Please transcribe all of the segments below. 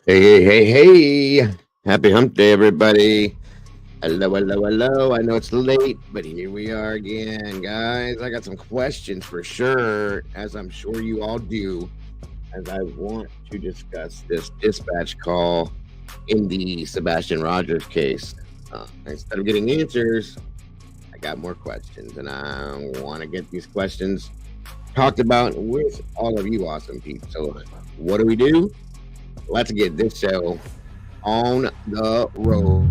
Hey. Happy hump day, everybody. Hello. I know it's late, but here we are again, guys. I got some questions for sure, as I'm sure you all do, as I want to discuss this dispatch call in the Sebastian Rogers case. Instead of getting answers, I got more questions, and I want to get these questions talked about with all of you awesome people. So, what do? Let's get this show on the road.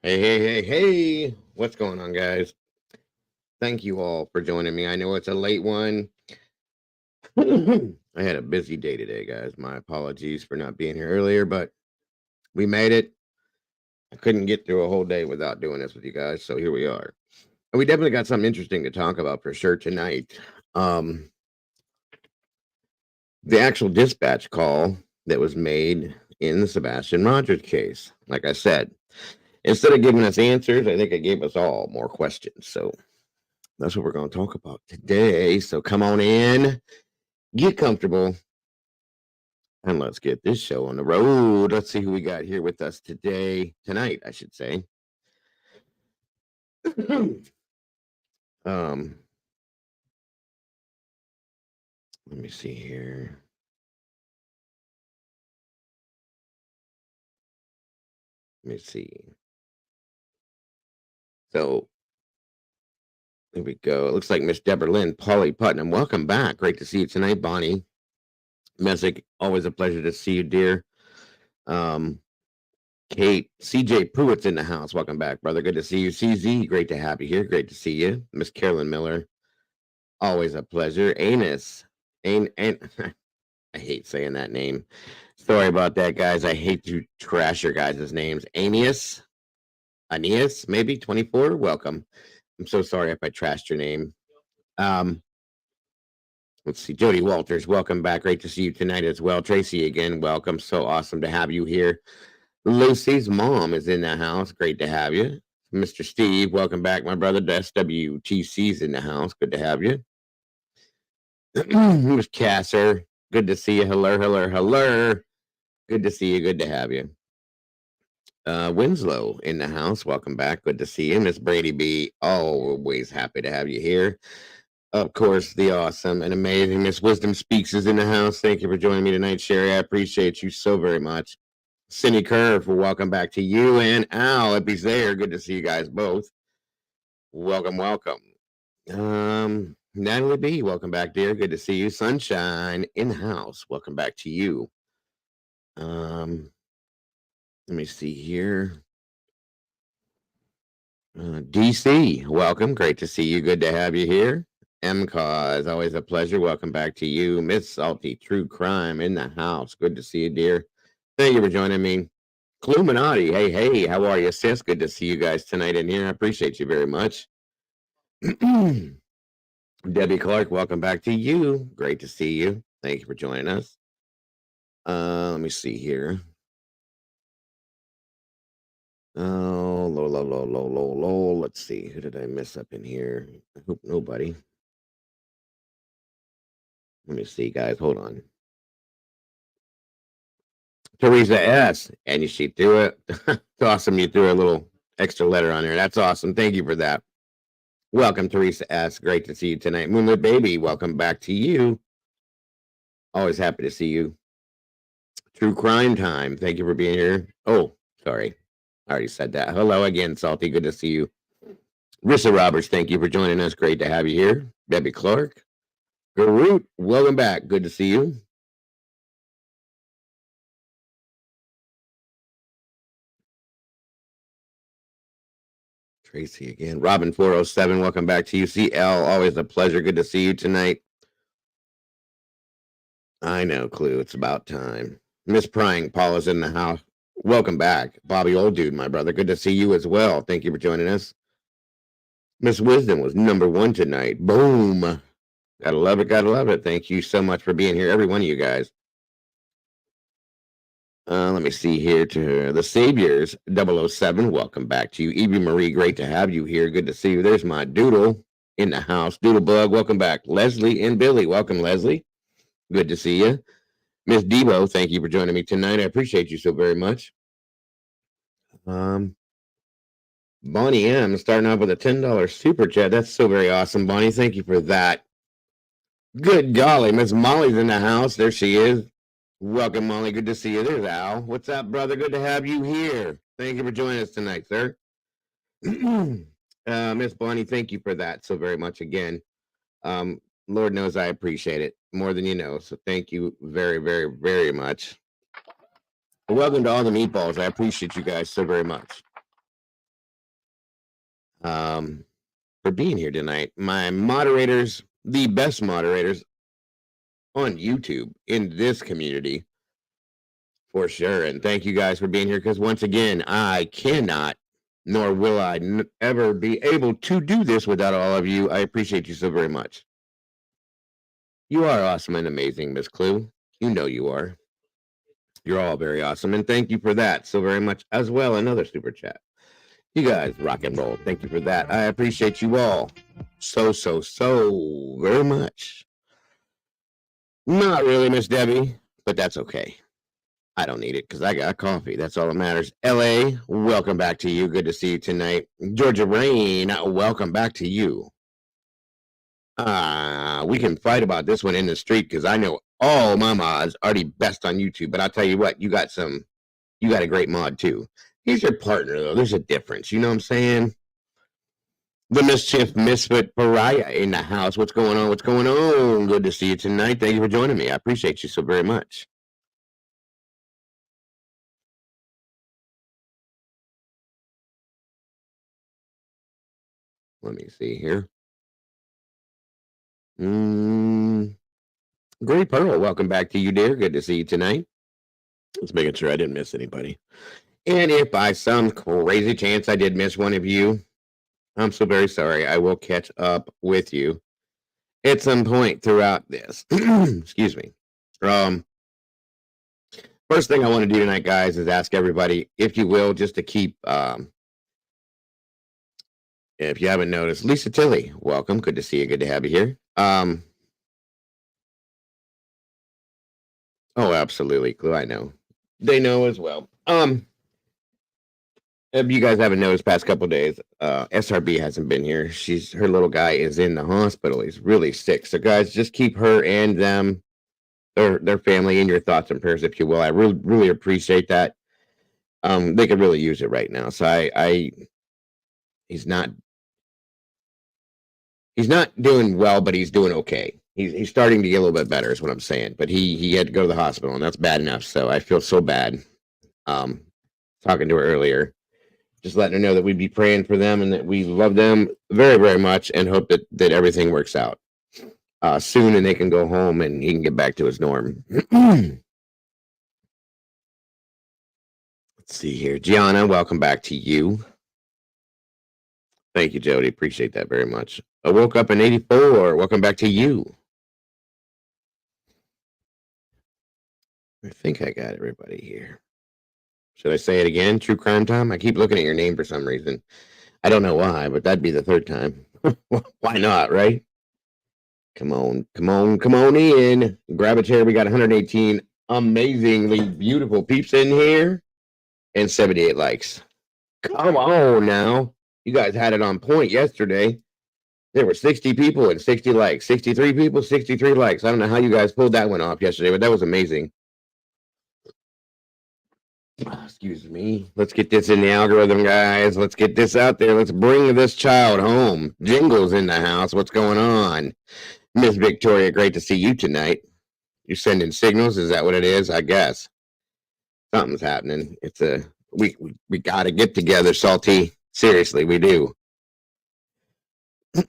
Hey. What's going on, guys? Thank you all for joining me. I know it's a late one. I had a busy day today, guys. My apologies for not being here earlier, but we made it. I couldn't get through a whole day without doing this with you guys, so here we are. And we definitely got something interesting to talk about for sure tonight. Um, the actual dispatch call that was made in the Sebastian Rogers case. Like I said, instead of giving us answers, I think it gave us all more questions. So that's what we're going to talk about today. So come on in, get comfortable, and let's get this show on the road. Let's see who we got here with us tonight, I should say. um, let me see here. Let me see. So here we go. It looks like Miss Deborah Lynn, Polly Putnam. Welcome back. Great to see you tonight, Bonnie Messick. Always a pleasure to see you, dear. Um, Kate, CJ Pruitt's in the house. Welcome back, brother. Good to see you. CZ, great to have you here. Great to see you. Miss Carolyn Miller, always a pleasure. Anus, I hate saying that name. Sorry about that, guys. I hate to trash your guys' names. Aeneas, maybe 24. Welcome. I'm so sorry if I trashed your name. Um, let's see. Jody Walters, welcome back. Great to see you tonight as well. Tracy, again, welcome. So awesome to have you here. Lucy's mom is in the house. Great to have you. Mr. Steve, welcome back, my brother. The SWTC's in the house. Good to have you. Who's Casser? Good to see you. Hello. Good to see you. Good to have you. Winslow in the house. Welcome back. Good to see you. Miss Brady B. Always happy to have you here. Of course, the awesome and amazing Miss Wisdom Speaks is in the house. Thank you for joining me tonight, Sherry. I appreciate you so very much. Cindy Curve, welcome back to you, and Al, if he's there, good to see you guys both. Welcome, welcome. Natalie B, welcome back, dear. Good to see you. Sunshine in the house, welcome back to you. Let me see here. DC, welcome. Great to see you. Good to have you here. MCAW, always a pleasure. Welcome back to you. Miss Salty, True Crime in the house. Good to see you, dear. Thank you for joining me. Cluminati, hey, hey, how are you, sis? Good to see you guys tonight in here. I appreciate you very much. Debbie Clark, welcome back to you. Great to see you. Thank you for joining us. Let me see here. Oh, low. Let's see. Who did I miss up in here? I hope nobody. Let me see, guys. Hold on. Teresa S. And she threw it. It's awesome. You threw a little extra letter on there. That's awesome. Thank you for that. Welcome, Teresa S. Great to see you tonight. Moonlit Baby, welcome back to you. Always happy to see you. True Crime Time. Thank you for being here. Oh, sorry. I already said that. Hello again, Salty. Good to see you. Rissa Roberts, thank you for joining us. Great to have you here. Debbie Clark. Garut, welcome back. Good to see you. Tracy again. Robin 407, welcome back to you. CL, always a pleasure. Good to see you tonight. I know, Clue. It's about time. Miss Prying, Paula's in the house. Welcome back. Bobby Old Dude, my brother. Good to see you as well. Thank you for joining us. Miss Wisdom was number one tonight. Boom. Gotta love it. Gotta love it. Thank you so much for being here, every one of you guys. Let me see here to the Saviors 007. Welcome back to you. Evie Marie, great to have you here. Good to see you. There's my doodle in the house. Doodle Bug, welcome back. Leslie and Billy, welcome, Leslie. Good to see you. Miss Debo, thank you for joining me tonight. I appreciate you so very much. Bonnie M starting off with a $10 super chat. That's so very awesome, Bonnie. Thank you for that. Good golly, Miss Molly's in the house. There she is. Welcome, Molly. Good to see you. There's Al. What's up, brother? Good to have you here. Thank you for joining us tonight, sir. Miss Bonnie, thank you for that so very much again. Lord knows I appreciate it more than you know. So thank you very, very, very much. Welcome to all the meatballs. I appreciate you guys so very much. For being here tonight. My moderators, the best moderators on YouTube in this community, for sure. And thank you guys for being here because once again, I cannot, nor will I ever be able to do this without all of you. I appreciate you so very much. You are awesome and amazing, Miss Clue. You know you are. You're all very awesome. And thank you for that so very much as well. Another super chat. You guys rock and roll. Thank you for that. I appreciate you all so very much. Not really, Miss Debbie, but that's okay. I don't need it because I got coffee. That's all that matters. LA, welcome back to you. Good to see you tonight. Georgia Rain, welcome back to you. We can fight about this one in the street because I know all my mods are the best on YouTube. But I'll tell you what, you got a great mod too. He's your partner though. There's a difference. You know what I'm saying? The Mischief Misfit Pariah in the house. What's going on? What's going on? Good to see you tonight. Thank you for joining me. I appreciate you so very much. Let me see here. Great Pearl, welcome back to you, dear. Good to see you tonight. Just making sure I didn't miss anybody. And if by some crazy chance I did miss one of you, I'm so very sorry. I will catch up with you at some point throughout this. Excuse me. First thing I want to do tonight, guys, is ask everybody, if you will, just to keep, if you haven't noticed, Lisa Tilly, welcome. Good to see you. Good to have you here. Oh, absolutely, Clue. I know. They know as well. If you guys haven't noticed, past couple days, SRB hasn't been here. Her little guy is in the hospital. He's really sick. So, guys, just keep her and them, their family, in your thoughts and prayers, if you will. I really appreciate that. They could really use it right now. So, he's not doing well, but he's doing okay. He's starting to get a little bit better, is what I'm saying. But he had to go to the hospital, and that's bad enough. So I feel so bad. Um, Talking to her earlier, just letting her know that we'd be praying for them and that we love them very, very much, and hope that everything works out soon, and they can go home and he can get back to his norm. Let's see here, Gianna. Welcome back to you. Thank you, Jody. Appreciate that very much. I woke up in '84. Welcome back to you. I think I got everybody here. Should I say it again? True Crime Time? I keep looking at your name for some reason. I don't know why, but that'd be the third time. Why not, right? Come on in. Grab a chair. We got 118 amazingly beautiful peeps in here and 78 likes. Come on now. You guys had it on point yesterday. There were 60 people and 60 likes. 63 people, 63 likes. I don't know how you guys pulled that one off yesterday, but that was amazing. Excuse me. Let's get this in the algorithm, guys. Let's get this out there. Let's bring this child home. Jingle's in the house. What's going on? Miss Victoria, great to see you tonight. You're sending signals? Is that what it is? I guess. Something's happening. We got to get together, Salty. Seriously, we do.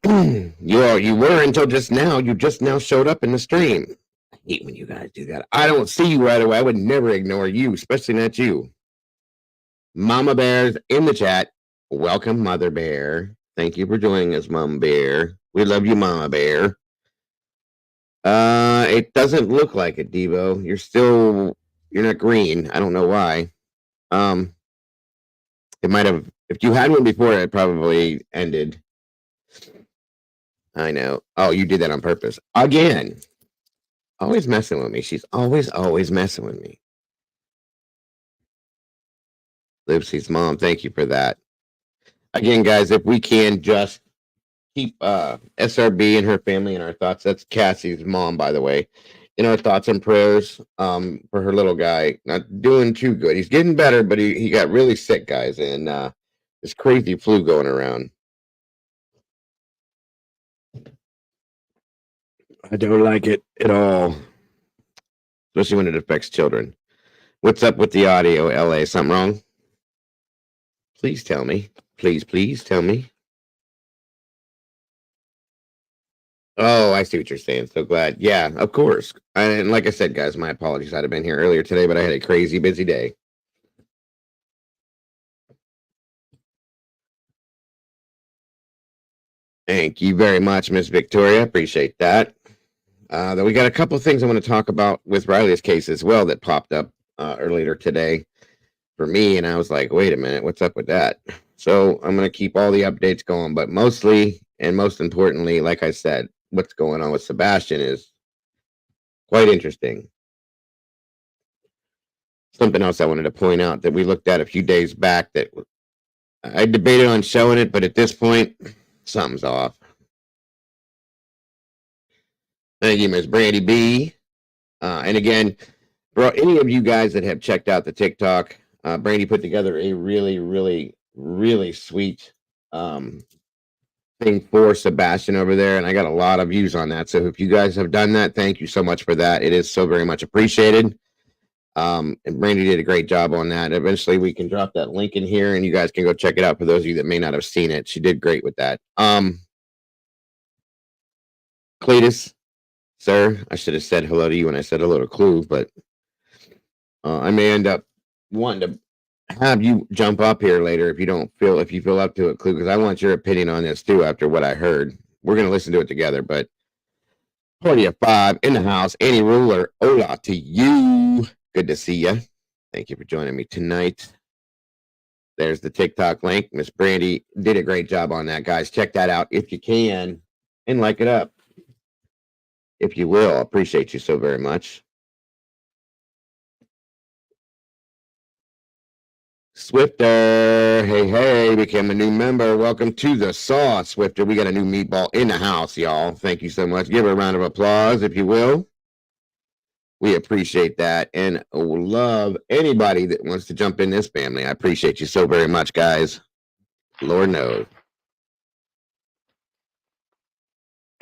You were until just now. You just now showed up in the stream. I hate when you guys do that. I don't see you right away. I would never ignore you, especially not you. Mama Bear's in the chat. Welcome, Mother Bear. Thank you for joining us, Mama Bear. We love you, Mama Bear. It doesn't look like it, Devo. You're not green. I don't know why. It might have, if you had one before, it probably ended. I know. Oh, you did that on purpose. Again. Always messing with me. She's always messing with me. Lucy's mom, thank you for that. Again, guys, if we can just keep SRB and her family in our thoughts. That's Cassie's mom, by the way. In our thoughts and prayers for her little guy. Not doing too good. He's getting better, but he got really sick, guys, and this crazy flu going around. I don't like it at all, especially when it affects children. What's up with the audio, LA? Something wrong? Please tell me. Please tell me. Oh, I see what you're saying. So glad. Yeah, of course. And like I said, guys, my apologies. I'd have been here earlier today, but I had a crazy busy day. Thank you very much, Miss Victoria. Appreciate that. Then we got a couple of things I want to talk about with Riley's case as well that popped up earlier today for me, and I was like, wait a minute, what's up with that? So I'm going to keep all the updates going, but mostly and most importantly, like I said, what's going on with Sebastian is quite interesting. Something else I wanted to point out that we looked at a few days back that I debated on showing it, but at this point, something's off. Thank you, Miss Brandy B. And again, for any of you guys that have checked out the TikTok, Brandy put together a really sweet thing for Sebastian over there, and I got a lot of views on that. So if you guys have done that, thank you so much for that. It is so very much appreciated. And Brandy did a great job on that. Eventually, we can drop that link in here, and you guys can go check it out for those of you that may not have seen it. She did great with that. Cletus, sir, I should have said hello to you when I said hello to Clue, but I may end up wanting to have you jump up here later if you feel up to it, Clue, because I want your opinion on this too after what I heard. We're going to listen to it together, but Party of 5 in the house. Annie Ruler, hola to you. Good to see you. Thank you for joining me tonight. There's the TikTok link. Miss Brandy did a great job on that, guys. Check that out if you can and like it up. If you will, appreciate you so very much. Swifter, hey, became a new member. Welcome to the sauce, Swifter. We got a new meatball in the house, y'all. Thank you so much. Give her a round of applause, if you will. We appreciate that and love anybody that wants to jump in this family. I appreciate you so very much, guys. Lord knows.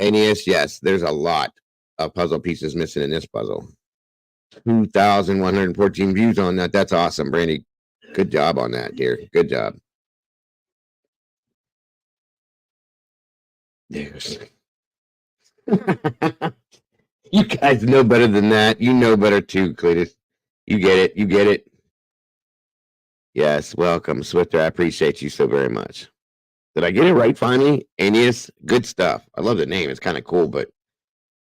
NES, yes, there's a lot of puzzle pieces missing in this puzzle. 2,114 views on that. That's awesome, Brandy. Good job on that, dear. Good job. There's. You guys know better than that. You know better too, Cletus. You get it. You get it. Yes, welcome, Swifter. I appreciate you so very much. Did I get it right finally? Aeneas, good stuff. I love the name. It's kind of cool, but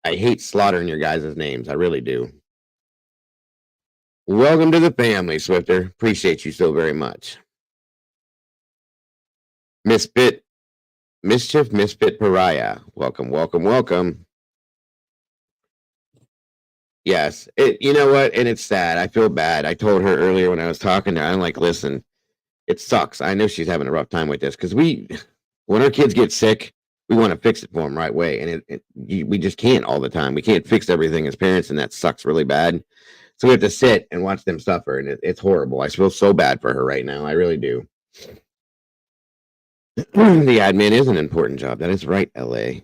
I hate slaughtering your guys' names. I really do. Welcome to the family, Swifter. Appreciate you so very much. Misfit Pariah. Welcome, welcome, welcome. Yes. You know what? And it's sad. I feel bad. I told her earlier when I was talking to her, I'm like, listen, it sucks. I know she's having a rough time with this because when our kids get sick, we want to fix it for them right away. And we just can't all the time. We can't fix everything as parents, and that sucks really bad. So we have to sit and watch them suffer, and it's horrible. I feel so bad for her right now. I really do. The admin is an important job. That is right, LA.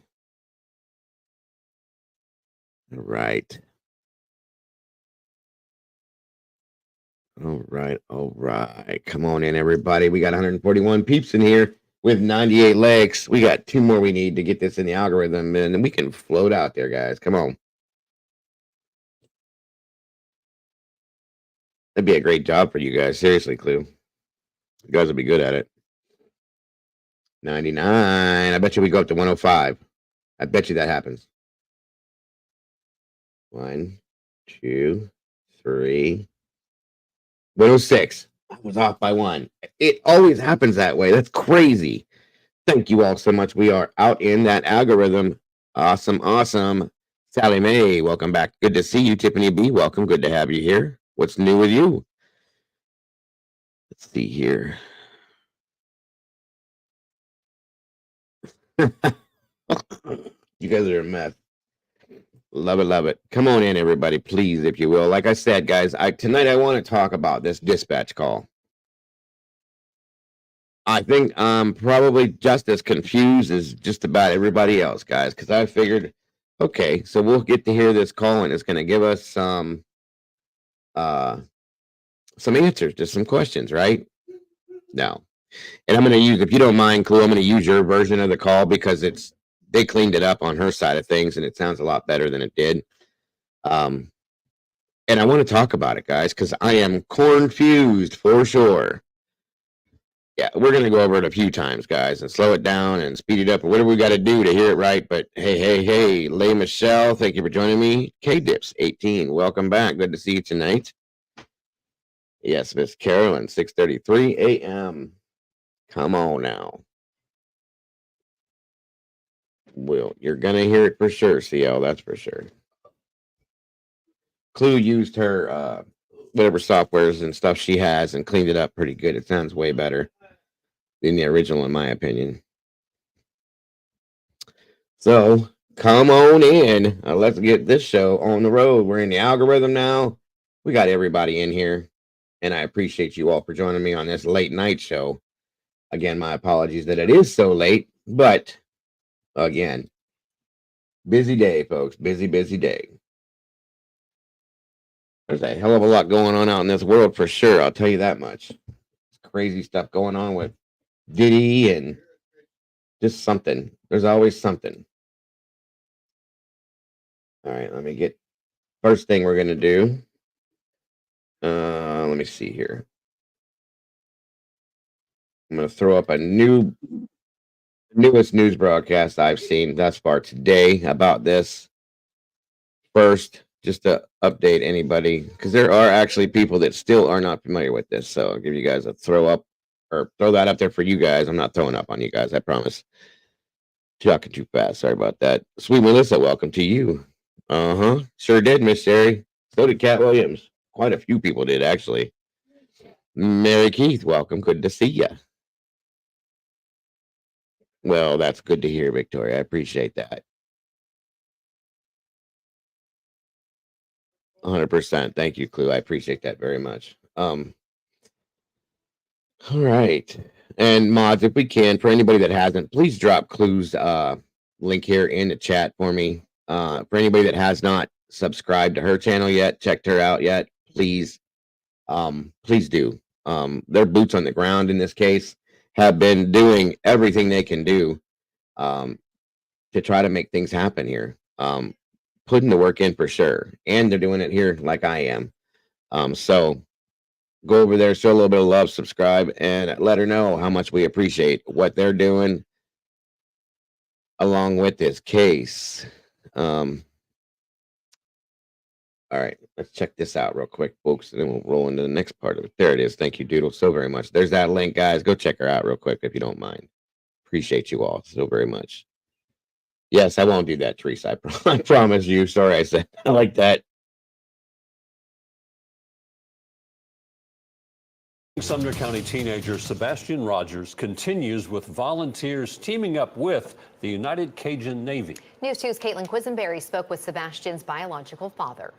Right. All right. Come on in, everybody. We got 141 peeps in here with 98 legs. We got 2 more we need to get this in the algorithm, and then we can float out there, guys. Come on. That'd be a great job for you guys. Seriously, Clue. You guys will be good at it. 99. I bet you we go up to 105. I bet you that happens. 1, 2, 3. 106. I was off by 1. It always happens that way. That's crazy. Thank you all so much. We are out in that algorithm. Awesome. Sally Mae, welcome back. Good to see you. Tiffany B, welcome. Good to have you here. What's new with you? Let's see here. You guys are a mess. Love it. Come on in, everybody, please, if you will. Like I said, guys, tonight I want to talk about this dispatch call. I think I'm probably just as confused as just about everybody else, guys, because I figured, okay, so we'll get to hear this call, and it's going to give us some answers to some questions, right? No. And I'm going to use, if you don't mind, Clue, I'm going to use your version of the call because they cleaned it up on her side of things, and it sounds a lot better than it did. And I want to talk about it, guys, because I am confused for sure. Yeah, we're going to go over it a few times, guys, and slow it down and speed it up or whatever we got to do to hear it right. But hey, Lay Michelle, thank you for joining me. K-Dips 18, welcome back. Good to see you tonight. Yes, Miss Carolyn, 6:33 a.m. Come on now. Well, you're going to hear it for sure, CL, that's for sure. Clue used her whatever softwares and stuff she has and cleaned it up pretty good. It sounds way better than the original, in my opinion. So come on in. Let's get this show on the road. We're in the algorithm now. We got everybody in here, and I appreciate you all for joining me on this late night show. Again, my apologies that it is so late, but again, busy day, folks. Busy day. There's a hell of a lot going on out in this world for sure. I'll tell you that much. It's crazy stuff going on with Diddy and just something. There's always something. All right, let me get first thing we're gonna do. Let me see here. I'm gonna throw up a newest news broadcast I've seen thus far today about this. First, just to update anybody, because there are actually people that still are not familiar with this. So I'll give you guys a throw that up there for you guys. I'm not throwing up on you guys, I promise. Talking too fast. Sorry about that. Sweet Melissa, welcome to you. Sure did, Miss Sherry. So did Cat Williams. Quite a few people did, actually. Mary Keith, welcome. Good to see you. Well, that's good to hear, Victoria. I appreciate that. 100%. Thank you, Clue. I appreciate that very much. All right. And mods, if we can, for anybody that hasn't, please drop Clue's link here in the chat for me. For anybody that has not subscribed to her channel yet, checked her out yet, please do. Their boots on the ground in this case have been doing everything they can do to try to make things happen here. Putting the work in for sure. And they're doing it here like I am. So go over there, show a little bit of love, subscribe, and let her know how much we appreciate what they're doing along with this case. All right, let's check this out real quick, folks, and then we'll roll into the next part of it. There it is. Thank you, Doodle, so very much. There's that link, guys. Go check her out real quick if you don't mind. Appreciate you all so very much. Yes, I won't do that, Teresa. I promise you. Sorry, I said I like that. Sumner County teenager Sebastian Rogers continues with volunteers teaming up with the United Cajun Navy. News 2's Caitlin Quisenberry spoke with Sebastian's biological father.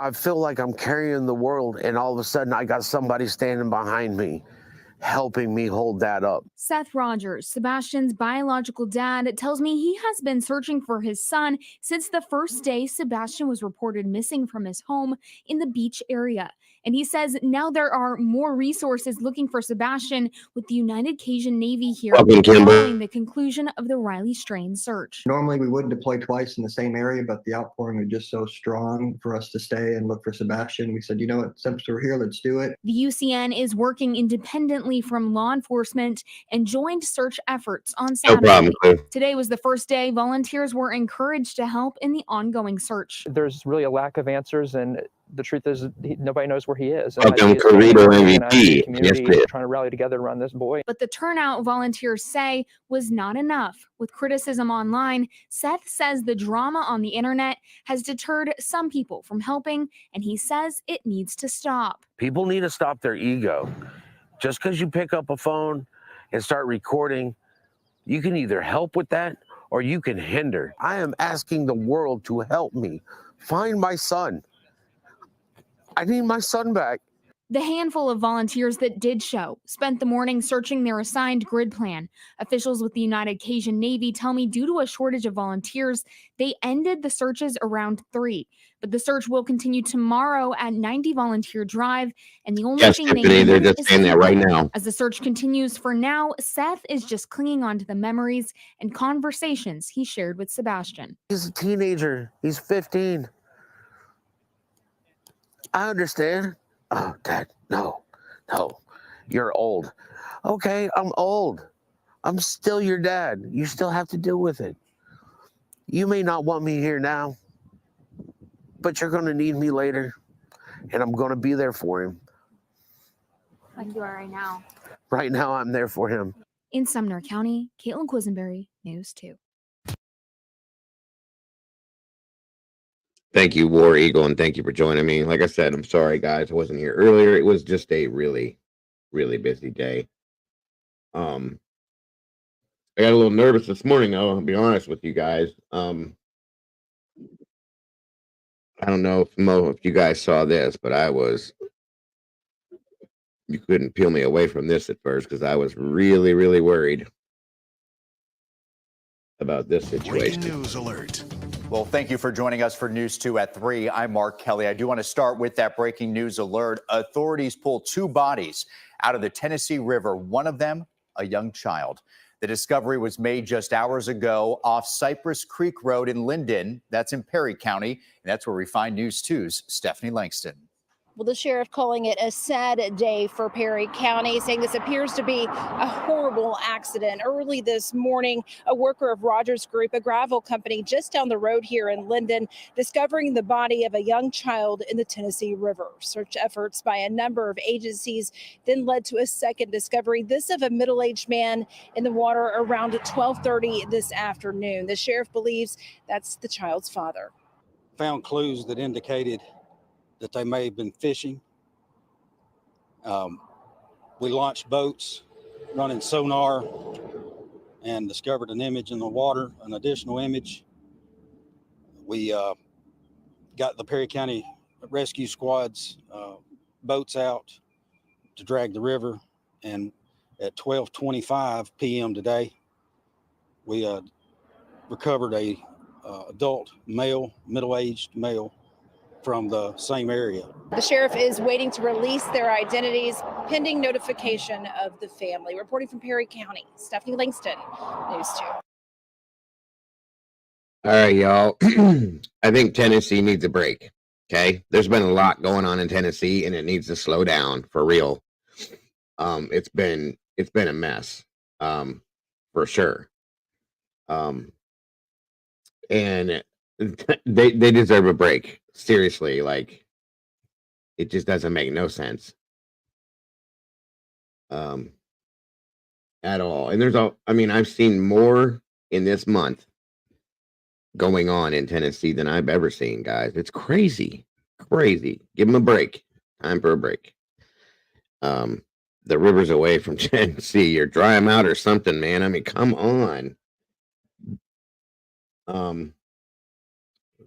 I feel like I'm carrying the world, and all of a sudden I got somebody standing behind me, helping me hold that up. Seth Rogers, Sebastian's biological dad, tells me he has been searching for his son since the first day Sebastian was reported missing from his home in the beach area. And he says now there are more resources looking for Sebastian, with the United Cajun Navy here following the conclusion of the Riley Strain search. Normally we would deploy twice in the same area, but the outpouring was just so strong for us to stay and look for Sebastian. We said, you know what, since we're here, let's do it. The UCN is working independently from law enforcement and joined search efforts on Saturday. No problem. Today was the first day volunteers were encouraged to help in the ongoing search. There's really a lack of answers, and the truth is nobody knows where he is. Welcome, Corrido MVP. Community trying to rally together around this boy. But the turnout, volunteers say, was not enough. With criticism online, Seth says the drama on the internet has deterred some people from helping, and he says it needs to stop. People need to stop their ego. Just because you pick up a phone and start recording, you can either help with that or you can hinder. I am asking the world to help me find my son. I need my son back. The handful of volunteers that did show spent the morning searching their assigned grid plan. Officials with the United Cajun Navy tell me due to a shortage of volunteers, they ended the searches around 3. But the search will continue tomorrow at 90 Volunteer Drive, and the only thing they need they're just saying that right now. As the search continues, for now, Seth is just clinging on to the memories and conversations he shared with Sebastian. He's a teenager. He's 15. I understand. Oh, Dad, no, you're old. Okay, I'm old. I'm still your dad. You still have to deal with it. You may not want me here now, but you're going to need me later, and I'm going to be there for him. Like you are right now. Right now, I'm there for him. In Sumner County, Caitlin Quisenberry, News 2. Thank you, War Eagle, and thank you for joining me. Like I said, I'm sorry, guys, I wasn't here earlier. It was just a really, really busy day. I got a little nervous this morning, though, I'll be honest with you guys. I don't know if you guys saw this, but you couldn't peel me away from this at first because I was really, really worried about this situation. Breaking news alert. Well, thank you for joining us for News 2 at 3. I'm Mark Kelly. I do want to start with that breaking news alert. Authorities pulled 2 bodies out of the Tennessee River, one of them a young child. The discovery was made just hours ago off Cypress Creek Road in Linden. That's in Perry County. And that's where we find News 2's Stephanie Langston. Well, the sheriff calling it a sad day for Perry County, saying this appears to be a horrible accident. Early this morning, a worker of Rogers Group, a gravel company just down the road here in Linden, discovering the body of a young child in the Tennessee River. Search efforts by a number of agencies then led to a second discovery, this of a middle-aged man in the water around 12:30 this afternoon. The sheriff believes that's the child's father. Found clues that indicated that they may have been fishing. We launched boats running sonar and discovered an image in the water, an additional image. We got the Perry County Rescue Squad's boats out to drag the river, and at 12:25 p.m. today, we recovered a adult male, middle-aged male from the same area. The sheriff is waiting to release their identities pending notification of the family. Reporting from Perry County, Stephanie Langston, News 2. All right, y'all. I think Tennessee needs a break. Okay, there's been a lot going on in Tennessee, and it needs to slow down for real. It's been a mess, for sure. And they deserve a break. Seriously, like it just doesn't make no sense. At all. And I've seen more in this month going on in Tennessee than I've ever seen, guys. It's crazy. Crazy. Give them a break. Time for a break. The river's away from Tennessee, or dry them out or something, man. I mean, come on.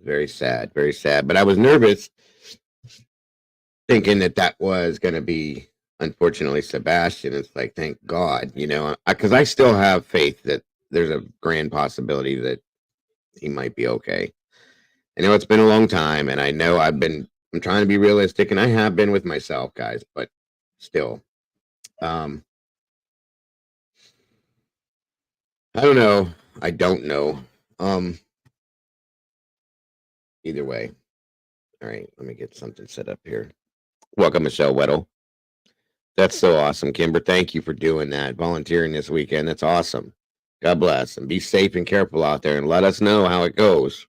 Very sad, very sad. But I was nervous thinking that was going to be, unfortunately, Sebastian. It's like, thank God, because I still have faith that there's a grand possibility that he might be okay. I know it's been a long time, and I know I'm trying to be realistic, and I have been with myself, guys, but still. I don't know. I don't know. Either way. All right, let me get something set up here. Welcome, Michelle Weddle. That's so awesome, Kimber. Thank you for doing that, volunteering this weekend. That's awesome. God bless, and be safe and careful out there, and let us know how it goes.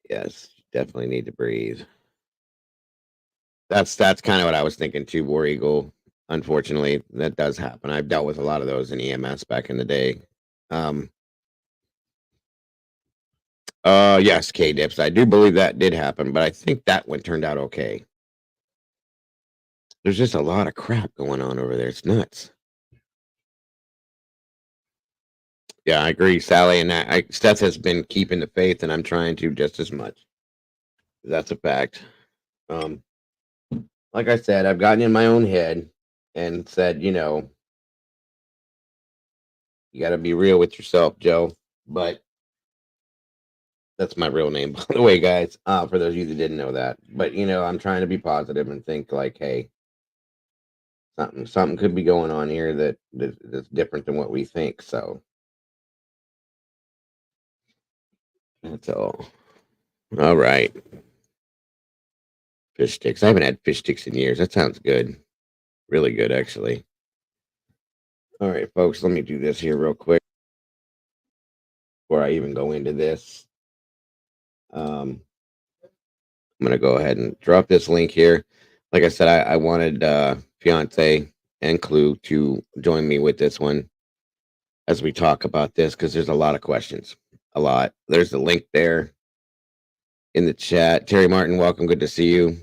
Yes, definitely need to breathe. That's kind of what I was thinking too, War Eagle. Unfortunately, that does happen. I've dealt with a lot of those in EMS back in the day. Yes, K-Dips. I do believe that did happen, but I think that one turned out okay. There's just a lot of crap going on over there. It's nuts. Yeah, I agree, Sally. And Steph has been keeping the faith, and I'm trying to just as much. That's a fact. Like I said, I've gotten in my own head and said, you got to be real with yourself, Joe. But that's my real name, by the way, guys. For those of you that didn't know that. But I'm trying to be positive and think like, hey, something could be going on here that's different than what we think. So that's all. All right. Fish sticks. I haven't had fish sticks in years. That sounds good. Really good, actually. All right, folks, let me do this here real quick before I even go into this. I'm going to go ahead and drop this link here. Like I said, I wanted Fiance and Clue to join me with this one as we talk about this, because there's a lot of questions. A lot. There's the link there in the chat. Terry Martin, welcome. Good to see you.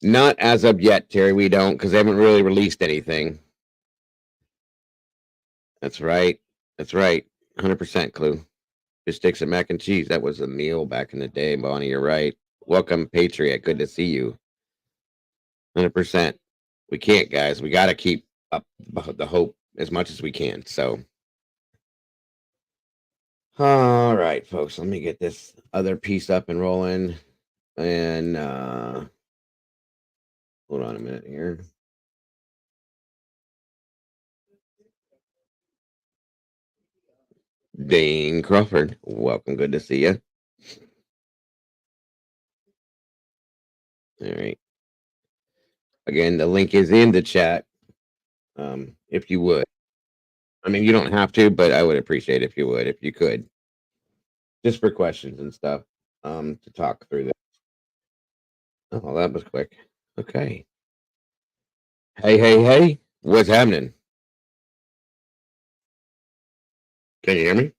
Not as of yet, Terry. We don't, because they haven't really released anything. That's right. That's right. 100% Clue. Fish sticks and mac and cheese. That was a meal back in the day, Bonnie. You're right. Welcome, Patriot. Good to see you. 100%. We can't, guys. We got to keep up the hope as much as we can. So, all right, folks. Let me get this other piece up and rolling. And hold on a minute here. Dane Crawford, welcome. Good to see you. All right. Again, the link is in the chat. If you would. I mean, you don't have to, but I would appreciate if you would, if you could. Just for questions and stuff. To talk through this. Oh, that was quick. Okay. Hey. What's happening? Can you hear me?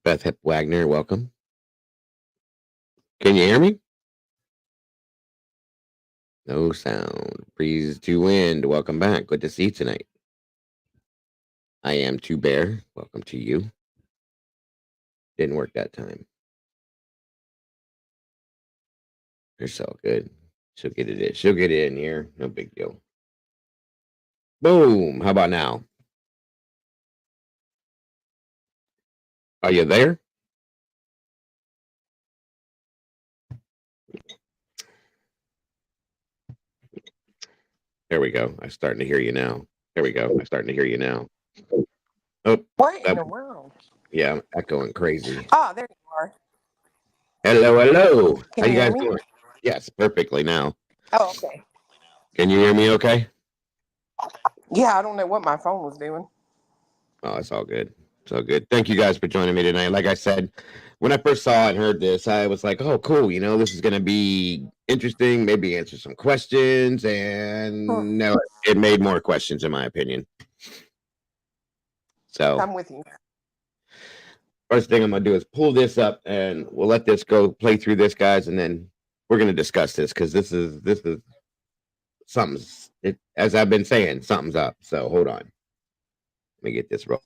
Beth Hip Wagner, welcome. Can you hear me? No sound. Breeze to wind. Welcome back. Good to see you tonight. I am Two Bear. Welcome to you. Didn't work that time. You're so good. She'll get it in. She'll get it in here. No big deal. Boom. How about now? Are you there? There we go. I'm starting to hear you now. There we go. I'm starting to hear you now. Oh, What in the world? yeah, I'm echoing crazy. Oh, there you are. Hello, hello. Can How you you hear guys me? doing? Yes, perfectly now. Oh, okay. Can you hear me okay? Yeah, I don't know what my phone was doing. Oh, it's all good. It's all good. Thank you guys for joining me tonight. Like I said, when I first saw and heard this, I was like, oh, cool. You know, this is going to be interesting. Maybe answer some questions. And no, it made more questions, in my opinion. So I'm with you. first thing I'm going to do is pull this up and we'll let this go play through this, guys. And then we're going to discuss this because this is something's, as I've been saying, something's up. So hold on. Let me get this roll.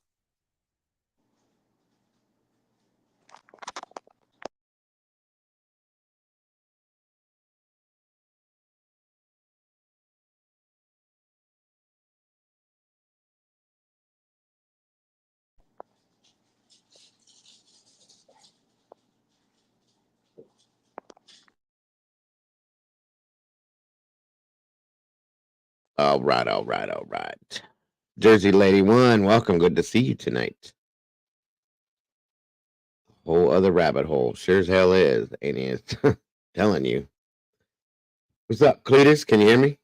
All right, all right, all right. Jersey Lady One, welcome. Good to see you tonight. Whole other rabbit hole. Sure as hell is, ain't it? Telling you. What's up, Cletus? Can you hear me?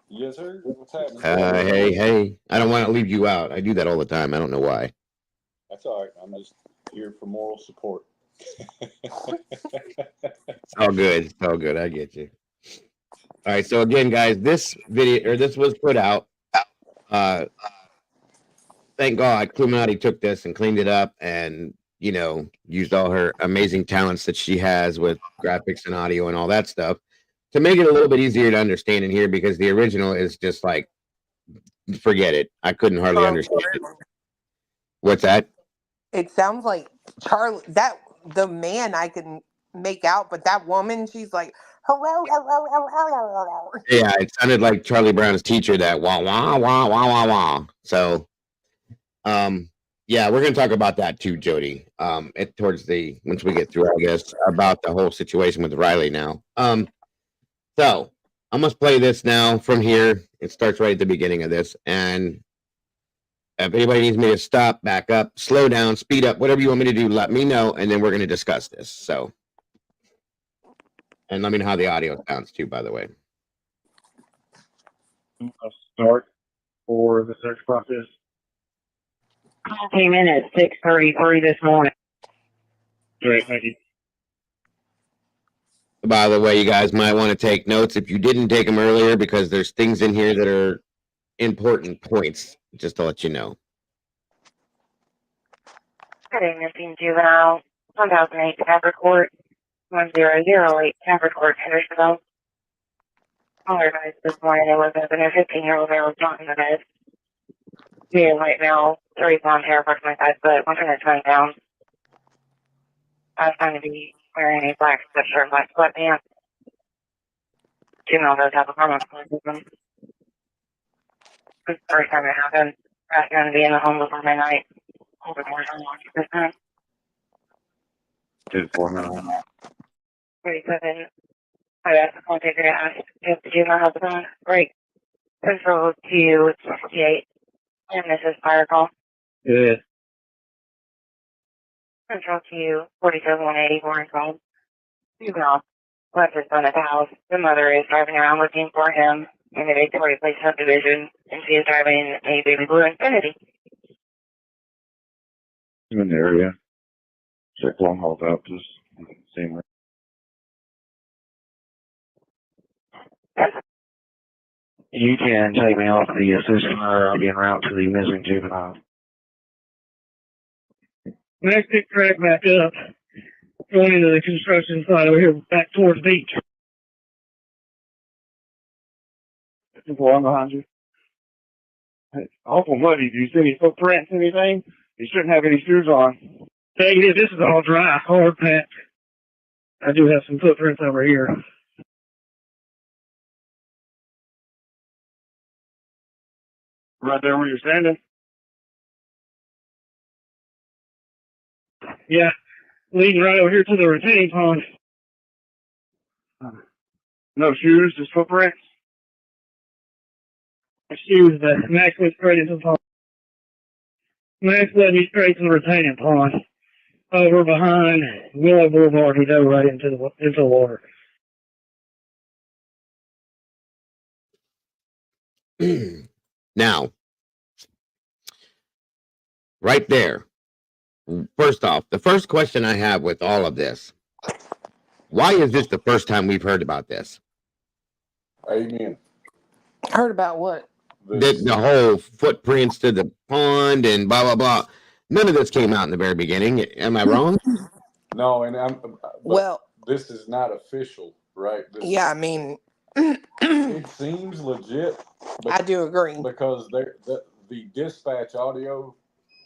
Yes, sir. What's happening? Hey. I don't want to leave you out. I do that all the time. I don't know why. That's all right. I'm just here for moral support. It's all good. It's all good. I get you. All right. So again, guys, this video or this was put out. Thank God Cluminati took this and cleaned it up and, you know, used all her amazing talents that she has with graphics and audio and all that stuff to make it a little bit easier to understand in here because the original is just like, forget it. I couldn't hardly understand it. What's that? It sounds like Charlie. That the man I can make out, but that woman, she's like, hello, hello, hello, hello, hello. Yeah, it sounded like Charlie Brown's teacher. That wah wah wah wah wah wah. So, yeah, we're gonna talk about that too, Jody. Towards the once we get through, I guess, about the whole situation with Riley now. So I must play this now from here. It starts right at the beginning of this, and if anybody needs me to stop, back up, slow down, speed up, whatever you want me to do, let me know, and then we're gonna discuss this. So, and let me know how the audio sounds too, by the way. I'll start for the search process. Call came in at 6:33 this morning. Great, thank you. By the way, you guys might want to take notes if you didn't take them earlier because there's things in here that are important points, just to let you know. Heading missing juvenile, 1008 Stafford Court, 1008 Stafford Court, Hendersonville. Caller advised this morning it was a 15-year-old male not in the bed. Medium white male, 30 blonde hair, approximately 5 foot, 120 pounds. I was going to be wearing a black sweatshirt, black sweatpants. Juvenile does have a hormone system. This is the first time it happened. I was going to be in the home before midnight. Open doors unlocked at this time. 249. 37. I asked the call taker to ask if the juvenile has a phone. Great. Central to 68. And this is fire call. Yeah. Central to 47-180 Warren called. Juvenile left his son at the house. The mother is driving around looking for him in the Victoria Place subdivision, and she is driving a baby blue Infiniti. I'm in the area. Check long haul out, just same. You can take me off the assistant or I'll be en route to the missing juvenile. Next pick track back up. Going into the construction site over here back towards the beach. Simple, I'm behind you. It's awful muddy. Do you see any footprints, anything? You shouldn't have any shoes on. Hey, this is all dry, hard packed. I do have some footprints over here. Right there where you're standing? Yeah, leading right over here to the retaining pond. No shoes, just footprints. Shoes that Max went straight into the pond. Max led me straight to the retaining pond. Over behind Willow Boulevard, he dove right into the water. Now, right there. First off, the first question I have with all of this, why is this the first time we've heard about this? Amen. Heard about what? The whole footprints to the pond and blah, blah, blah. None of this came out in the very beginning. Am I wrong? No, and Well, this is not official, right? yeah, I mean, It seems legit. I do agree. Because the dispatch audio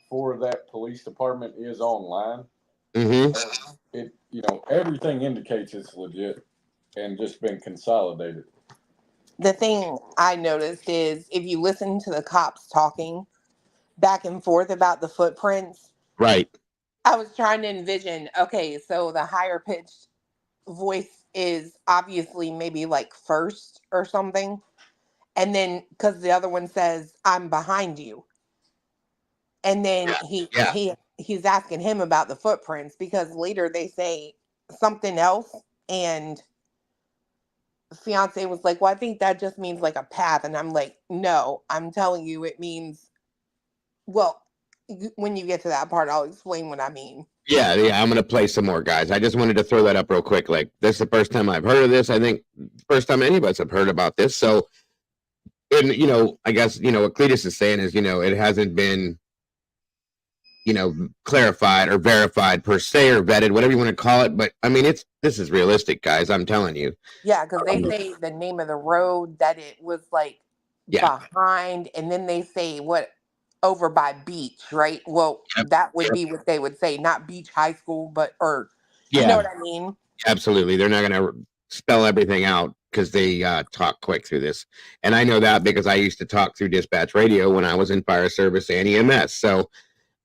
for that police department is online. Mm-hmm. Everything indicates it's legit and just been consolidated. The thing I noticed is if you listen to the cops talking back and forth about the footprints, right? I was trying to envision, okay, so the higher pitched voice is obviously maybe like first or something. And then because the other one says, I'm behind you. And then he's asking him about the footprints because later they say something else and fiance was like, well, I think that just means like a path. And I'm like, no, I'm telling you it means, well, when you get to that part, I'll explain what I mean. Yeah, I'm going to play some more, guys. I just wanted to throw that up real quick. Like, this is the first time I've heard of this. I think first time any of us have heard about this. So, and, I guess, what Cletus is saying is, it hasn't been, clarified or verified per se or vetted, whatever you want to call it. But I mean, this is realistic, guys. I'm telling you. Yeah, because they say the name of the road that it was like behind, and then they say what over by beach, right? Well, that would be what they would say, not beach high school, but you know what I mean? Absolutely. They're not going to spell everything out because they talk quick through this. And I know that because I used to talk through dispatch radio when I was in fire service and EMS. So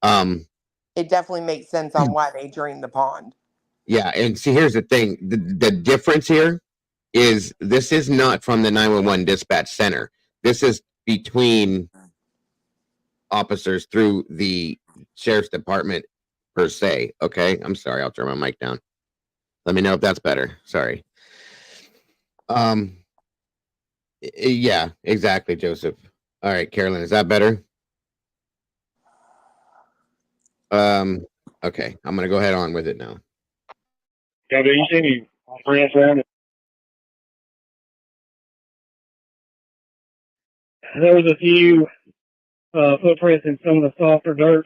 it definitely makes sense on why they drained the pond. Yeah. And see, here's the thing. The difference here is this is not from the 911 dispatch center. This is between officers through the sheriff's department per se. Okay. I'm sorry. I'll turn my mic down. Let me know if that's better. Sorry. Yeah, exactly, Joseph. All right, Carolyn, is that better? Okay, I'm gonna go ahead on with it now. Yeah, do you see any footprints around it? There was a few footprints in some of the softer dirt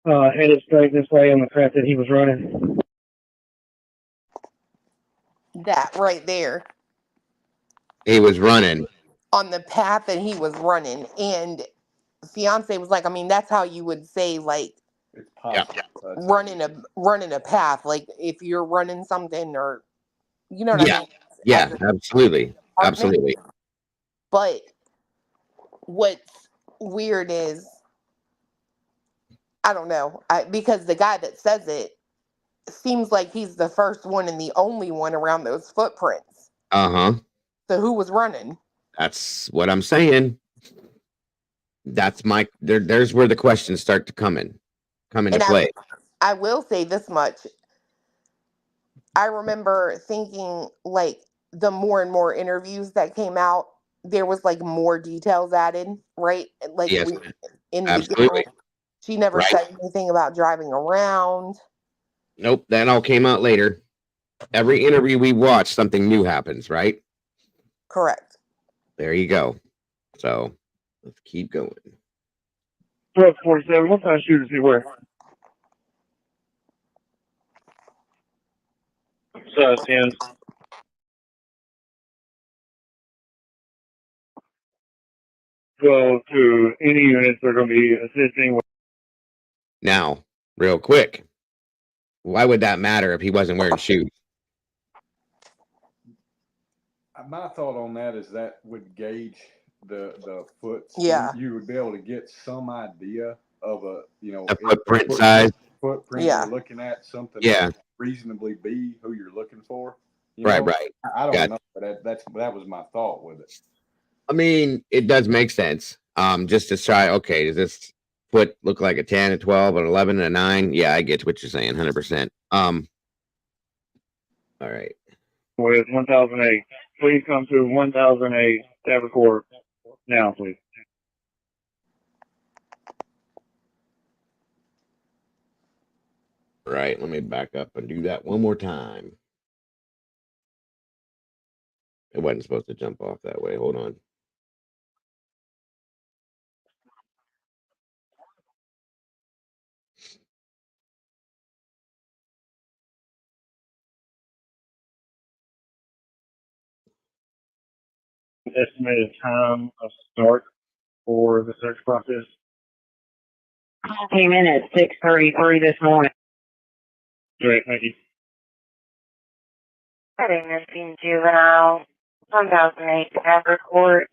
headed straight this way on the track that he was running. That right there. He was running on the path that he was running, and fiance was like, I mean, that's how you would say like running a path, like if you're running something or you know what I mean? Yeah, absolutely. Absolutely. But what's weird is I don't know, because the guy that says it seems like he's the first one and the only one around those footprints. Uh-huh. So who was running? That's what I'm saying. That's there's where the questions start to come into play. I will say this much. I remember thinking like the more and more interviews that came out, there was like more details added, right? Like Yes, in the absolutely. beginning, she never said anything about driving around. Nope, that all came out later. Every interview we watch, something new happens, right? Correct. There you go. So let's keep going. 1247, what kind of shoes is he wearing? Size 10. 12 to any units that are going to be assisting with. Now, real quick, why would that matter if he wasn't wearing shoes? My thought on that is that would gauge the foot. Yeah. You would be able to get some idea of a A footprint size. Footprint Yeah. you're looking at, something Yeah. that reasonably be who you're looking for. You Right, know? right. I don't Got know, but that was my thought with it. I mean, it does make sense. Just to try, okay, does this foot look like a 10, a 12, an 11, and a 9? Yeah, I get what you're saying, 100%. All right. With 1008. Please come to 1008 Stafford Court now, please. Right, let me back up and do that one more time. It wasn't supposed to jump off that way. Hold on. Estimated time of start for the search process. Call came in at 6:33 this morning. Great, thank you. Heading missing juvenile, 1008 Stafford Court,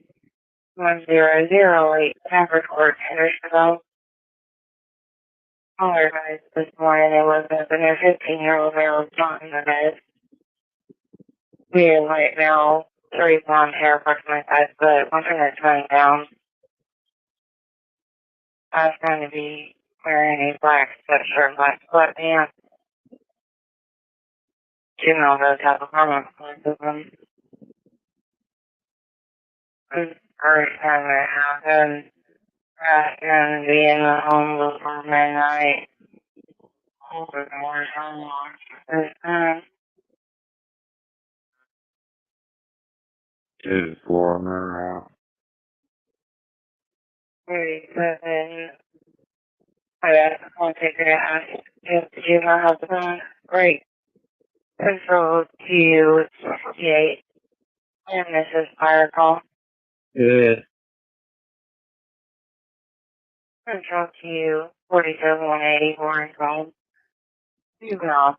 1008 Stafford Court, Hendersonville. Caller advised this morning it was a 15-year-old male was not in the bed. We are right now 3 blonde hair, approximately 5 foot, one finger coming down. I was going to be wearing a black sweatshirt, black sweatpants. Juvenile does have a hormone system. First time it happened, going to be in the home before midnight. Hoping more homework this time. 2-4 37. I'll take it out. If the juvenile has a phone, great. Control to 68. And this is fire call. Yeah. Control to 47180 and call. Juvenile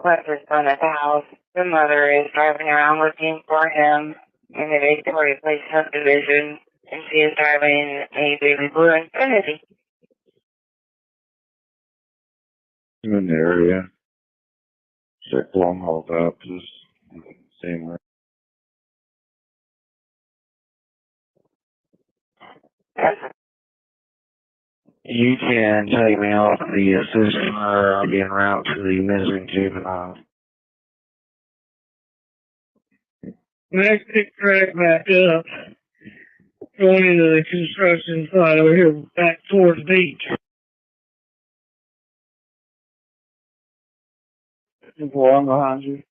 left his son at the house. The mother is driving around looking for him in the Victoria Place subdivision, and she is driving a baby blue Infiniti. In the area. Check long haul up, just same way. You can take me off the assistant or I'll be en route to the missing juvenile. Next pick track back up. Going into the construction site over here back towards the beach. Boy, I'm behind you.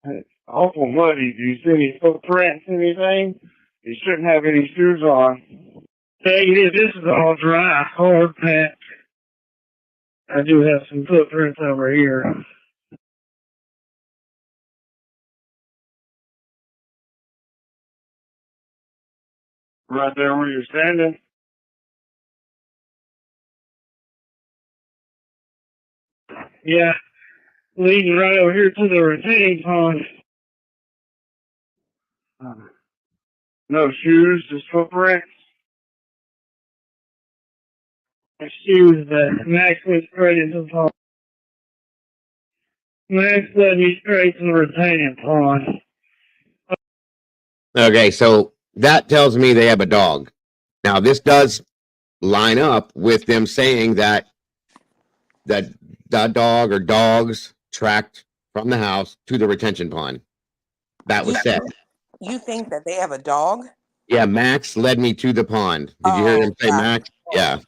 It's awful muddy. Do you see any footprints, anything? You shouldn't have any shoes on. Hey, this is all dry, hard packed. I do have some footprints over here. Right there where you're standing. Yeah, leading right over here to the retaining pond. No shoes, just footprints. The shoes that Max went straight into the pond. Max led me straight to the retaining pond. Okay, so that tells me they have a dog. Now, this does line up with them saying that the dog or dogs tracked from the house to the retention pond. That was said. You think that they have a dog? Yeah, Max led me to the pond. Did you hear him say Max? Yeah.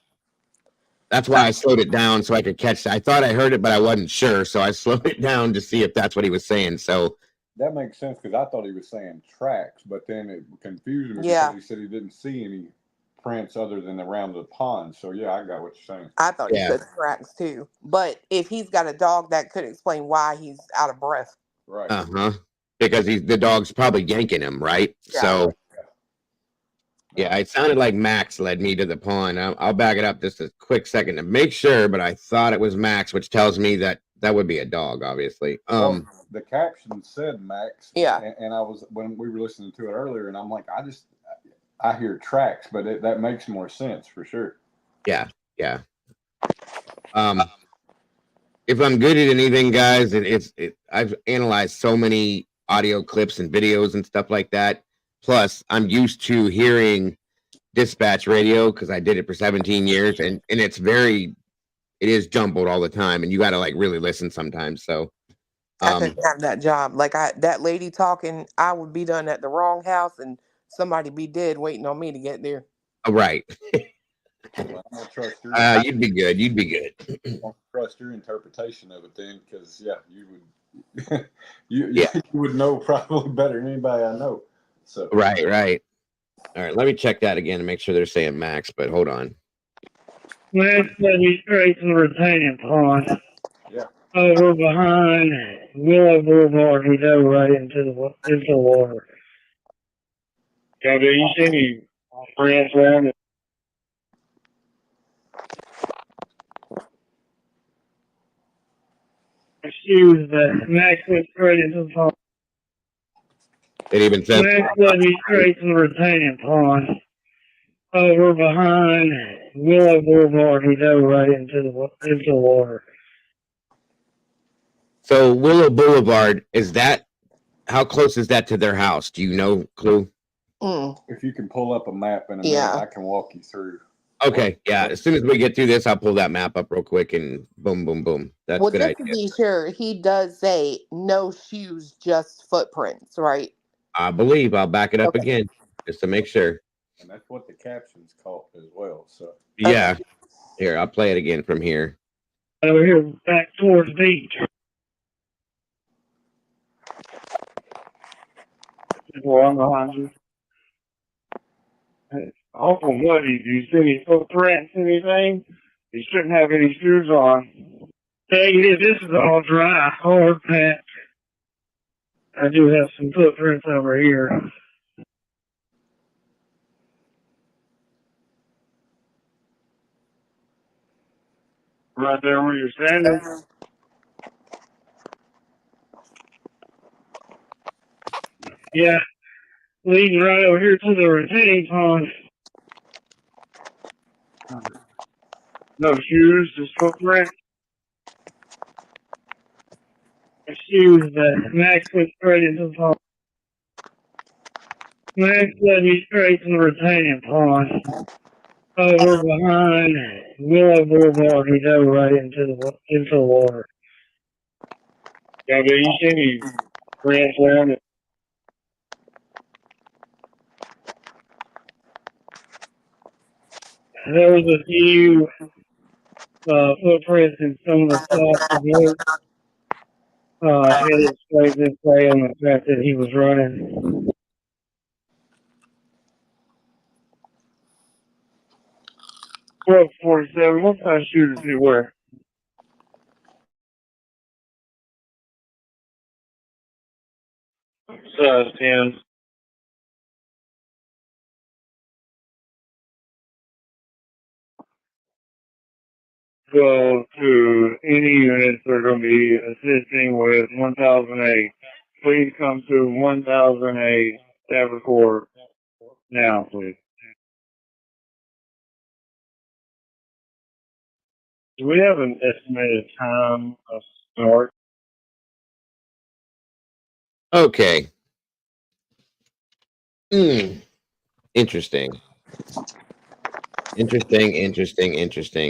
That's why I slowed it down so I could catch that. I thought I heard it, but I wasn't sure. So I slowed it down to see if that's what he was saying. So That makes sense because I thought he was saying tracks, but then it confused me Yeah. because he said he didn't see any prints other than around the pond. So yeah, I got what you're saying. I thought he Yeah. said tracks too. But if he's got a dog, that could explain why he's out of breath. Right. because the dog's probably yanking him, right? Yeah. So Yeah, it sounded like Max led me to the pond. I'll back it up just a quick second to make sure, but I thought it was Max, which tells me that that would be a dog, obviously. Well, the caption said Max. Yeah. And I was, when we were listening to it earlier, and I'm like, I hear tracks, but that makes more sense for sure. Yeah. If I'm good at anything, guys, I've analyzed so many audio clips and videos and stuff like that. Plus, I'm used to hearing dispatch radio because I did it for 17 years, and it is jumbled all the time, and you got to like really listen sometimes. So, I couldn't have that job. Like that lady talking, I would be done at the wrong house and somebody be dead waiting on me to get there. Right. Well, I'm gonna trust your You'd be good. You'd be good. I'm gonna trust your interpretation of it then, because you would you would know probably better than anybody I know. So Right. All right, let me check that again to make sure they're saying Max, but hold on. Max led me straight to the retaining pond. Yeah. Over behind Willow Boulevard, we dove right into the water. Yeah, do you see any friends around it? Excuse that. Max went straight into the pond. It even says Max led me straight to the retaining pond. Over behind Willow Boulevard, we dove right into the water. so. Willow Boulevard, is that how close is that to their house? Do you know, Clue? if you can pull up a map in a minute, Yeah. I can walk you through. Okay, yeah. As soon as we get through this, I'll pull that map up real quick and boom, boom, boom. That's Well, a good just to idea. be sure, he does say no shoes, just footprints, right? I believe I'll back it up Okay. again just to make sure. And that's what the captions call as well. So Yeah. Here, I'll play it again from here. Over here, back towards the beach. One behind you. It's awful muddy. Do you see any footprints, anything? You shouldn't have any shoes on. Hey, this is all dry, hard patch. I do have some footprints over here. Right there where you're standing. Yeah, leading right over here to the retaining pond. No shoes, just footprints. Excuse that. Max went straight into the pond. Max led me straight to the retaining pond. Over behind Willow Boulevard, we dove right into the water. Yeah, do you see any friends around it? There was a few footprints in some of the spots of dirt. Headed straight this way on the track that he was running. Well, 47, what kind of shoes does he wear? Size 10. So, to any units that are going to be assisting with 1008, please come to 1008 Stafford Court now, please. Do we have an estimated time of start? Okay. Interesting.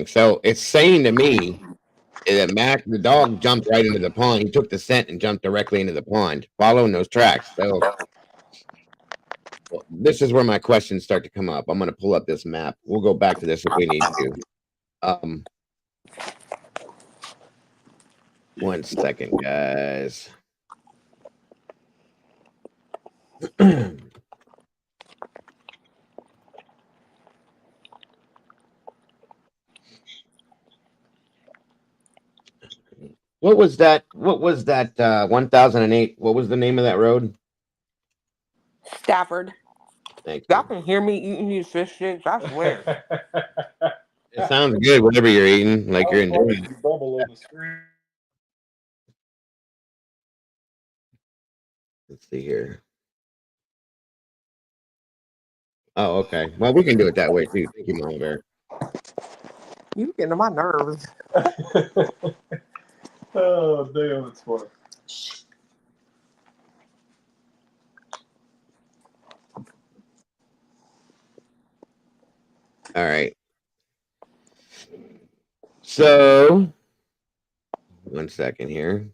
So it's saying to me that Mac, the dog, jumped right into the pond. He took the scent and jumped directly into the pond, following those tracks. So this is where my questions start to come up. I'm going to pull up this map. We'll go back to this if we need to. One second, guys. What was that? 1008? What was the name of that road? Stafford. Thank Y'all you. can hear me eating these fish sticks. I swear. It sounds good, whatever you're eating, like you're enjoying it. Bubble on the screen. Let's see here. Oh, okay. Well, we can do it that way too. Thank you, Mama Bear. You getting on my nerves. Oh, damn, that's funny. All right. So, 1 second here.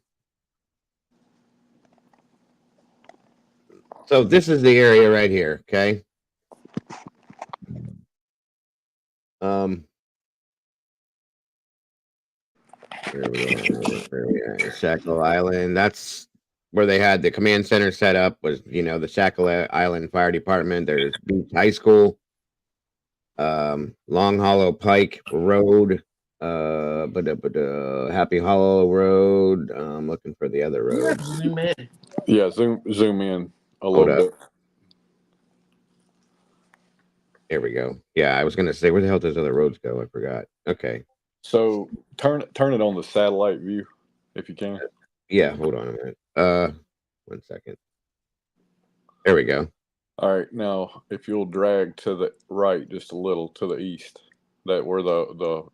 So this is the area right here, okay? Where we at? Shackle Island. That's where they had the command center set up. Was the Shackle Island Fire Department. There's Beach High School, Long Hollow Pike Road, Happy Hollow Road. I'm looking for the other road. Zoom in. Yeah, zoom in a Hold little up. bit. Here we go. Yeah, I was gonna say where the hell does other roads go? I forgot. Okay. So turn it on the satellite view if you can. Yeah, hold on a minute. 1 second. There we go. All right, now if you'll drag to the right just a little to the east, that where the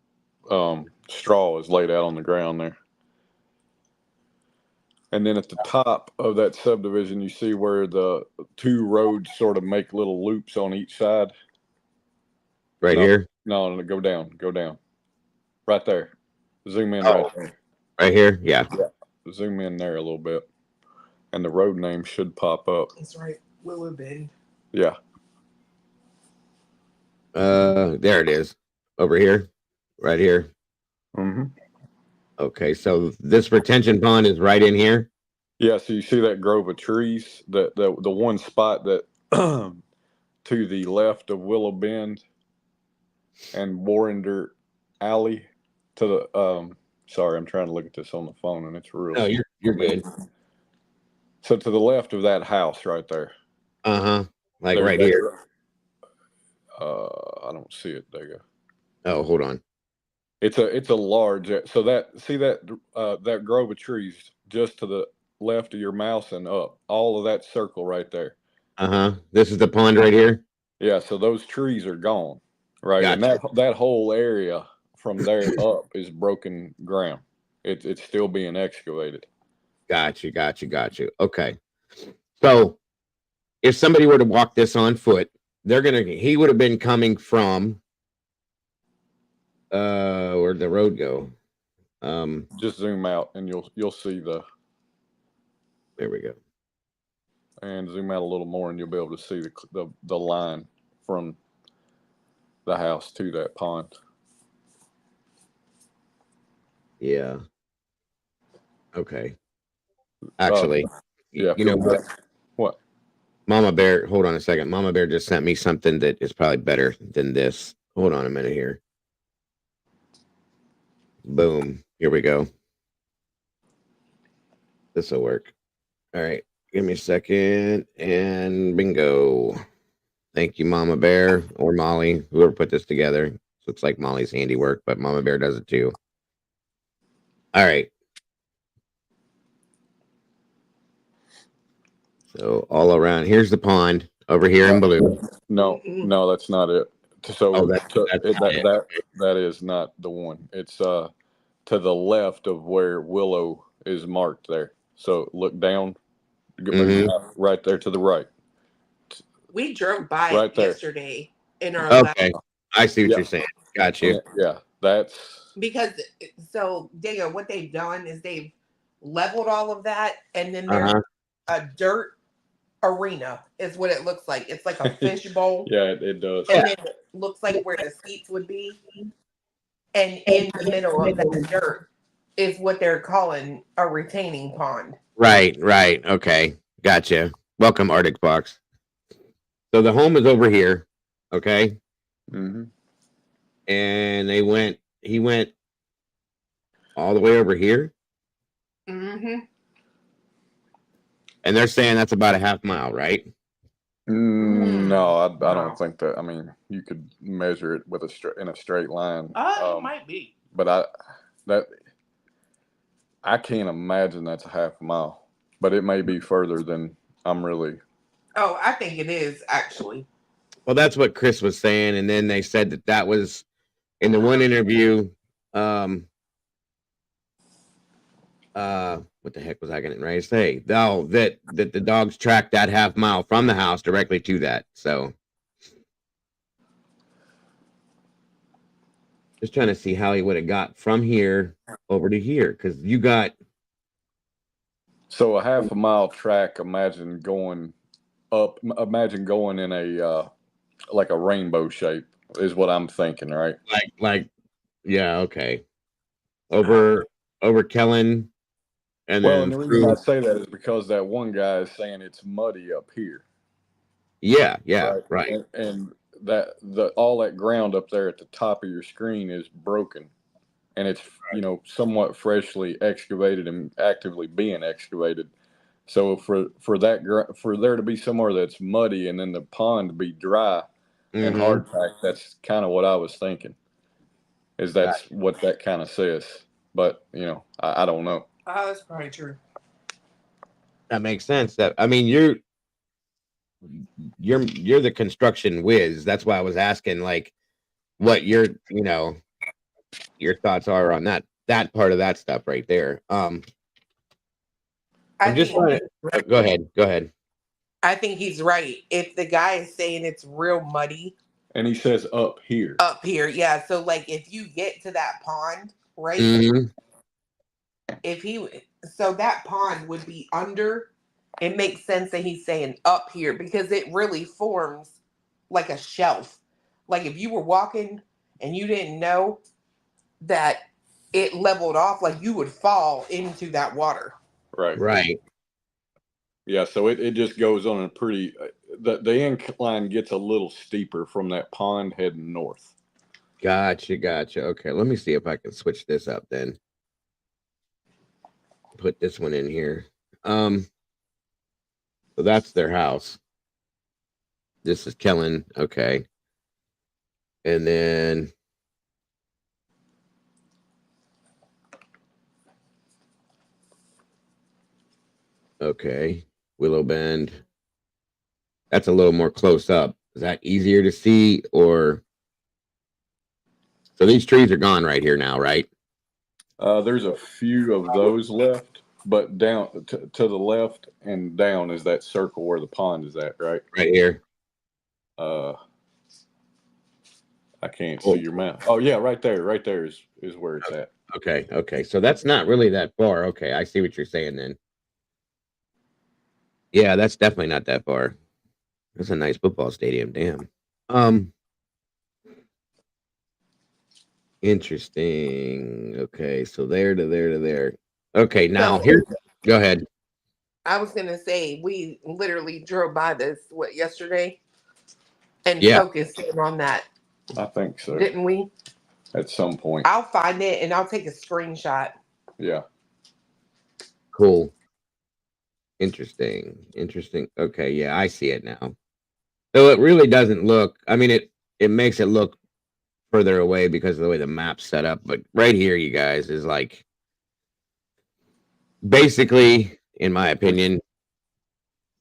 straw is laid out on the ground there. And then at the top of that subdivision, you see where the two roads sort of make little loops on each side. Right here? No, go down. Right there. Zoom in Oh. right there. Right here? Yeah. Zoom in there a little bit. And the road name should pop up. That's right. Willow Bend. Yeah. There it is. Over here. Right here. Mm-hmm. Okay, so this retention pond is right in here. Yeah, so you see that grove of trees, the one spot that to the left of Willow Bend and Warrender Alley to the sorry, I'm trying to look at this on the phone and it's real. Oh, you're good. So to the left of that house right there. Uh-huh. Like right here. I don't see it. There you go. Oh, hold on. It's a large, so that grove of trees just to the left of your mouse and up, all of that circle right there. Uh-huh. This is the pond right here. Yeah, so those trees are gone, right? Gotcha. And that whole area from there up is broken ground. It's still being excavated. Got you. Okay. So if somebody were to walk this on foot, he would have been coming from where'd the road go? Just zoom out and you'll see there we go. And zoom out a little more and you'll be able to see the line from the house to that pond. Yeah. Okay. Actually, yeah. You know what? What? Mama Bear, hold on a second. Mama Bear just sent me something that is probably better than this. Hold on a minute here. Boom. Here we go. This will work. All right. Give me a second. And bingo. Thank you, Mama Bear or Molly, whoever put this together. Looks like Molly's handiwork, but Mama Bear does it too. All right. So all around, here's the pond over here in blue. No, that's not it. So that is not the one. It's to the left of where Willow is marked there. So look down, right there to the right. We drove by Right it there. yesterday in our Okay. I see what you're saying. Got you. Yeah, that's because so Daniel, what they've done is they've leveled all of that, and then there's a dirt arena is what it looks like. It's like a fish bowl. Yeah, it does. And then it looks like where the seats would be. And in the middle of that dirt is what they're calling a retaining pond. Right. Okay. Gotcha. Welcome, Arctic Fox. So the home is over here. Okay. Mm-hmm. And he went all the way over here. Mm-hmm. And they're saying that's about a half mile, right? No, I don't think that. I mean, you could measure it with in a straight line. It might be. But I can't imagine that's a half a mile. But it may be further than I'm really. Oh, I think it is actually. Well, that's what Chris was saying, and then they said that was in the one interview. What the heck was I going to say? Oh, that the dogs tracked that half mile from the house directly to that. So just trying to see how he would have got from here over to here, because you got. So a half a mile track. Imagine going up. Imagine going in a like a rainbow shape is what I'm thinking, right? Yeah, okay. Over Kellen. And the reason I say that is because that one guy is saying it's muddy up here. Yeah, right. And that all that ground up there at the top of your screen is broken, and it's somewhat freshly excavated and actively being excavated. So for there to be somewhere that's muddy and then the pond to be dry and hard packed, that's kind of what I was thinking. That's what that kind of says, but I don't know. Oh, that's probably true. That makes sense. That I mean, you're the construction whiz. That's why I was asking, like, what your thoughts are on that part of that stuff right there. I'm just trying to go ahead. I think he's right. If the guy is saying it's real muddy, and he says up here, yeah. So like, if you get to that pond, right? So that pond would be under. It makes sense that he's saying up here because it really forms like a shelf. Like if you were walking and you didn't know that it leveled off, like you would fall into that water. Right. Yeah, so it just goes on a pretty the incline gets a little steeper from that pond heading north. Gotcha. Okay, let me see if I can switch this up then. Put this one in here. So that's their house. This is Kellen. Okay. And then okay, Willow Bend. That's a little more close up. Is that easier to see, or so these trees are gone right here now, right? There's a few of those left, but down to the left and down is that circle where the pond is at, right? Right here. I can't see your map. Oh yeah, right there is where it's at. Okay. So that's not really that far. Okay, I see what you're saying then. Yeah, that's definitely not that far. That's a nice football stadium. Damn. Interesting. Okay, so there to there to there. Okay, now here. Go ahead. I was gonna say we literally drove by this yesterday, and focused in on that. I think so. Didn't we? At some point. I'll find it and I'll take a screenshot. Yeah. Cool. Interesting. Okay, yeah, I see it now. So it really doesn't look. I mean, it makes it look further away because of the way the map's set up. But right here, you guys, is like basically, in my opinion,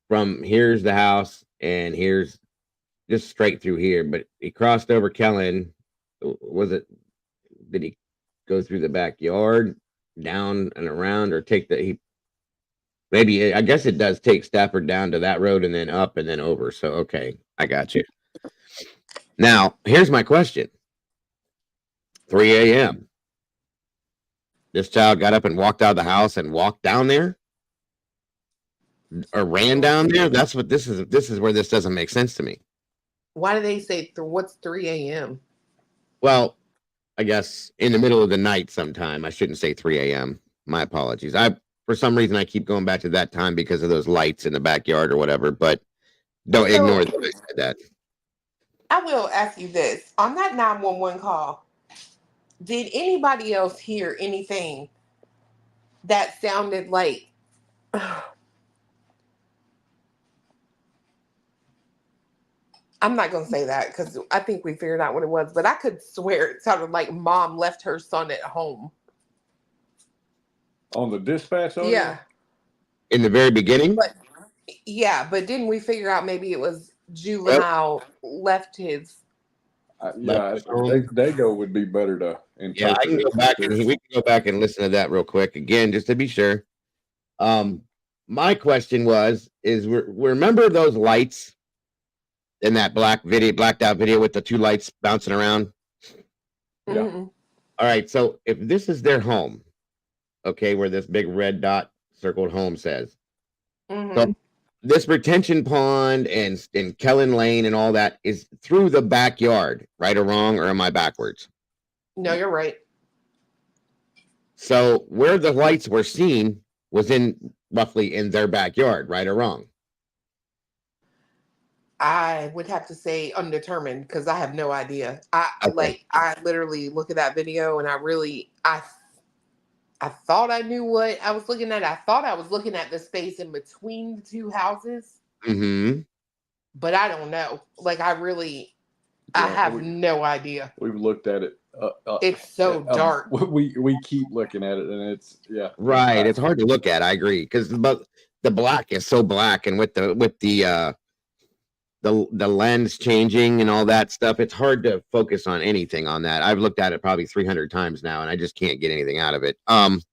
from here's the house and here's just straight through here. But he crossed over Kellen. Did he go through the backyard, down and around, or maybe I guess it does take Stafford down to that road and then up and then over. So, okay, I got you. Now, here's my question. 3 a.m. This child got up and walked out of the house and walked down there? Or ran down there? That's what this is. This is where this doesn't make sense to me. Why do they say what's 3 a.m.? Well, I guess in the middle of the night sometime. I shouldn't say 3 a.m. My apologies. For some reason, I keep going back to that time because of those lights in the backyard or whatever, but don't ignore that I said that. I will ask you this. On that 911 call, did anybody else hear anything that sounded like I'm not gonna say that because I think we figured out what it was, but I could swear it sounded like mom left her son at home. On the dispatch audio? Yeah. In the very beginning? But but didn't we figure out maybe it was juvenile left his Yeah, Dago would be better to interpret. Yeah, I can go it. back and we can go back and listen to that real quick again, just to be sure. My question is remember those lights in that blacked out video with the two lights bouncing around? Yeah. Mm-hmm. All right, so if this is their home, okay, where this big red dot circled home says, so this retention pond and Kellen Lane and all that is through the backyard, right or wrong, or am I backwards? No, you're right. So where the lights were seen was roughly in their backyard, right or wrong? I would have to say undetermined because I have no idea. I literally look at that video and I thought I knew what I was looking at. I thought I was looking at the space in between the two houses. Mm-hmm. But I don't know. Like I have no idea. We've looked at it. It's so dark. We keep looking at it, and it's right. It's hard to look at. I agree because the black is so black, and with the lens changing and all that stuff, it's hard to focus on anything on that. I've looked at it probably 300 times now, and I just can't get anything out of it. And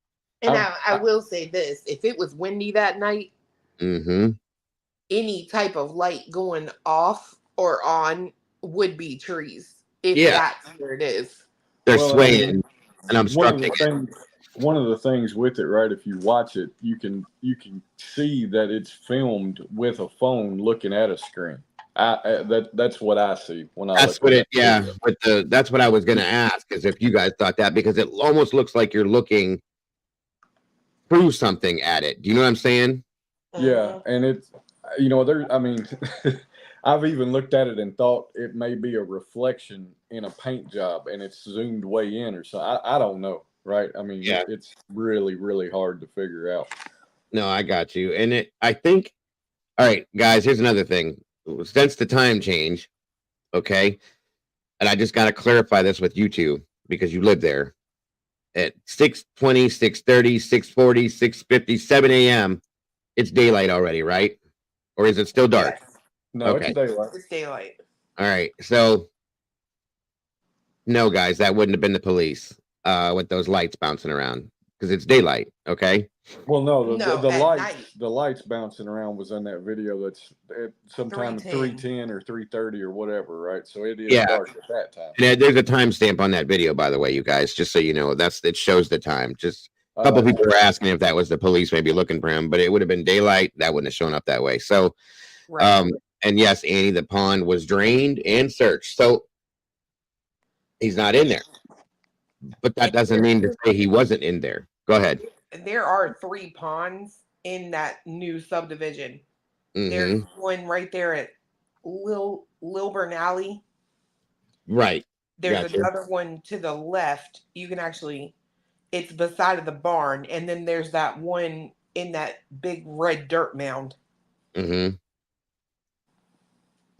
I will say this: if it was windy that night, any type of light going off or on would be trees. If that's where it is. They're swaying and obstructing it. One of the things with it, right? If you watch it, you can see that it's filmed with a phone looking at a screen. That's what I see when I. That's what it. Yeah, but that's what I was going to ask is if you guys thought that because it almost looks like you're looking through something at it. Do you know what I'm saying? Yeah, and it's I mean, I've even looked at it and thought it may be a reflection in a paint job, and it's zoomed way in or so. I don't know, right? I mean, it's really, really hard to figure out. No, I got you. And I think, all right, guys, here's another thing. Since the time change, okay, and I just got to clarify this with you two because you live there. At 6:20, 6:30, 6:40, 6:50, 7 a.m., it's daylight already, right? Or is it still dark? Yes. No, it's daylight. It's daylight. All right. So, no, guys, that wouldn't have been the police with those lights bouncing around because it's daylight. Okay. Well, no, the lights bouncing around was in that video. That's sometime 3:10 or 3:30 or whatever, right? So it is dark at that time. And there's a timestamp on that video, by the way, you guys, just so you know. It shows the time. Just a couple people were asking if that was the police maybe looking for him, but it would have been daylight. That wouldn't have shown up that way. So, and yes, Annie, the pond was drained and searched. So he's not in there. But that doesn't mean to say he wasn't in there. Go ahead. There are 3 ponds in that new subdivision. There's one right there at Lilburn Alley. Right. There's another one to the left. You can it's beside of the barn. And then there's that one in that big red dirt mound. You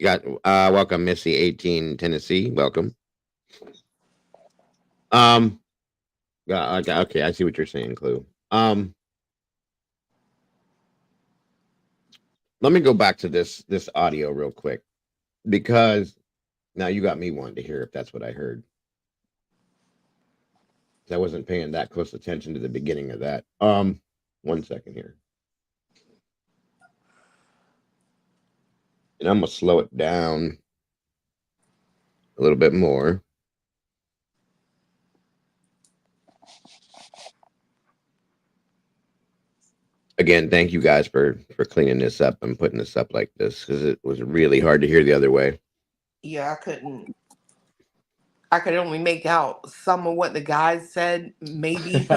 got welcome, Missy 18 Tennessee. Welcome. Okay, I see what you're saying, Clue. Let me go back to this audio real quick because now you got me wanting to hear if that's what I heard. I wasn't paying that close attention to the beginning of that. 1 second here. And I'm gonna slow it down a little bit more. Again, thank you guys for cleaning this up and putting this up like this because it was really hard to hear the other way. Yeah, I could only make out some of what the guys said, maybe.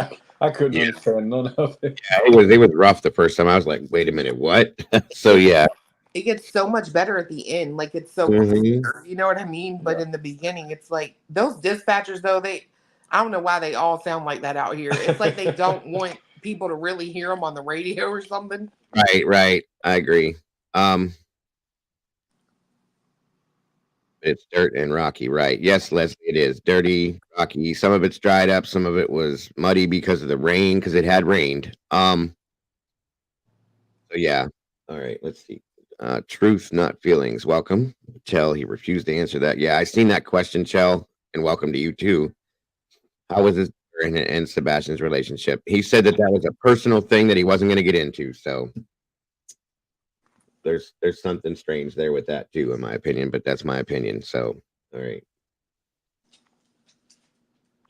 I couldn't understand none of it. Yeah, it was rough the first time. I was like, wait a minute, what? So yeah. It gets so much better at the end. Like it's so clear, you know what I mean? But in the beginning, it's like those dispatchers though, I don't know why they all sound like that out here. It's like they don't want people to really hear them on the radio or something. Right. I agree. It's dirt and rocky, right? Yes, Leslie, it is dirty, rocky. Some of it's dried up, some of it was muddy because of the rain, because it had rained. So yeah. All right, let's see. Truth, not feelings. Welcome. Chell, he refused to answer that. Yeah, I seen that question, Chell, and welcome to you too. How was his and Sebastian's relationship? He said that that was a personal thing that he wasn't going to get into. So there's something strange there with that too, in my opinion. But that's my opinion. So all right.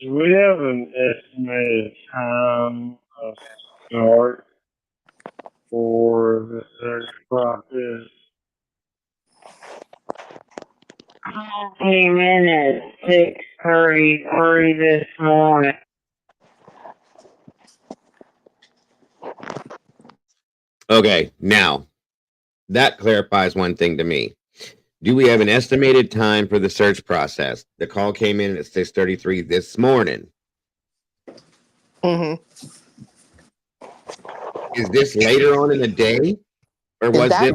Do we have an estimated time of start for the search process? I came in at 6:33 this morning. Okay, now that clarifies one thing to me. Do we have an estimated time for the search process? The call came in at 6:33 this morning. Mm-hmm. Is this later on in the day, or was it?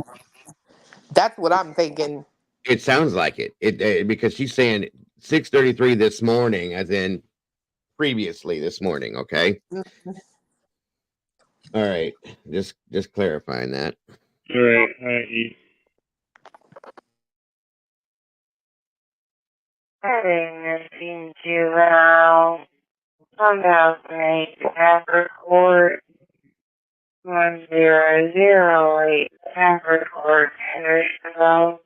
That's what I'm thinking. It sounds like it. Because she's saying 6:33 this morning, as in previously this morning. Okay. All right. Just clarifying that. Great, thank you. Missing juvenile 1008 Stafford Court 1008 Stafford Court, Hendersonville.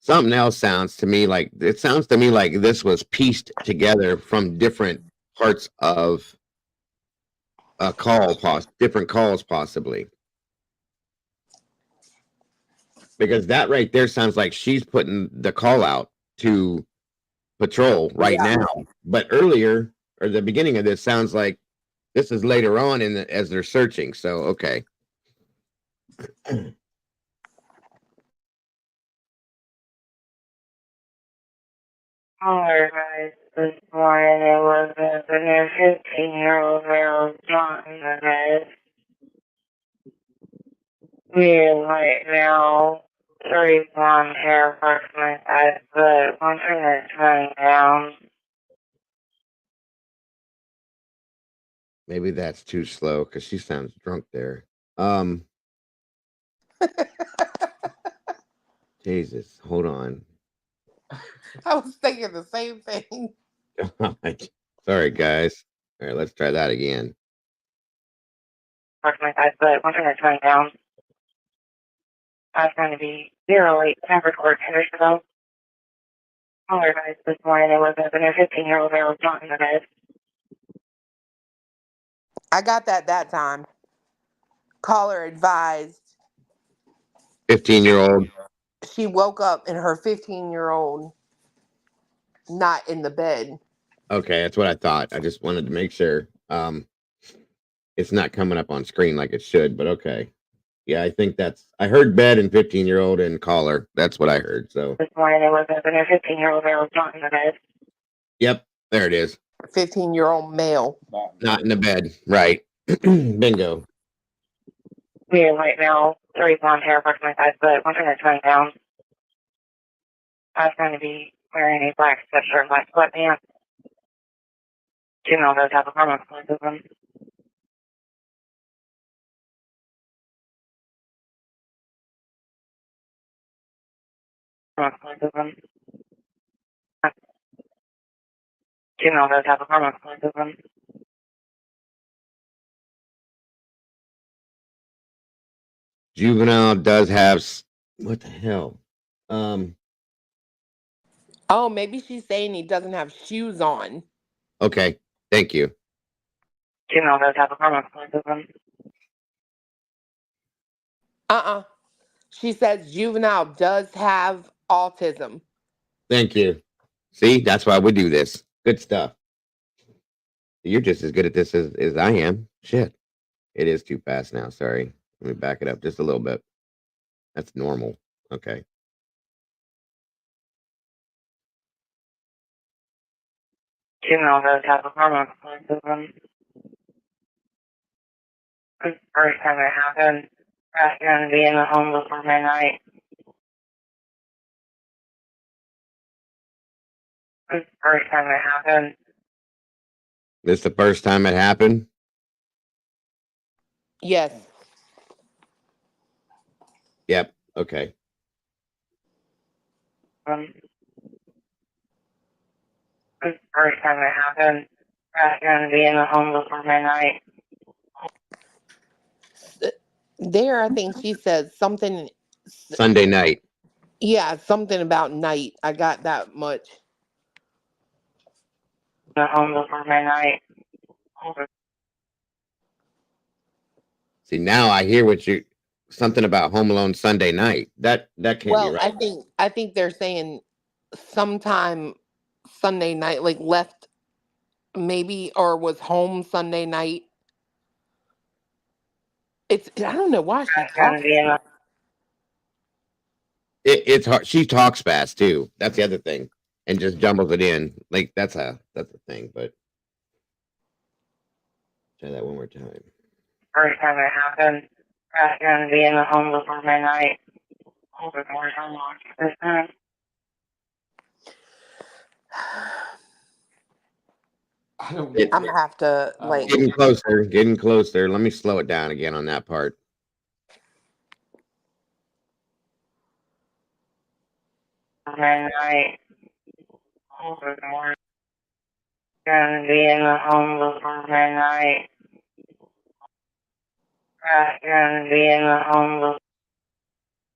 Something else sounds to me like this was pieced together from different parts of a call, different calls possibly. Because that right there sounds like she's putting the call out to patrol right now. But earlier, or the beginning of this, sounds like this is later on as they're searching. So okay. Alright, this morning there was a 15-year-old male shot in the head. We're right now 3 blonde hair, approximately 5 foot, 120 pounds. Maybe that's too slow because she sounds drunk there. Jesus, hold on. I was thinking the same thing. Sorry, guys. All right, let's try that again. Approximately 5 foot, 120 pounds. That's going to be 08 Stafford Court, Hendersonville. Caller advised this morning there was a 15-year-old male shot in the head. I got that time. Caller advised 15-year-old. she woke up and her 15-year-old not in the bed. Okay, that's what I thought. I just wanted to make sure. It's not coming up on screen like it should, but okay. Yeah, I think I heard bed and 15-year-old and caller. That's what I heard. So this morning there was a 15-year-old male shot in the bed. Yep, there it is. 15-year-old male. Not in the bed. Right. Bingo. We're right now 3 blonde hair, approximately 5 foot, 120 pounds. That's going to be wearing a black sweatshirt, black sweatpants. Juvenile does have a hormone with them. Juvenile does have a hormone with them. Juvenile does have what the hell? Oh, maybe she's saying he doesn't have shoes on. Okay, thank you. Juvenile does have a hormone with them. She says juvenile does have autism. Thank you. See, that's why we do this. Good stuff. You're just as good at this as I am. Shit. It is too fast now. Sorry. Let me back it up just a little bit. That's normal. Okay. Juvenile does have a hormone with them. It's the first time it happened. That's going to be in the home before midnight. This is the first time it happened. This the first time it happened? Yes. Yep. Okay. This is the first time it happened. Not going to be in the home before midnight. There, I think she said something. Sunday night. Yeah, something about night. I got that much. The home before midnight. See, now I hear what you something about Home Alone Sunday night. That can't be Well, right. I think they're saying sometime Sunday night, like left maybe or was home Sunday night. It's I don't know why she Not going talks. to be in the It's hard. She talks fast too. That's the other thing, and just jumbles it in. Like that's a thing. But try that one more time. first time it happened. Not going to be in the home before midnight. Hold the doors unlocked this time. I don't It, know. I'm gonna have to I like. don't getting closer. Getting closer. Let me slow it down again on that part. Midnight. Hold the doors. Going to be in the home before midnight. Not going to be in the home before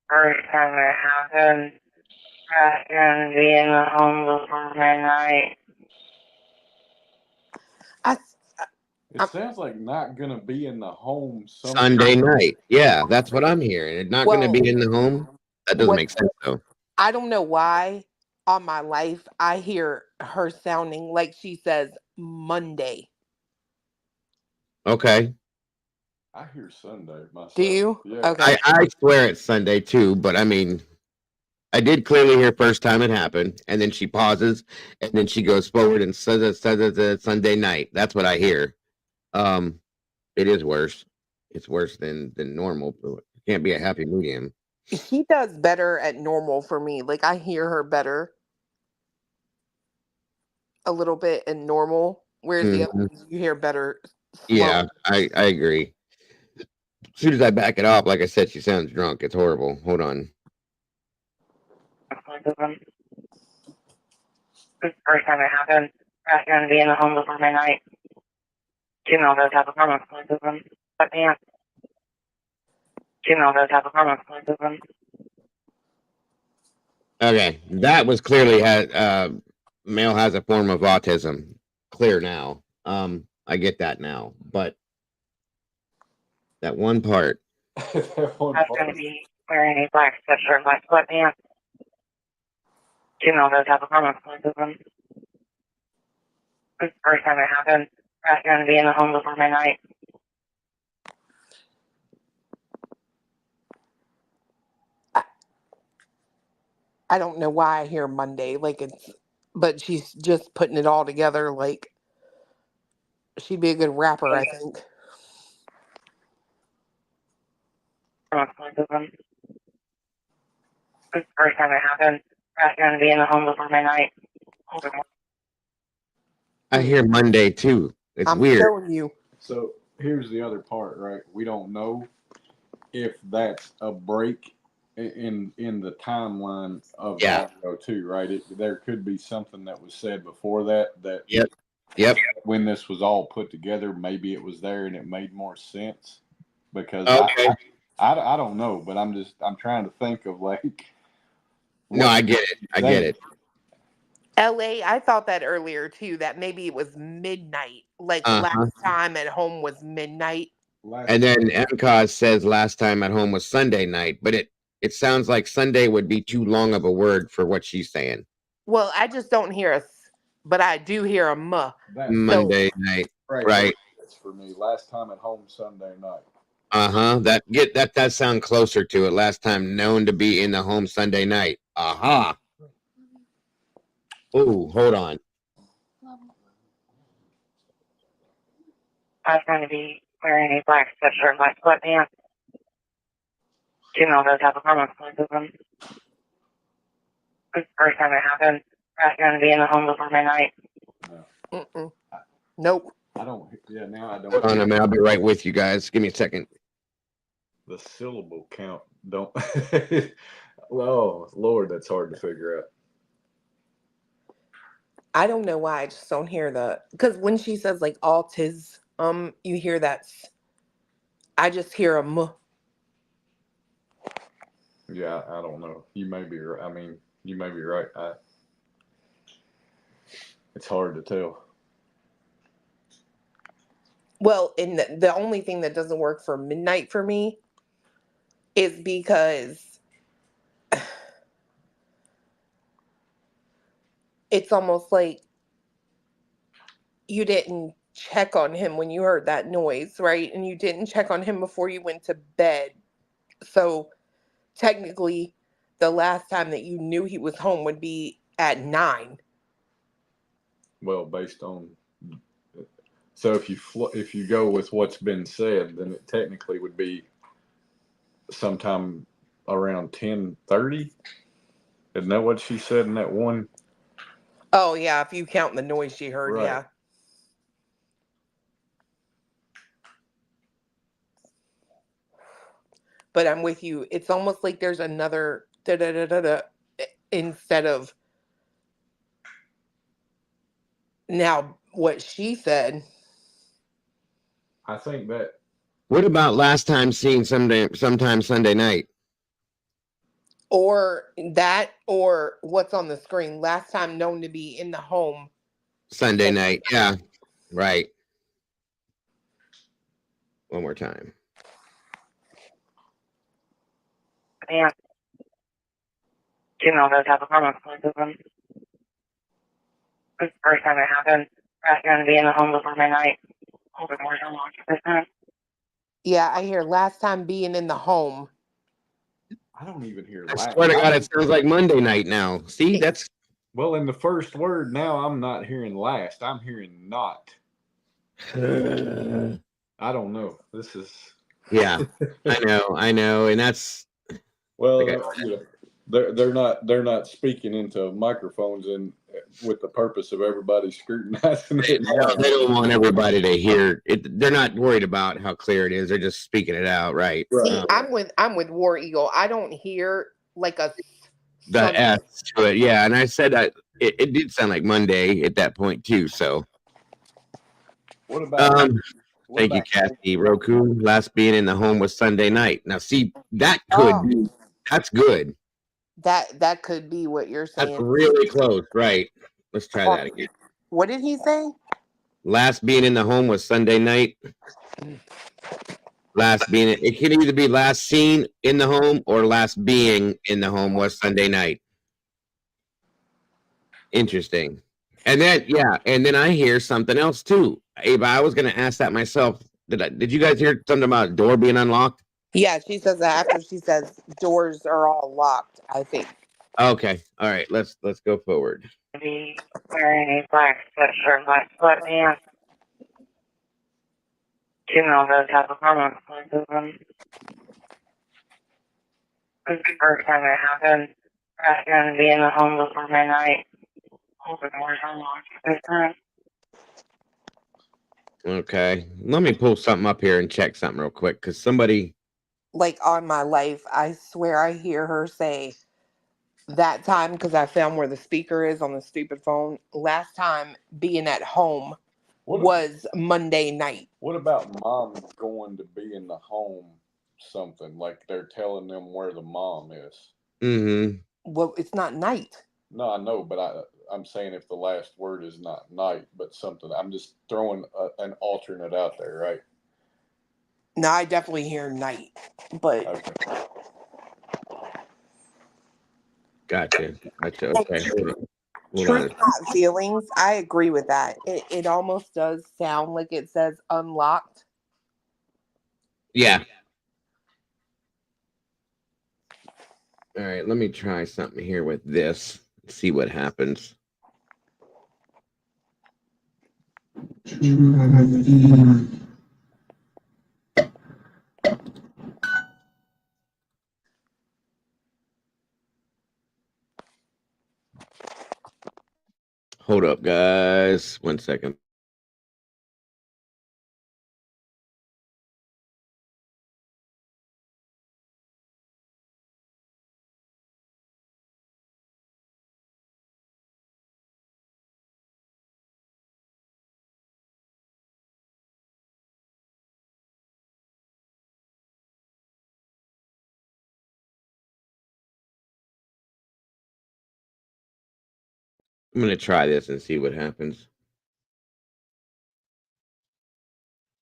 first time it happened. Not going to be in the home before midnight. I It sounds like not gonna be in the home Sunday night. Yeah, that's what I'm hearing. It's not going to well, be in the home. That doesn't what make sense though. I don't know why all my life I hear her sounding like she says Monday. Okay. I hear Sunday myself. Do you? Yeah. Okay. I swear it's Sunday too, but I mean, I did clearly hear first time it happened, and then she pauses, and then she goes forward and says it Sunday night. That's what I hear. Um, it is worse. It's worse than normal. But it can't be a happy medium. She does better at normal for me. Like I hear her better a little bit in normal, whereas the other Mhm. ones you hear better slow. Yeah, I agree. As soon as I back it off, like I said, she sounds drunk. It's horrible. Hold on. This is the first time it happened. Not going to be in the home before midnight. Gmail does have a consequences. But yeah. Gmail does have a consequences. Okay, that was clearly male has a form of autism. Clear now. I get that now, but that one part. That one That's part. going to be wearing a black sweatshirt, black sweatpants. Gmail does have a consequences. This is the first time it happened. Not going to be in the home before midnight. I don't know why I hear Monday. Like it's but she's just putting it all together like she'd be a good rapper, I think. Consequences. This is the first time it happened. Not going to be in the home before midnight. Hold the door. I hear Monday too. It's I'm weird. telling you. So here's the other part, right? We don't know if that's a break in the timeline of the audio too, right? There could be something that was said before that Yep. when this was all put together, maybe it was there and it made more sense because Okay. I don't know, but I'm trying to think of like. No, I get it. I get it. LA, I thought that earlier too, that maybe it was midnight. Like last time at home was midnight. And then MCOS says last time at home was Sunday night, but it sounds like Sunday would be too long of a word for what she's saying. Well, I just don't hear a but I do hear a muh. Monday night. Right. That's for me. Last time at home Sunday night. That does sound closer to it. Last time known to be in the home Sunday night. Aha. Oh, hold on. I was going to be wearing a black sweatshirt, black sweatpants. Gmail does have a consequences. This is the first time it happened. Not going to be in the home before midnight. Mm-mm. Nope. I don't. Yeah, now I don't. Hold on a minute. I'll be right with you guys. Give me a second. The syllable count don't. Oh Lord, that's hard to figure out. I don't know why I just don't hear because when she says like autism, you hear that. I just hear a m. Yeah, I don't know. You may be right. I mean, you may be right. It's hard to tell. Well, and the only thing that doesn't work for midnight for me is because it's almost like you didn't check on him when you heard that noise, right? And you didn't check on him before you went to bed. So technically, the last time that you knew he was home would be at 9. Well, based on. So if you go with what's been said, then it technically would be sometime around 10:30. Isn't that what she said in that one? Oh yeah, if you count the noise she heard, Right. yeah. But I'm with you. It's almost like there's another da da da da da instead of now what she said. I think that. What about last time seen sometime Sunday night? Or that, or what's on the screen. Last time known to be in the home. Sunday night. Yeah. Right. One more time. Yeah. Do you know those have a hormone with them? It's the first time it happened. Not going to be in the home before midnight. Open doors unlocked this time. Yeah, I hear last time being in the home. I don't even hear I last. swear to God, it sounds like Monday night now. See, that's. Well, in the first word now, I'm not hearing last. I'm hearing not. I don't know. This is. Yeah, I know, and that's. Well, Like they're not speaking into microphones and with the purpose of everybody scrutinizing they it. don't want everybody to hear it. They're not worried about how clear it is. They're just speaking it out, right? See, I'm with War Eagle. I don't hear like a The S to it, yeah. And I said that it did sound like Monday at that point too. So, What about? Thank you, Kathy. Roku. Last being in the home was Sunday night. Now, see, that could be. That's good. That could be what you're saying. That's really close, right? Let's try that again. What did he say? Last being in the home was Sunday night. Last being it can either be last seen in the home or last being in the home was Sunday night. Interesting. And then I hear something else too. Ava, I was gonna ask that myself. Did you guys hear something about a door being unlocked? Yeah, she says that after she says doors are all locked, I think. Okay. All right, let's go forward. Be wearing a black sweatshirt, black sweatpants. Do you know those have a hormone with them? It's the first time it happened. Not going to be in the home before midnight. Open doors unlocked this time. Okay. Let me pull something up here and check something real quick because somebody. Like on my life, I swear I hear her say that time because I found where the speaker is on the stupid phone. Last time being at home was Monday night. What about mom going to be in the home? Something like they're telling them where the mom is. Mm-hmm. Well, it's not night. No, I know, but I'm saying if the last word is not night, but something. I'm just throwing an alternate out there, right? No, I definitely hear night, but. Okay. Gotcha. Okay. Hold Truth, on. not feelings. I agree with that. It almost does sound like it says unlocked. Yeah. All right, let me try something here with this. See what happens. Hold up, guys. 1 second. I'm going to try this and see what happens.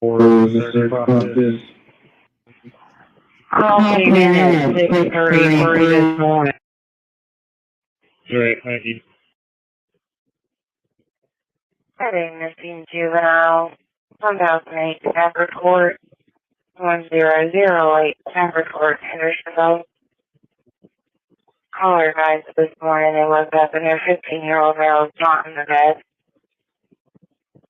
Or search process. Call came in at 6:33 this morning. Great, thank you. Heading missing juvenile, 1008 Stafford Court, 1008 Stafford Court, Hendersonville. Caller advised this morning they woke up and their 15-year-old male is not in the bed.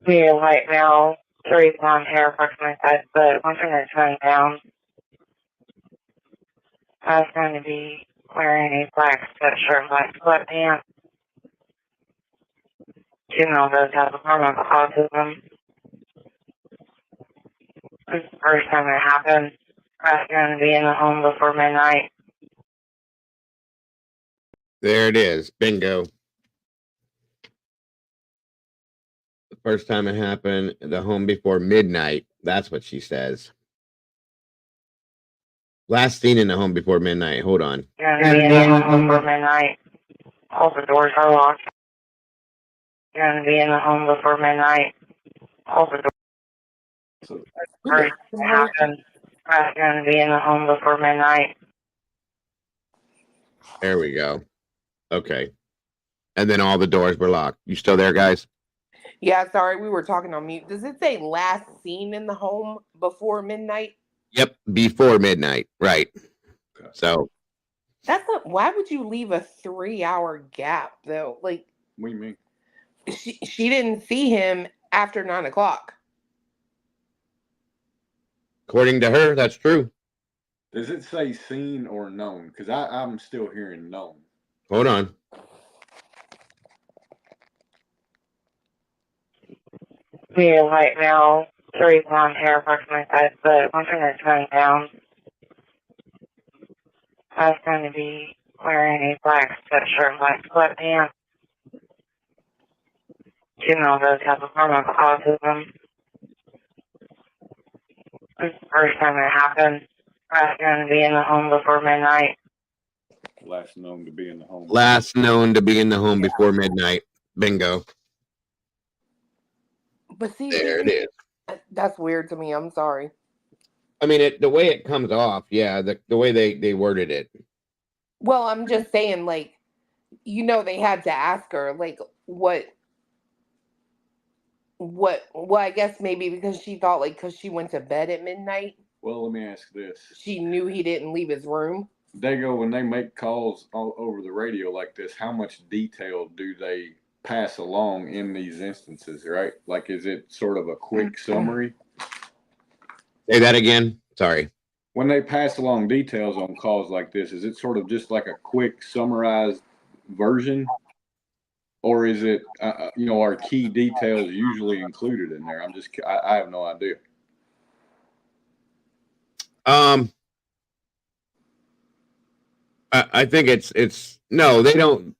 Medium white male, 3 blonde hair, approximately 5 foot, 120 pounds. I was going to be wearing a black sweatshirt, black sweatpants. Juvenile does have a form of autism. This is the first time it happened. I was going to be in the home before midnight. There it is. Bingo. The first time it happened, the home before midnight. That's what she says. Last seen in the home before midnight. Hold on. Going to be in the home before midnight. All the doors are locked. Going to be in the home before midnight. All the doors. First time it happened. I was going to be in the home before midnight. There we go. Okay. And then all the doors were locked. You still there, guys? Yeah, sorry, we were talking on mute. Does it say last seen in the home before midnight? Yep. Before midnight. Right. So That's not. Why would you leave a 3-hour gap though? Like, What do you mean? she didn't see him after 9 o'clock. according to her, that's true. Does it say seen or known? Because I'm still hearing known. Hold on. Medium white male, 3 blonde hair, approximately 5 foot, 120 pounds. I was going to be wearing a black sweatshirt, black sweatpants. Juvenile does have a form of autism. This is the first time it happened. I was going to be in the home before midnight. Last known to be in the home. Last known to be in the home before midnight. Bingo. But see, There it is. That's weird to me. I'm sorry. I mean, the way it comes off, yeah, the way they worded it. Well, I'm just saying, like, they had to ask her, like, what. Well, I guess maybe because she thought, like, because she went to bed at midnight, Well, let me ask this. she knew he didn't leave his room. When they make calls all over the radio like this, how much detail do they pass along in these instances, right? Like, is it sort of a quick summary? Say that again. Sorry. When they pass along details on calls like this, is it sort of just like a quick summarized version? Or is it, are key details usually included in there? I have no idea. I think it's no, they don't.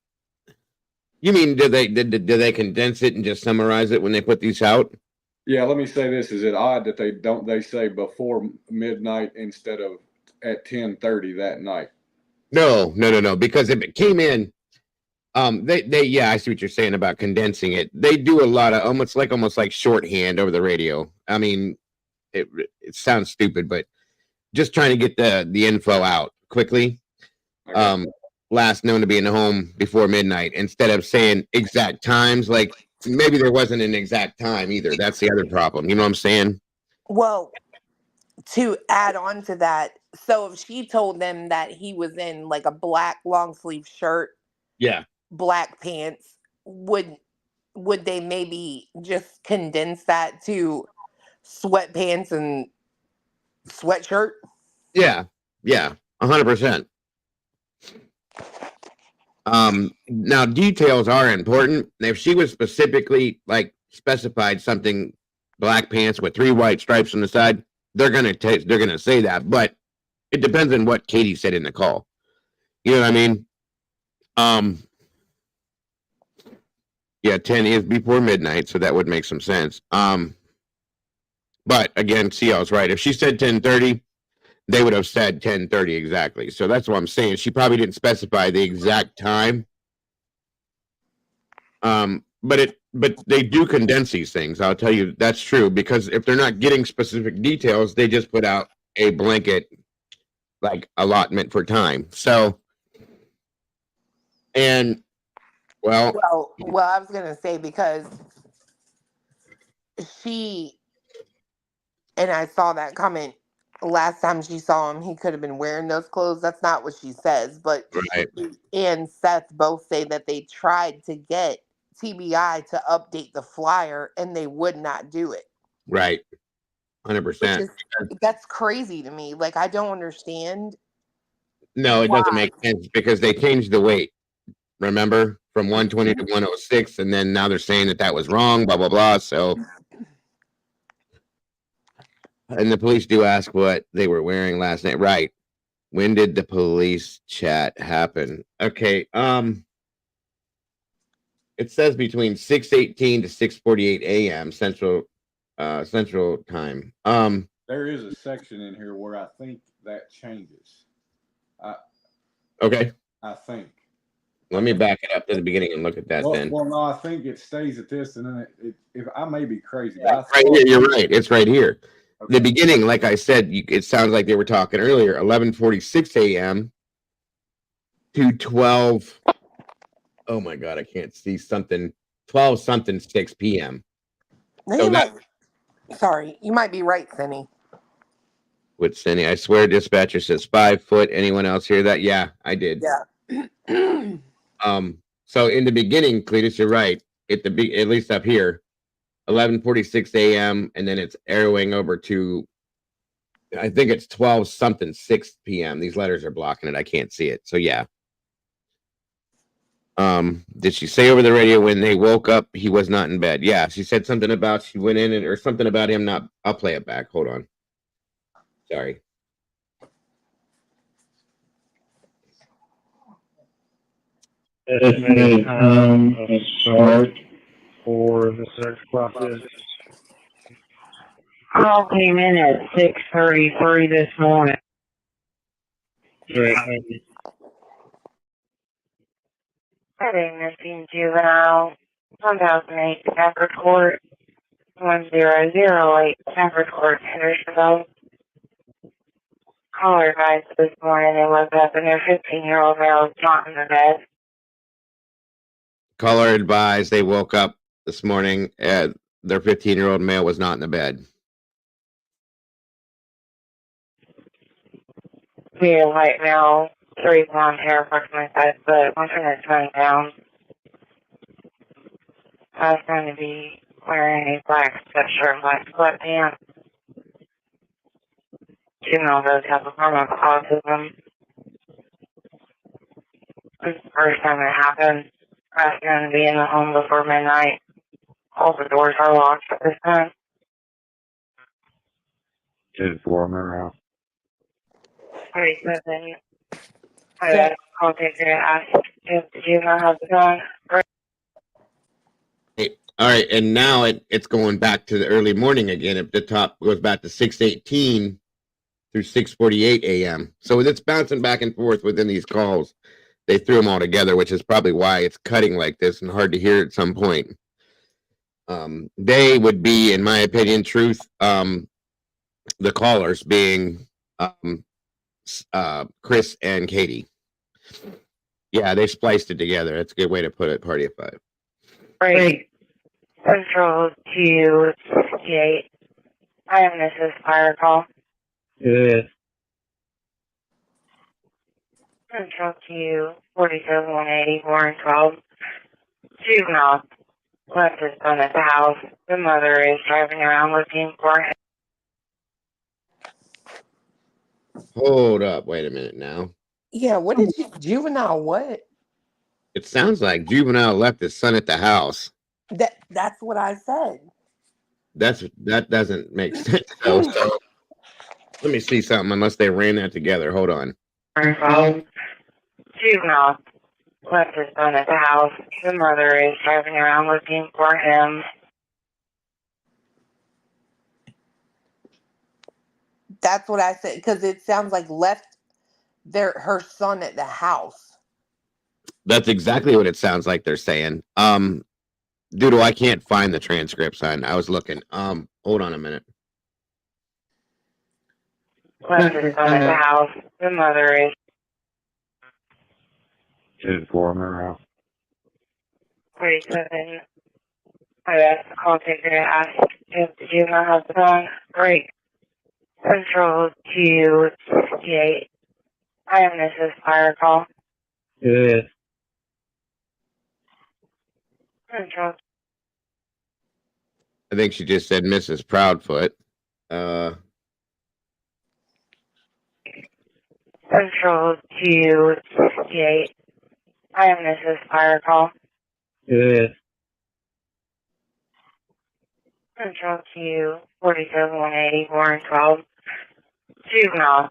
You mean do they condense it and just summarize it when they put these out? Yeah, let me say this: is it odd that they say before midnight instead of at 10:30 that night? No. Because if it came in, yeah, I see what you're saying about condensing it. They do a lot of almost like shorthand over the radio. I mean, it sounds stupid, but just trying to get the info out quickly. Okay. Last known to be in the home before midnight instead of saying exact times. Like maybe there wasn't an exact time either. That's the other problem. You know what I'm saying? Well, to add on to that, so if she told them that he was in like a black long sleeve shirt, Yeah. black pants, would they maybe just condense that to sweatpants and sweatshirt? Yeah. 100%. Now details are important. If she was specifically like specified something, black pants with 3 white stripes on the side, they're gonna say that. But it depends on what Katie said in the call. You know what I mean? Yeah, 10 is before midnight, so that would make some sense. But again, CL's right. If she said 10:30, they would have said 10:30 exactly. So that's what I'm saying. She probably didn't specify the exact time. But they do condense these things. I'll tell you that's true, because if they're not getting specific details, they just put out a blanket like allotment for time. So, and well, Well, I was gonna say, because she, and I saw that comment last time she saw him, he could have been wearing those clothes. That's not what she says, but right, she and Seth both say that they tried to get TBI to update the flyer and they would not do it. right, Which 100%. is, that's crazy to me. Like, I don't understand No, it doesn't why. make sense because they changed the weight. Remember, from 120 to 106, and then now they're saying that that was wrong. Blah blah blah. So, and the police do ask what they were wearing last night. Right? When did the police chat happen? Okay. It says between 6:18 to 6:48 a.m. Central Time. There is a section in here where I think that changes. Okay. I think. Let me back it up to the beginning and look at that then. Well, no, I think it stays at this, and then if I may be crazy, Yeah, right here, you're right. It's right here. Okay. The beginning, like I said, it sounds like they were talking earlier. 11:46 a.m. to 12. Oh my God, I can't see something. 12 something 6 p.m. Now So you that sorry, you might be right, Cindy. with Cindy, I swear, dispatcher says 5 foot. Anyone else hear that? Yeah, I did. Yeah. So in the beginning, Cletus, you're right. At least up here, 11:46 a.m. and then it's arrowing over to, I think it's 12 something 6 p.m. These letters are blocking it. I can't see it. So yeah. Did she say over the radio when they woke up he was not in bed? Yeah, she said something about she went in or something about him not. I'll play it back. Hold on. Sorry. Estimated time of start for the search process. Call came in at 6:33 this morning. Great, thank you. Heading missing juvenile, 1008 Stafford Court, 1008 Stafford Court, Hendersonville. Caller advised this morning they woke up and their 15-year-old male was not in the bed. Caller advised they woke up this morning. Their 15-year-old male was not in the bed. Being white male, 3 blonde hair, approximately 5 foot, 120 pounds. I was going to be wearing a black sweatshirt, black sweatpants. Juvenile does have a form of autism. This is the first time it happened. I was going to be in the home before midnight. All the doors are locked at this time. 10-4 around. 37. I got a call taker asked if the juvenile has a gun. All right, and now it's going back to the early morning again. At the top goes back to 6:18 through 6:48 a.m. So it's bouncing back and forth within these calls. They threw them all together, which is probably why it's cutting like this and hard to hear at some point. They would be, in my opinion, truth. The callers being Chris and Katie. Yeah, they spliced it together. That's a good way to put it. Party of 5. Right. Central to 68. I am Mrs. Fire Call. Good. Central to 47-180, Warren 12. Juvenile left his son at the house. The mother is driving around looking for him. Hold up. Wait a minute now. Yeah, what did you juvenile what? It sounds like juvenile left his son at the house. That's what I said. That doesn't make sense though. So let me see something. Unless they ran that together. Hold on. Juvenile left his son at the house. The mother is driving around looking for him. That's what I said because it sounds like left her son at the house. That's exactly what it sounds like they're saying. Doodle, I can't find the transcript, son. I was looking. Hold on a minute. Left his son at the house. The mother is. Is for her house. 47. I asked the call taker to ask if the juvenile has the phone. Great. Central 268. I am Mrs. Fire Call. It is. Central. I think she just said Mrs. Proudfoot. Central 268. I am Mrs. Fire Call. It is. Central 247 184 and 12. Juvenile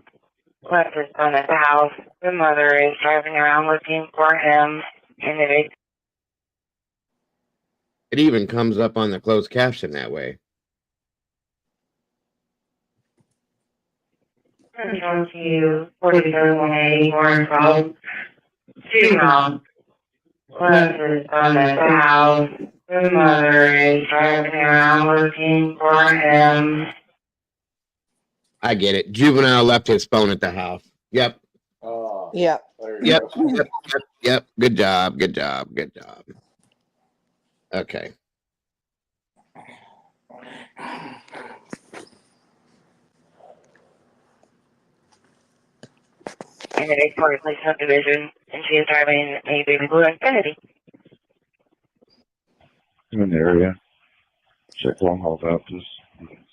left his son at the house. The mother is driving around looking for him. And It even comes up on the closed caption that way. Central 247 184 and 12. Juvenile left his son at the house. The mother is driving around looking for him. I get it. Juvenile left his phone at the house. Yep. Yep. Yep. Good job. Okay. In the Victoria Place subdivision, and she is driving a baby blue Infiniti. I'm in the area. Check long haul vouchers.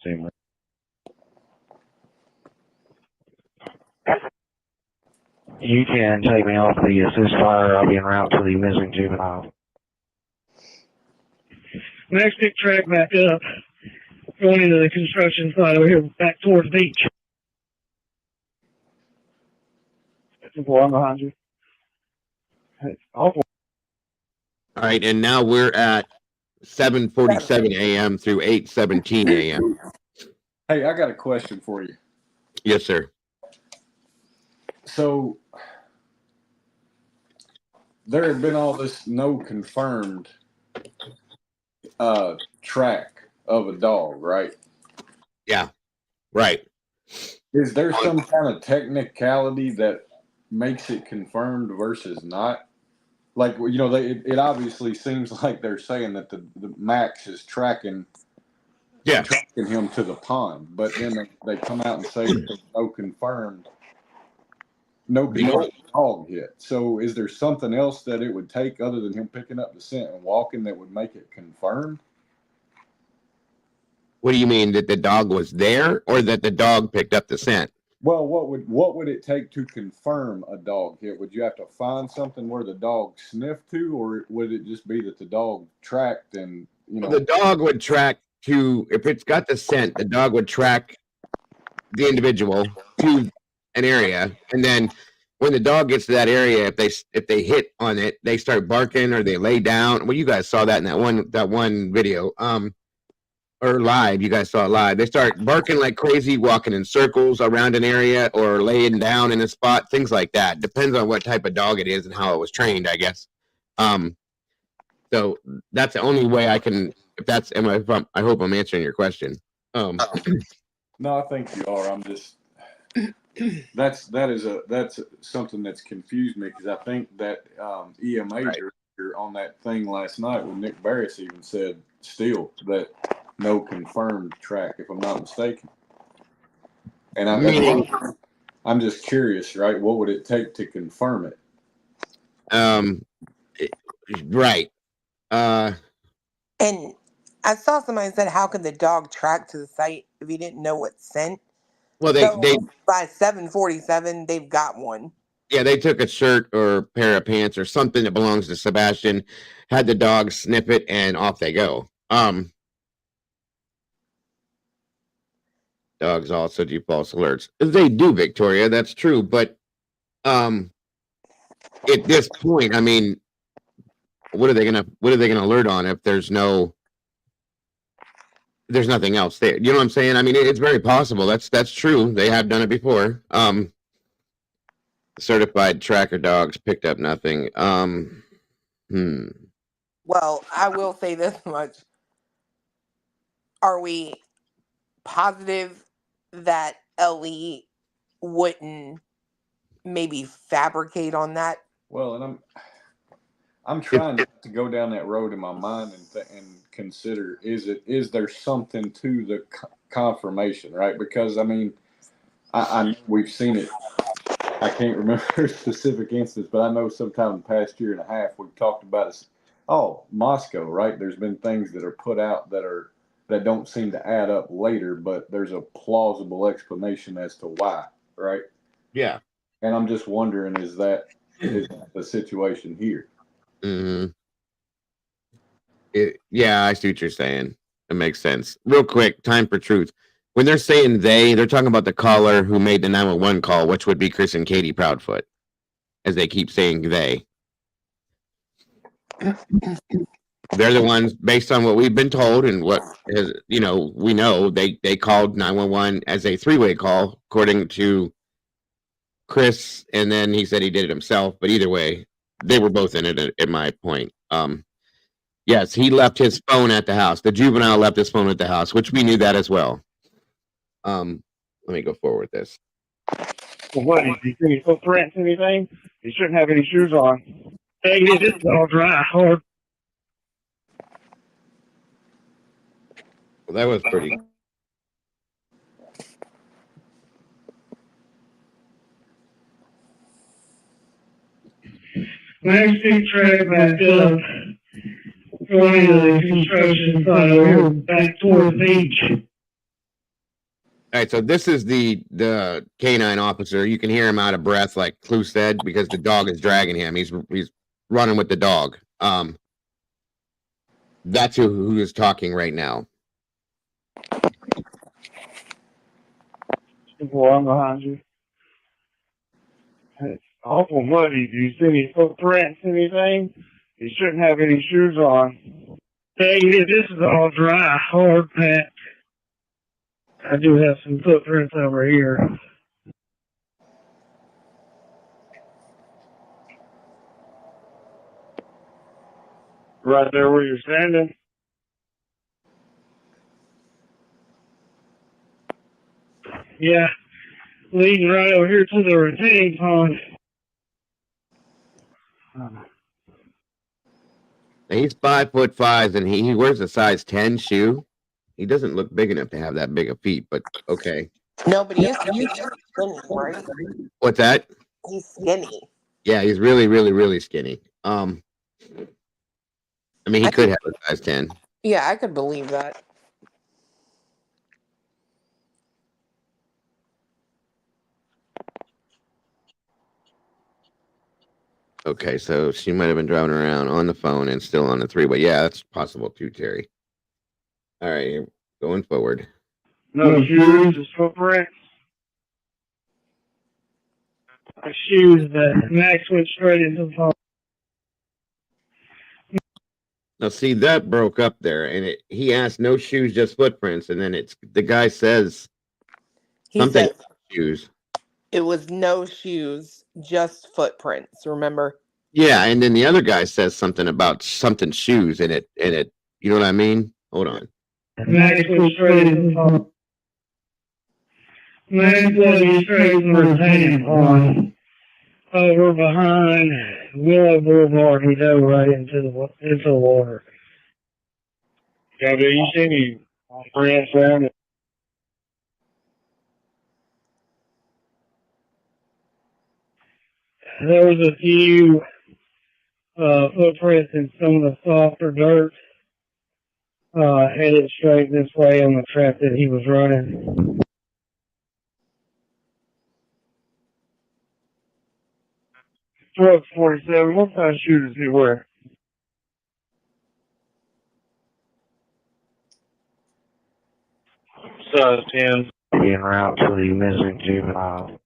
Same way. You can take me off the assist fire. I'll be en route to the missing juvenile. Next big track back up. Going into the construction site over here back towards the beach. I'm behind you. All right, and now we're at 7:47 a.m. through 8:17 a.m. Hey, I got a question for you. Yes, sir. So there had been all this no confirmed track of a dog, right? Yeah, right. Is there some kind of technicality that makes it confirmed versus not? Like, you know, it obviously seems like they're saying that the Max is tracking him to the pond, but then they come out and say that there's no confirmed dog hit. So is there something else that it would take other than him picking up the scent and walking that would make it confirmed? What do you mean, that the dog was there or that the dog picked up the scent? Well, what would it take to confirm a dog hit? Would you have to find something where the dog sniffed to, or would it just be that the dog tracked and, you know? The dog would track to, if it's got the scent, the dog would track the individual to an area, and then when the dog gets to that area, if they hit on it, they start barking or they lay down. Well, you guys saw that in that one video, or live. You guys saw it live. They start barking like crazy, walking in circles around an area or laying down in a spot, things like that. Depends on what type of dog it is and how it was trained, I guess. So that's the only way I can. I hope I'm answering your question. No, I think you are. I'm just. That's something that's confused me, because I think that EMA director on that thing last night when Nick Barris even said still that no confirmed track, if I'm not mistaken. And I'm just curious, right? What would it take to confirm it? Right. And I saw somebody said, how could the dog track to the site if he didn't know what scent? Well, by 7:47, they've got one. Yeah, they took a shirt or pair of pants or something that belongs to Sebastian, had the dog sniff it, and off they go. Dogs also do false alerts. They do, Victoria. That's true, but at this point, I mean, what are they gonna alert on if there's nothing else there? You know what I'm saying? I mean, it's very possible. That's true. They have done it before. Certified tracker dogs picked up nothing. Well, I will say this much. Are we positive that Ellie wouldn't maybe fabricate on that? Well, and I'm trying to go down that road in my mind and consider is there something to the confirmation, right? Because I mean, I we've seen it. I can't remember a specific instance, but I know sometime in the past year and a half we've talked about it. Oh, Moscow, right? There's been things that are put out that don't seem to add up later, but there's a plausible explanation as to why, right? Yeah. And I'm just wondering, is that the situation here? Mm-hmm. Yeah, I see what you're saying. It makes sense. Real quick, time for truth. When they're saying they're talking about the caller who made the 911 call, which would be Chris and Katie Proudfoot, as they keep saying they. They're the ones, based on what we've been told and what is, we know they called 911 as a three-way call, according to Chris, and then he said he did it himself. But either way, they were both in it. At my point, yes, he left his phone at the house. The juvenile left his phone at the house, which we knew that as well. Let me go forward with this. Well, what? Did you see any footprints, anything? You shouldn't have any shoes on. Hey, this is all dry, hard. Well, that was pretty. Next big track back up. Going to the construction site over back toward the beach. All right, so this is the canine officer. You can hear him out of breath, like Clue said, because the dog is dragging him. He's running with the dog. That's who is talking right now. Well, I'm behind you. It's awful muddy. Do you see any footprints, anything? You shouldn't have any shoes on. Hey, this is all dry, hard packed. I do have some footprints over here. Right there where you're standing. Yeah, leading right over here to the retaining pond. He's 5'5", and he wears a size 10 shoe. He doesn't look big enough to have that big of feet, but okay. No, but he's skinny, right? What's that? He's skinny. Yeah, he's really, really, really skinny. I mean, he could have a size 10. Yeah, I could believe that. Okay, so she might have been driving around on the phone and still on the three-way. Yeah, that's possible too, Terry. All right, going forward. No shoes, just footprints. The shoes that Max went straight into the pond. Now, see, that broke up there, and he asked no shoes, just footprints, and then the guy says something Said shoes. it was no shoes, just footprints. Remember? Yeah, and then the other guy says something about something shoes, and it. You know what I mean? Hold on. Max went straight into the pond. Max led me straight to the retaining pond. Over behind Willow Boulevard, we dove right into the water. Yeah, do you see any prints around it? There was a few footprints in some of the softer dirt headed straight this way on the track that he was running. Truck 47, what kind of shoes does he wear? Size 10. En route to the missing juvenile.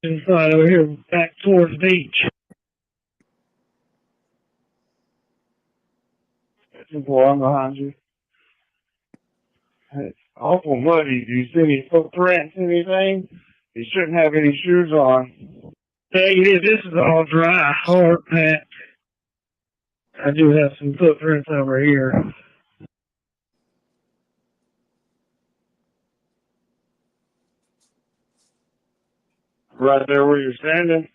Inside over here, back towards the beach. Boy, I'm behind you. It's awful muddy. Do you see any footprints, anything? You shouldn't have any shoes on. Hey, this is all dry, hard packed. I do have some footprints over here. Right there where you're standing.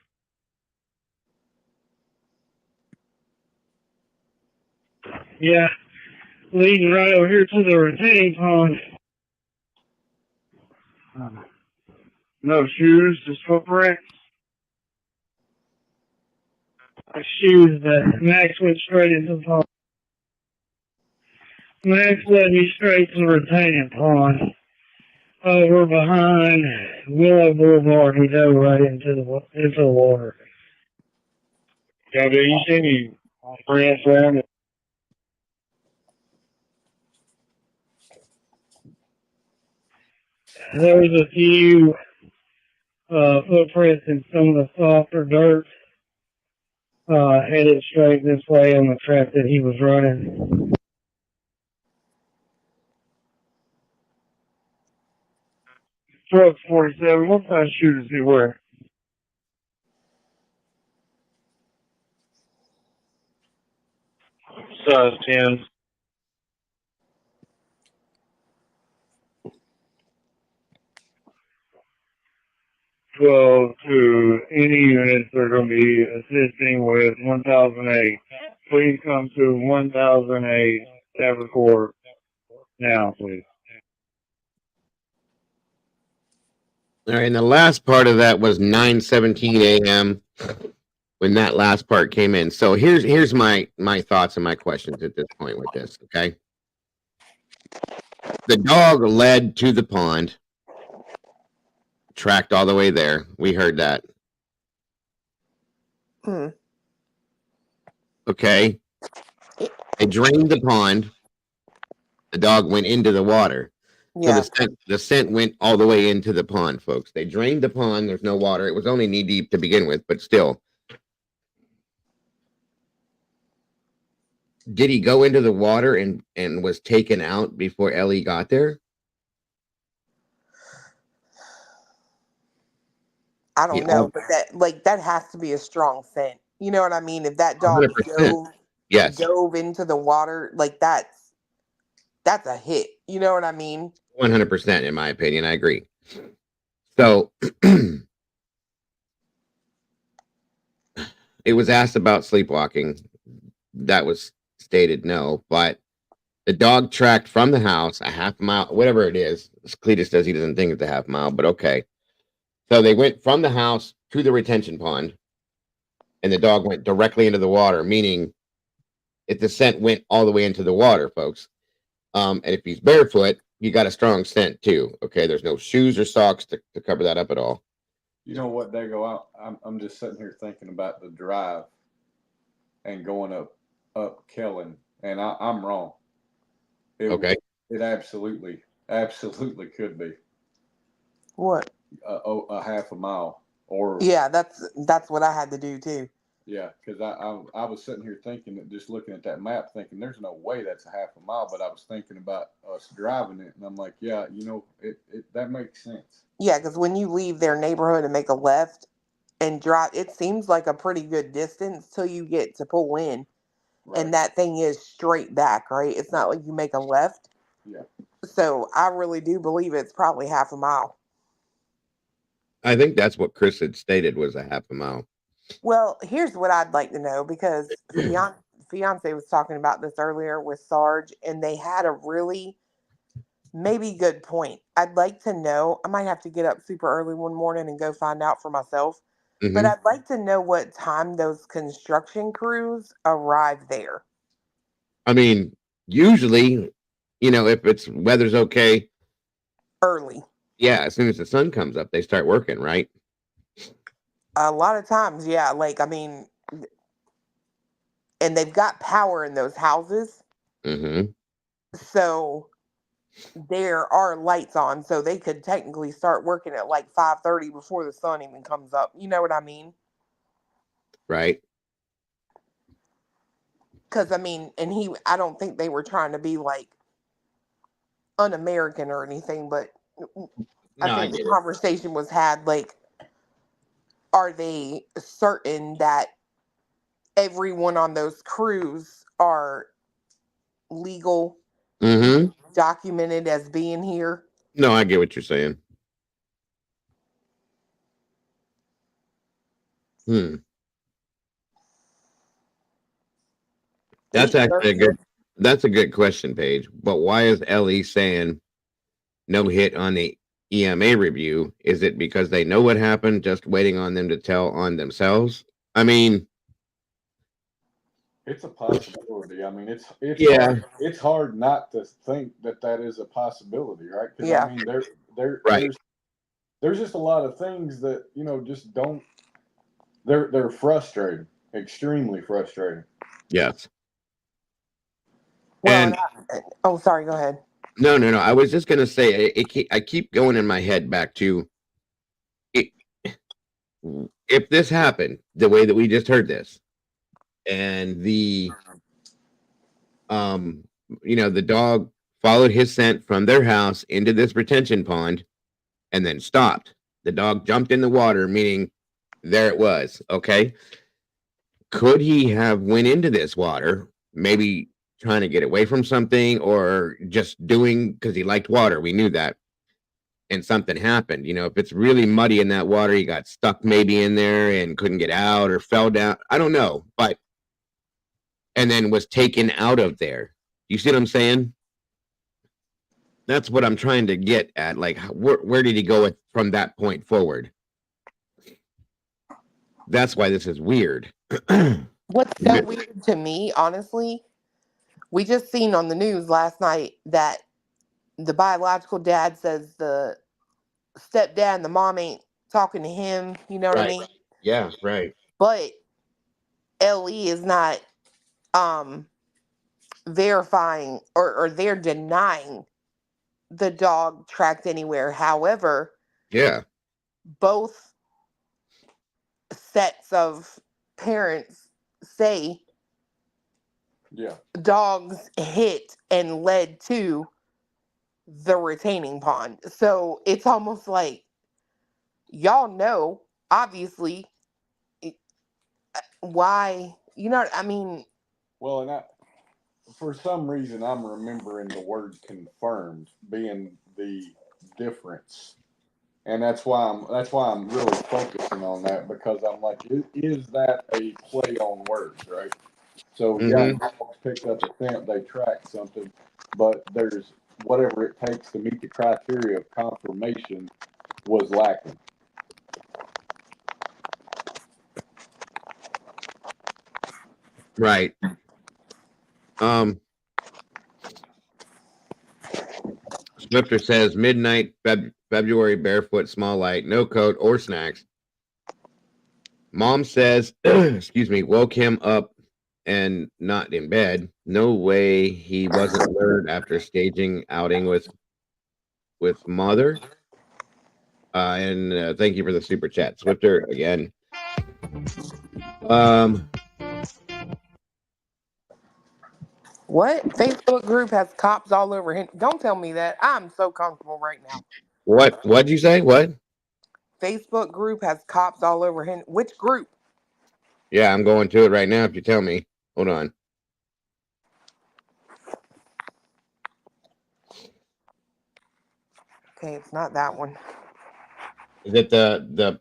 Yeah, leading right over here to the retaining pond. No shoes, just footprints. Shoes that Max went straight into the pond. Max led me straight to the retaining pond. Over behind Willow Boulevard, he dove right into the water. Yeah, do you see any prints around it? There was a few footprints in some of the softer dirt headed straight this way on the track that he was running. Truck 47, what kind of shoe does he wear? Size 10. Well, to any units that are going to be assisting with 1008, please come to 1008 Stafford Court now, please. All right, and the last part of that was 9:17 a.m. when that last part came in. So here's my thoughts and my questions at this point with this, okay? The dog led to the pond, tracked all the way there. We heard that. Okay. They drained the pond. The dog went into the water. Yeah. So the scent went all the way into the pond, folks. They drained the pond. There's no water. It was only knee deep to begin with, but still. Did he go into the water and was taken out before Ellie got there? I don't know, but that has to be a strong scent. You know what I mean? If that dog 100%. Yes. dove into the water, like that's a hit. You know what I mean? 100%, in my opinion. I agree. So it was asked about sleepwalking. That was stated no, but the dog tracked from the house a half mile, whatever it is. Cletus says he doesn't think it's a half mile, but okay. So they went from the house to the retention pond, and the dog went directly into the water, meaning if the scent went all the way into the water, folks. And if he's barefoot, you got a strong scent too. Okay, there's no shoes or socks to cover that up at all. You know what, they go out. I'm just sitting here thinking about the drive and going up Kellen, and I'm wrong. It absolutely could be. What? A half a mile, or yeah, that's what I had to do too. Yeah, because I was sitting here thinking, just looking at that map, thinking there's no way that's a half a mile. But I was thinking about us driving it, and I'm like, yeah, it that makes sense. Yeah, because when you leave their neighborhood and make a left and drive, it seems like a pretty good distance till you get to pull in, and that thing is straight back, right? It's not like you make a left. Yeah. So I really do believe it's probably half a mile. I think that's what Chris had stated was a half a mile. Well, here's what I'd like to know, because fiance was talking about this earlier with Sarge, and they had a really maybe good point. I'd like to know. I might have to get up super early one morning and go find out for myself. But I'd like to know what time those construction crews arrive there. I mean, usually, if it's weather's okay, early. Yeah, as soon as the sun comes up, they start working, right? A lot of times, yeah. Like, I mean, and they've got power in those houses. Mm-hmm. So there are lights on. So they could technically start working at like 5:30 before the sun even comes up. You know what I mean? Right. Because, I mean, and I don't think they were trying to be like un-American or anything, but I No, I think the get it. conversation was had like, are they certain that everyone on those crews are legal, Mm-hmm. documented as being here? No, I get what you're saying. Hmm. That's actually a good. That's a good question, Paige. But why is LE saying no hit on the EMA review? Is it because they know what happened, just waiting on them to tell on themselves? I mean, It's a possibility. I mean, it's yeah, hard. It's hard not to think that that is a possibility, right? Because I Yeah. mean, right. there's just a lot of things that just don't. They're frustrating, extremely frustrating. Yes. Well, And oh, sorry, go ahead. no. I was just gonna say I keep going in my head back to it. If this happened the way that we just heard this, and the the dog followed his scent from their house into this retention pond and then stopped. The dog jumped in the water, meaning there it was. Okay. Could he have went into this water, maybe trying to get away from something or just doing because he liked water? We knew that. And something happened. If it's really muddy in that water, he got stuck maybe in there and couldn't get out or fell down. I don't know. And then was taken out of there. You see what I'm saying? That's what I'm trying to get at. Like, where did he go from that point forward? That's why this is weird. What's so weird to me, honestly, we just seen on the news last night that the biological dad says the stepdad and the mom ain't talking to him. You know what I Right. mean? Yeah, right. But LE is not verifying or they're denying the dog tracked anywhere. However, Yeah. both sets of parents say Yeah. dogs hit and led to the retaining pond. So it's almost like y'all know, obviously, why, you know what I mean? Well, and for some reason, I'm remembering the word confirmed being the difference. And that's why I'm really focusing on that, because I'm like, is that a play on words, right? So yeah, dogs picked up a scent, they tracked something, but there's whatever it takes to meet the criteria of confirmation was lacking. Right. Swifter says midnight February barefoot small light, no coat or snacks. Mom says, excuse me, woke him up and not in bed. No way he wasn't lured after staging outing with mother. And thank you for the super chat, Swifter again. What Facebook group has cops all over him? Don't tell me that. I'm so comfortable right now. What'd you say? What? Facebook group has cops all over him. Which group? Yeah, I'm going to it right now if you tell me. Hold on. Okay, it's not that one. Is it the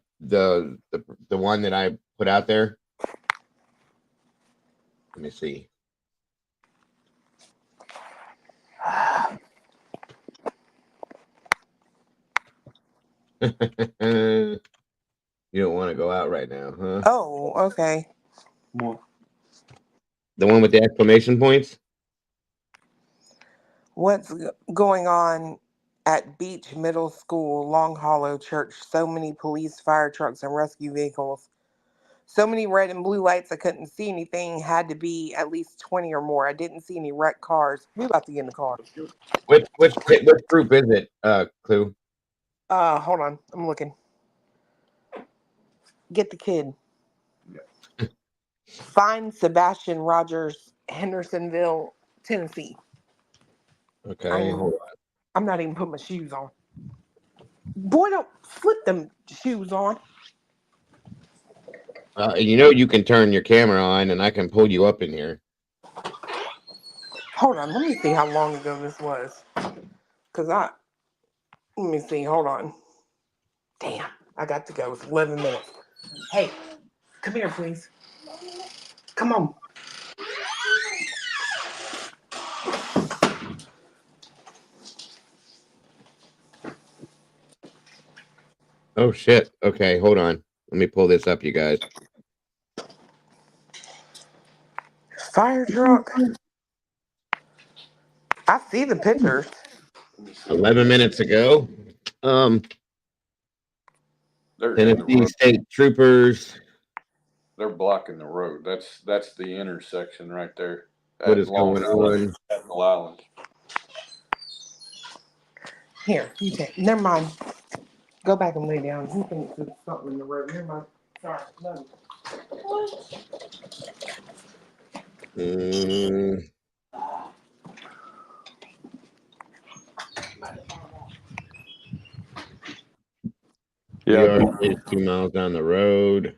one that I put out there? Let me see. You don't want to go out right now, huh? Oh, okay. The one with the exclamation points? What's going on at Beach Middle School, Long Hollow Church. So many police, fire trucks, and rescue vehicles. So many red and blue lights, I couldn't see anything. Had to be at least 20 or more. I didn't see any wrecked cars. We about to get in the car. Which group is it? Clue. Hold on. I'm looking. Get the kid. Find Sebastian Rogers, Hendersonville, Tennessee. Okay, hold on. I'm not even putting my shoes on. Boy, don't slip them shoes on. You know you can turn your camera on, and I can pull you up in here. Hold on. Let me see how long ago this was. Let me see. Hold on. Damn, I got to go. It's 11 minutes. Hey, come here, please. Come on. Oh shit. Okay, hold on. Let me pull this up, you guys. Fire truck. I see the pictures. 11 minutes ago. Tennessee State Troopers. They're blocking the road. That's the intersection right there. What is going on? Island. Here, you take. Never mind. Go back and lay down. Who thinks there's something in the road? Never mind. Sorry. No. We are 2 miles down the road.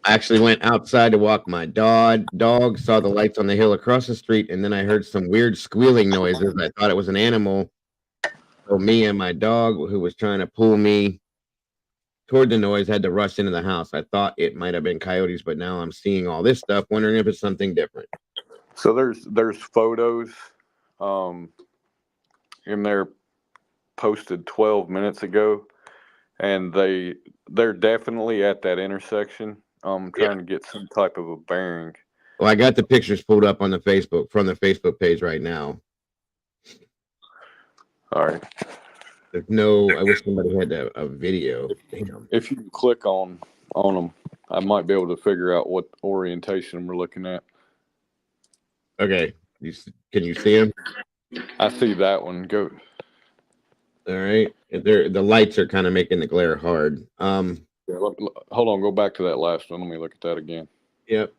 I actually went outside to walk my dog, saw the lights on the hill across the street, and then I heard some weird squealing noises. I thought it was an animal. So me and my dog, who was trying to pull me toward the noise, had to rush into the house. I thought it might have been coyotes, but now I'm seeing all this stuff, wondering if it's something different. So there's photos in there posted 12 minutes ago, and they're definitely at that intersection. Trying to get some type of a bearing. Well, I got the pictures pulled up on the Facebook Facebook page right now. All right. There's no. I wish somebody had a video. Damn. If you click on them, I might be able to figure out what orientation we're looking at. Okay. Can you see them? I see that one. Go. All right. The lights are kind of making the glare hard. Hold on. Go back to that last one. Let me look at that again. Yep.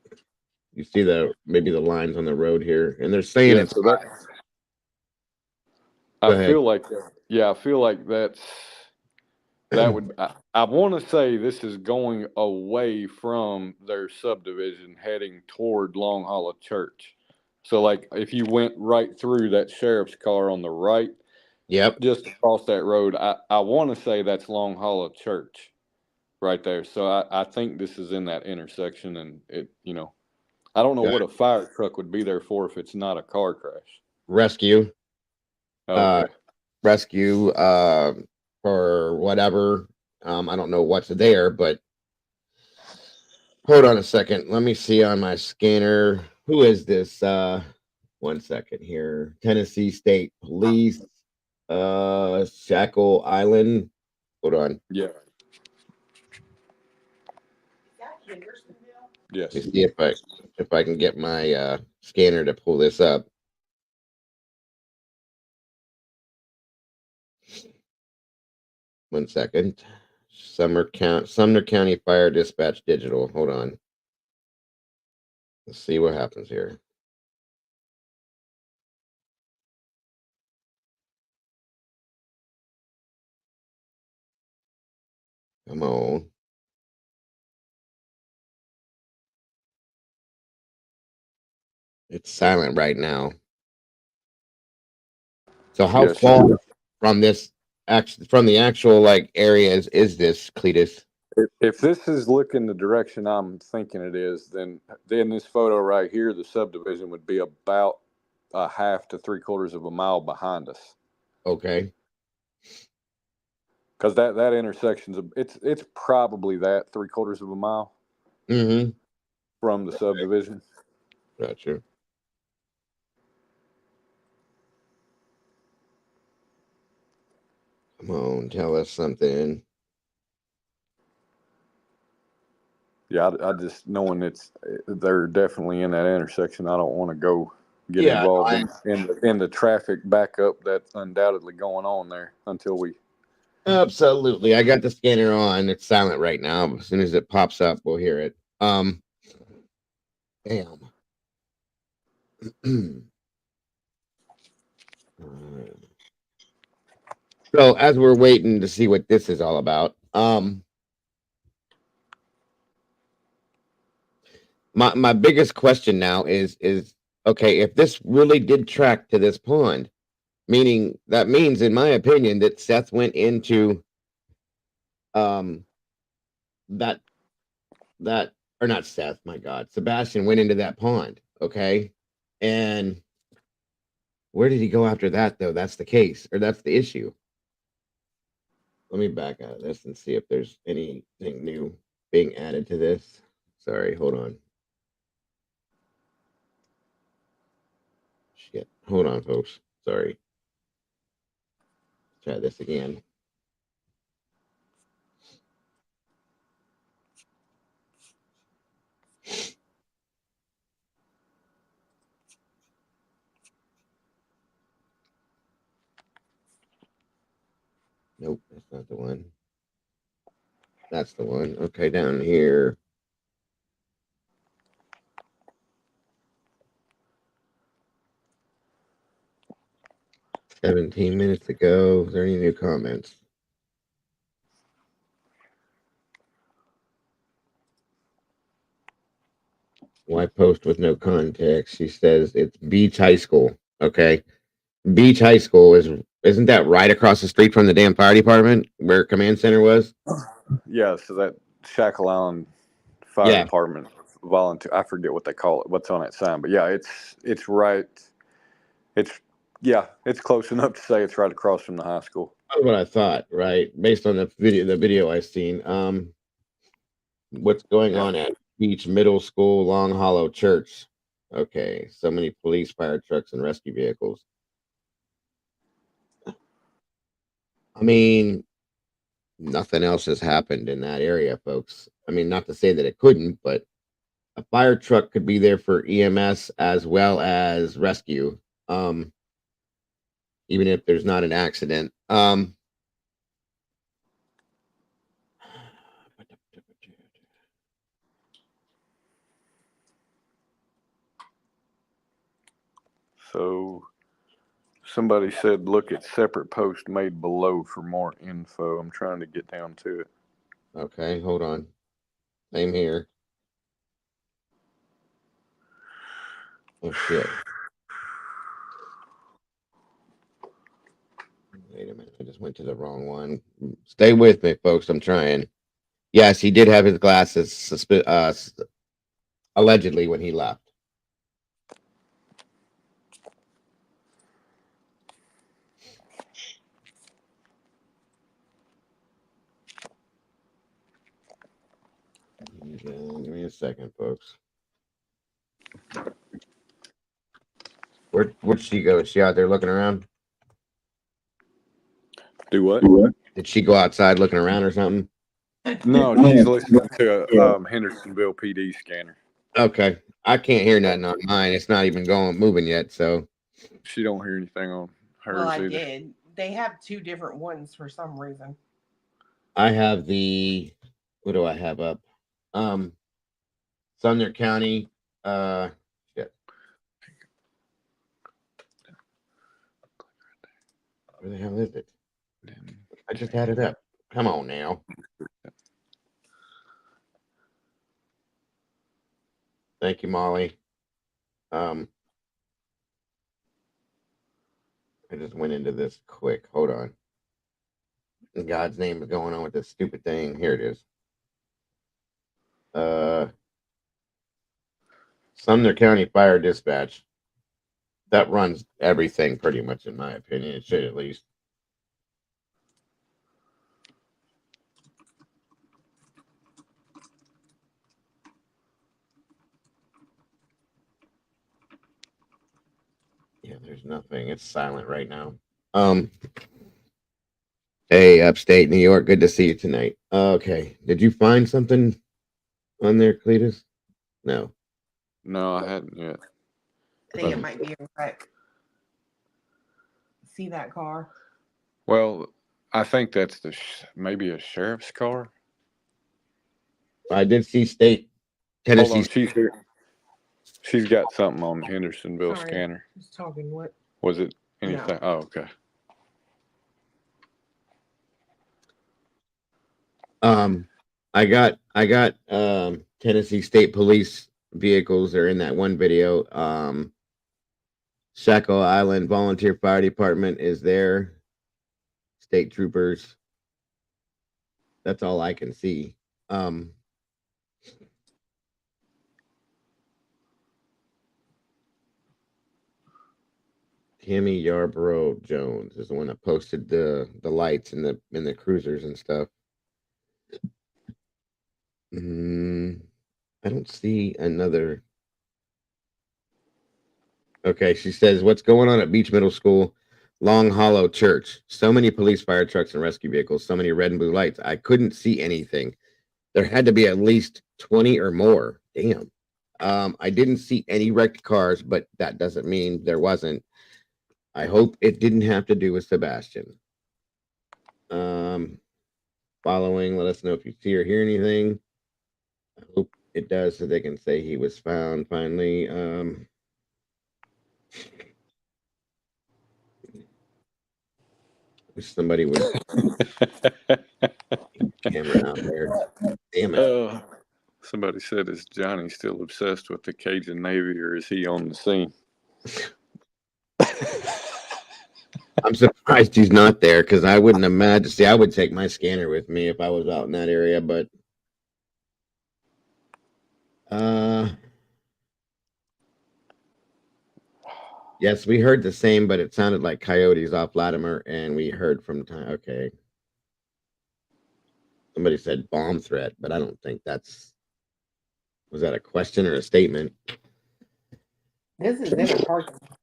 You see maybe the lines on the road here, and they're saying it's. So I feel like that would. I want to say this is going away from their subdivision, heading toward Long Hollow Church. So, like, if you went right through that sheriff's car on the right, yep, just across that road, I want to say that's Long Hollow Church, right there. So I think this is in that intersection, and I don't know what a fire truck would be there for if it's not a car crash. Rescue. Okay. Rescue or whatever. I don't know what's there, but hold on a second. Let me see on my scanner. Who is this? 1 second here. Tennessee State Police, Shackle Island. Hold on. Yeah. Yes. Let me see if I can get my scanner to pull this up. One second. Sumner County Fire Dispatch Digital. Hold on. Let's see what happens here. Come on. It's silent right now. So how far from this from the actual like areas is this, Cletus? If this is looking the direction I'm thinking it is, then this photo right here, the subdivision would be about a half to 3/4 of a mile behind us. Okay. Because that intersection's it's probably that 3/4 of a mile. Mm-hmm. From the subdivision. Gotcha. Come on, tell us something. Yeah, I just knowing they're definitely in that intersection. I don't want to go get Yeah, involved I, in the traffic backup that's undoubtedly going on there until we. absolutely. I got the scanner on. It's silent right now. As soon as it pops up, we'll hear it. Damn. So as we're waiting to see what this is all about, my biggest question now is okay, if this really did track to this pond, meaning that means, in my opinion, that Seth went into um that that or not Seth, my God, Sebastian went into that pond, okay? And where did he go after that though? That's the case, or that's the issue. Let me back out of this and see if there's anything new being added to this. Sorry, hold on. Shit. Hold on, folks. Sorry. Try this again. Nope, that's not the one. That's the one. Okay, down here. $17 minutes ago. Is there any new comments? Why post with no context? She says it's Beach High School. Okay. Beach High School isn't that right across the street from the damn fire department where command center was? Yeah, so that Shackle Island Fire Yeah. Department volunteer. I forget what they call it. What's on that sign? But yeah, it's right. It's close enough to say it's right across from the high school. That's what I thought, right? Based on the video I seen. What's going on at Beach Middle School, Long Hollow Church? Okay, so many police, fire trucks, and rescue vehicles. I mean, nothing else has happened in that area, folks. I mean, not to say that it couldn't, but a fire truck could be there for EMS as well as rescue. Um, Even if there's not an accident. So somebody said look at separate post made below for more info. I'm trying to get down to it. Okay, hold on. Same here. Oh shit. Wait a minute, I just went to the wrong one. Stay with me, folks. I'm trying. Yes, he did have his glasses allegedly when he left. Give me a second, folks. Where'd she go? Is she out there looking around? Do what? Did she go outside looking around or something? No, she's listening to a Hendersonville PD scanner. Okay. I can't hear nothing on mine. It's not even moving yet, so She don't hear anything on hers Well, I either. did. They have two different ones for some reason. I have the what do I have up? Sumner County. Shit. Where the hell is it? I just had it up. Come on now. Thank you, Molly. I just went into this quick. Hold on. In God's name is going on with this stupid thing. Here it is. Sumner County Fire Dispatch. That runs everything pretty much, in my opinion. It should at least. Yeah, there's nothing. It's silent right now. Hey, upstate New York. Good to see you tonight. Okay. Did you find something on there, Cletus? No. No, I hadn't yet. I think it might be a wreck. See that car? Well, I think that's maybe a sheriff's car. I did see state Tennessee. Hold on, she's here. She's got something on Hendersonville Sorry, scanner. just talking. What? Was it anything? No. Oh, okay. I got Tennessee State Police vehicles are in that one video. Shackle Island Volunteer Fire Department is there. State troopers. That's all I can see. Tammy Yarborough Jones is the one that posted the lights in the cruisers and stuff. I don't see another. Okay, she says, what's going on at Beach Middle School, Long Hollow Church? So many police, fire trucks, and rescue vehicles, so many red and blue lights. I couldn't see anything. There had to be at least 20 or more. Damn. I didn't see any wrecked cars, but that doesn't mean there wasn't. I hope it didn't have to do with Sebastian. Following, let us know if you see or hear anything. I hope it does so they can say he was found finally. Wish somebody would camera out there. Damn it. Somebody said, is Johnny still obsessed with the Cajun Navy or is he on the scene? I'm surprised he's not there because I wouldn't imagine. See, I would take my scanner with me if I was out in that area, but yes, we heard the same, but it sounded like coyotes off Latimer, and we heard from time. Okay. Somebody said bomb threat, but I don't think was that a question or a statement? This is in a parking lot.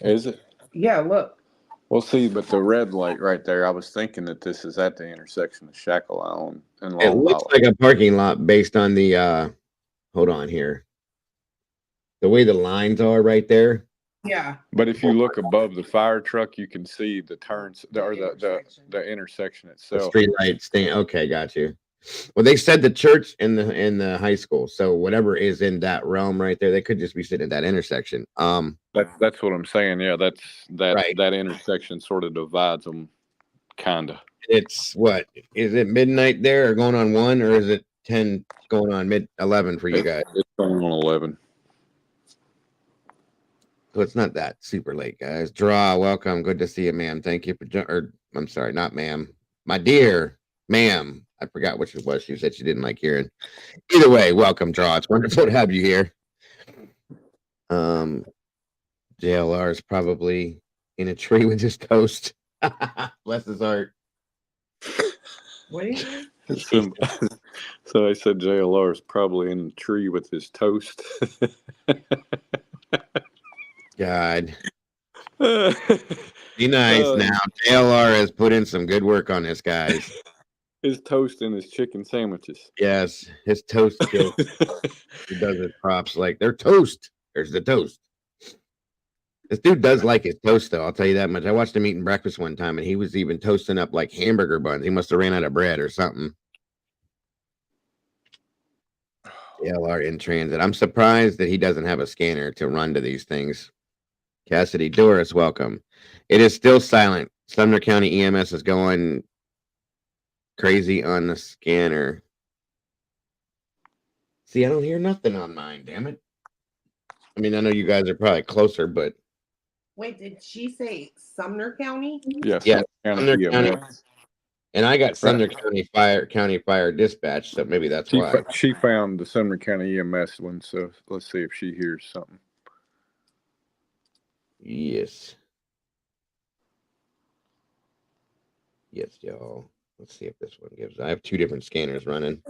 Is it? Yeah, look. Well, see, but the red light right there, I was thinking that this is at the intersection of Shackle Island and Long It looks Hollow. like a parking lot based on the hold on here. The way the lines are right there. Yeah. But if you look above the fire truck, you can see the turns or the intersection The itself. street light stand. Okay, got you. Well, they said the church and the high school. So whatever is in that realm right there, they could just be sitting at that intersection. That's what I'm saying. Yeah, Right. that intersection sort of divides them, kinda. It's what is it midnight there, or going on 1, or is it 10 going on 11 for you guys? It's going on 11. So it's not that super late, guys. Draw, welcome. Good to see you, ma'am. Thank you for I'm sorry, not ma'am. My dear ma'am. I forgot which it was. She said she didn't like hearing. Either way, welcome, Draw. It's wonderful to have you here. JLR is probably in a tree with his toast. Bless his heart. What is it? So I said JLR is probably in a tree with his toast. God. Be nice now. JLR has put in some good work on this, guys. His toast and his chicken sandwiches. Yes, his toast kills. He does his props like they're toast. There's the toast. This dude does like his toast, though. I'll tell you that much. I watched him eating breakfast one time, and he was even toasting up like hamburger buns. He must have ran out of bread or something. JLR in transit. I'm surprised that he doesn't have a scanner to run to these things. Cassidy Doris, welcome. It is still silent. Sumner County EMS is going crazy on the scanner. See, I don't hear nothing on mine, damn it. I mean, I know you guys are probably closer, but Wait, did she say Sumner County? Yes. yeah, Sumner County. EMS. And I got Sumner County Fire Dispatch, so maybe that's why. She found the Sumner County EMS one, so let's see if she hears something. Yes. Yes, y'all. Let's see if this one gives. I have 2 different scanners running.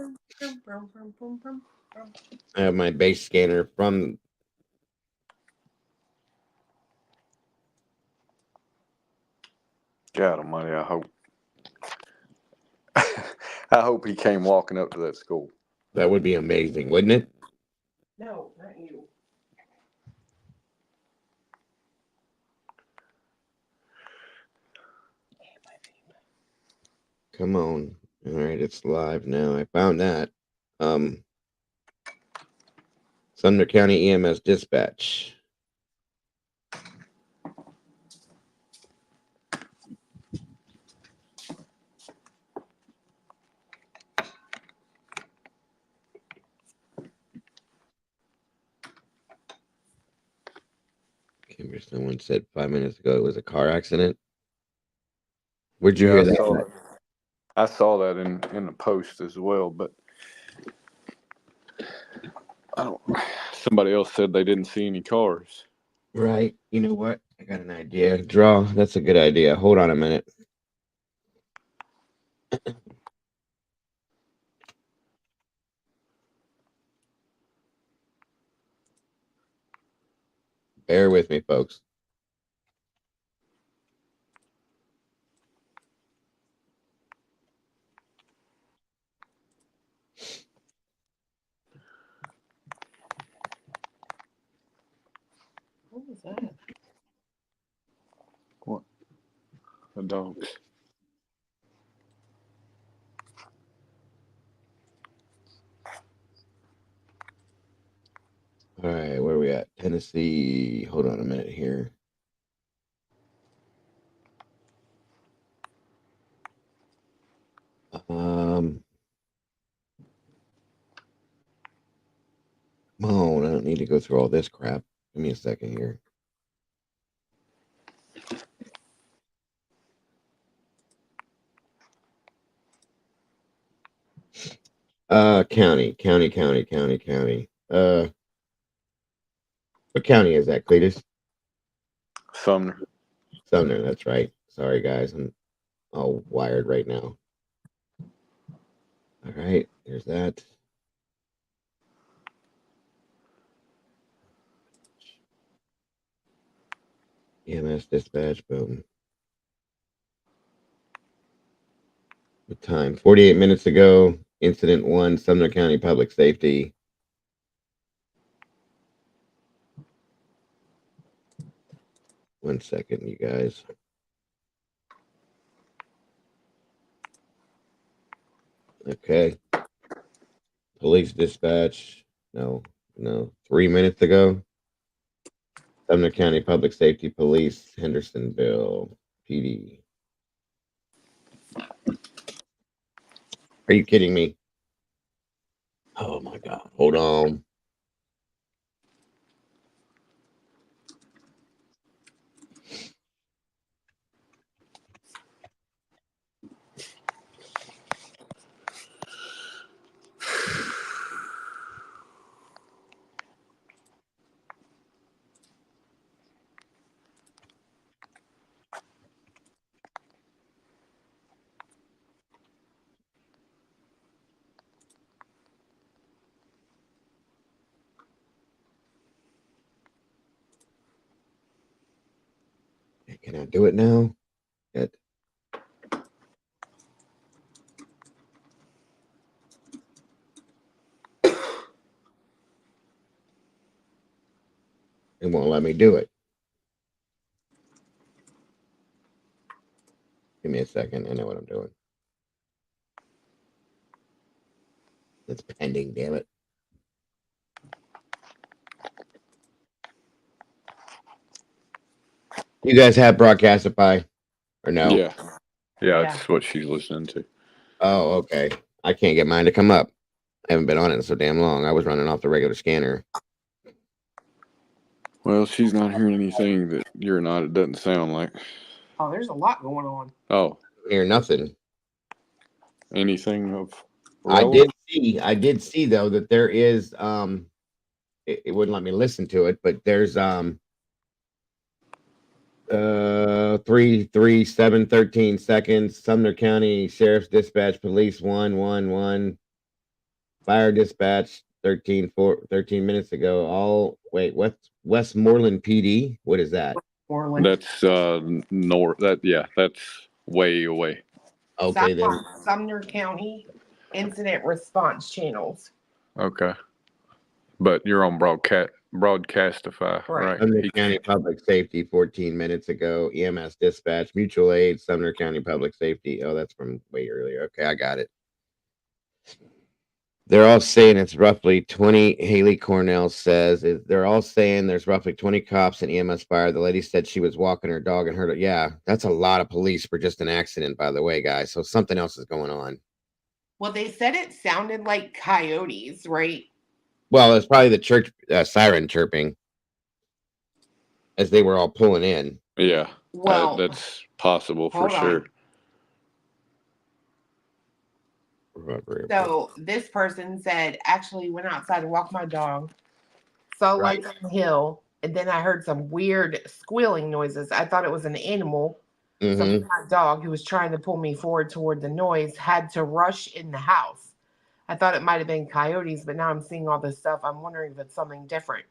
I have my base scanner from. God almighty, I hope I hope he came walking up to that school. That would be amazing, wouldn't it? No, not you. Come on. All right, it's live now. I found that. Sumner County EMS dispatch. Someone said 5 minutes ago it was a car accident. Where'd you hear that? I saw that in the post as well, but I don't. Somebody else said they didn't see any cars. Right. You know what? I got an idea. Draw. That's a good idea. Hold on a minute. Bear with me, folks. What was that? What? The dogs. All right, where are we at? Tennessee. Hold on a minute here. Come on, I don't need to go through all this crap. Give me a second here. County. What county is that, Cletus? Sumner. Sumner, that's right. Sorry, guys. I'm all wired right now. All right, there's that. EMS dispatch, boom. The time, 48 minutes ago, incident 1, Sumner County Public Safety. One second, you guys. Okay. Police dispatch. No. 3 minutes ago. Sumner County Public Safety Police, Hendersonville PD. Are you kidding me? Oh my God. Hold on. Can I do it now? Good. It won't let me do it. Give me a second. I know what I'm doing. It's pending, damn it. You guys have Broadcastify or no? Yeah, that's what she's listening to. Oh, okay. I can't get mine to come up. I haven't been on it so damn long. I was running off the regular scanner. Well, she's not hearing anything that you're not. It doesn't sound like. Oh, there's a lot going on. Oh, Hear nothing. Anything of I relevance? did see though that there is it wouldn't let me listen to it, but there's 3:37:13 seconds. Sumner County Sheriff's Dispatch Police 111 Fire Dispatch 13 minutes ago. All wait, Westmoreland PD? What is that? Orland. That's north. That's way away. So I'm Okay, then. on Sumner County Incident Response channels. Okay. But you're on Broadcastify, right? Sumner County Public Safety 14 minutes ago. EMS dispatch, mutual aid, Sumner County Public Safety. Oh, that's from way earlier. Okay, I got it. They're all saying it's roughly 20. Haley Cornell says they're all saying there's roughly 20 cops and EMS fire. The lady said she was walking her dog and heard it. Yeah, that's a lot of police for just an accident, by the way, guys. So something else is going on. Well, they said it sounded like coyotes, right? Well, it's probably the church siren chirping as they were all pulling in. Yeah. Well, that's possible for hold on. sure. So this person said, actually went outside to walk my dog, saw lights on the hill, and then I heard some weird squealing noises. I thought it was an animal. So my dog, who was trying to pull me forward toward the noise, had to rush in the house. I thought it might have been coyotes, but now I'm seeing all this stuff. I'm wondering if it's something different.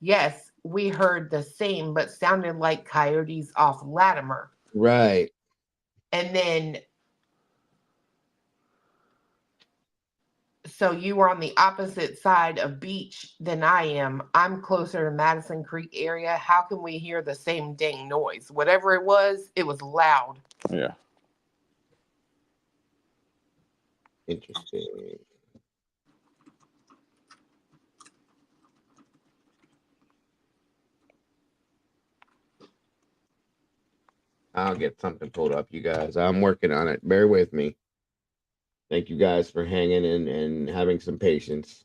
Yes, we heard the same, but sounded like coyotes off Latimer. Right. And then, so you were on the opposite side of beach than I am. I'm closer to Madison Creek area. How can we hear the same dang noise? Whatever it was loud. Yeah. Interesting. I'll get something pulled up, you guys. I'm working on it. Bear with me. Thank you guys for hanging in and having some patience.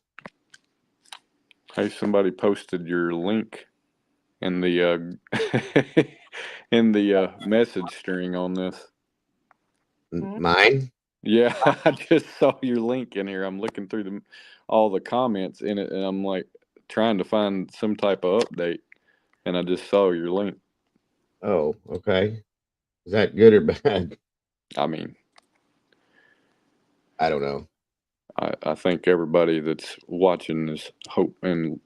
Hey, somebody posted your link in the in the message string on this. Mine? Yeah, I just saw your link in here. I'm looking through all the comments in it, and I'm like trying to find some type of update, and I just saw your link. Oh, okay. Is that good or bad? I mean, I don't know. I think everybody that's watching this hope and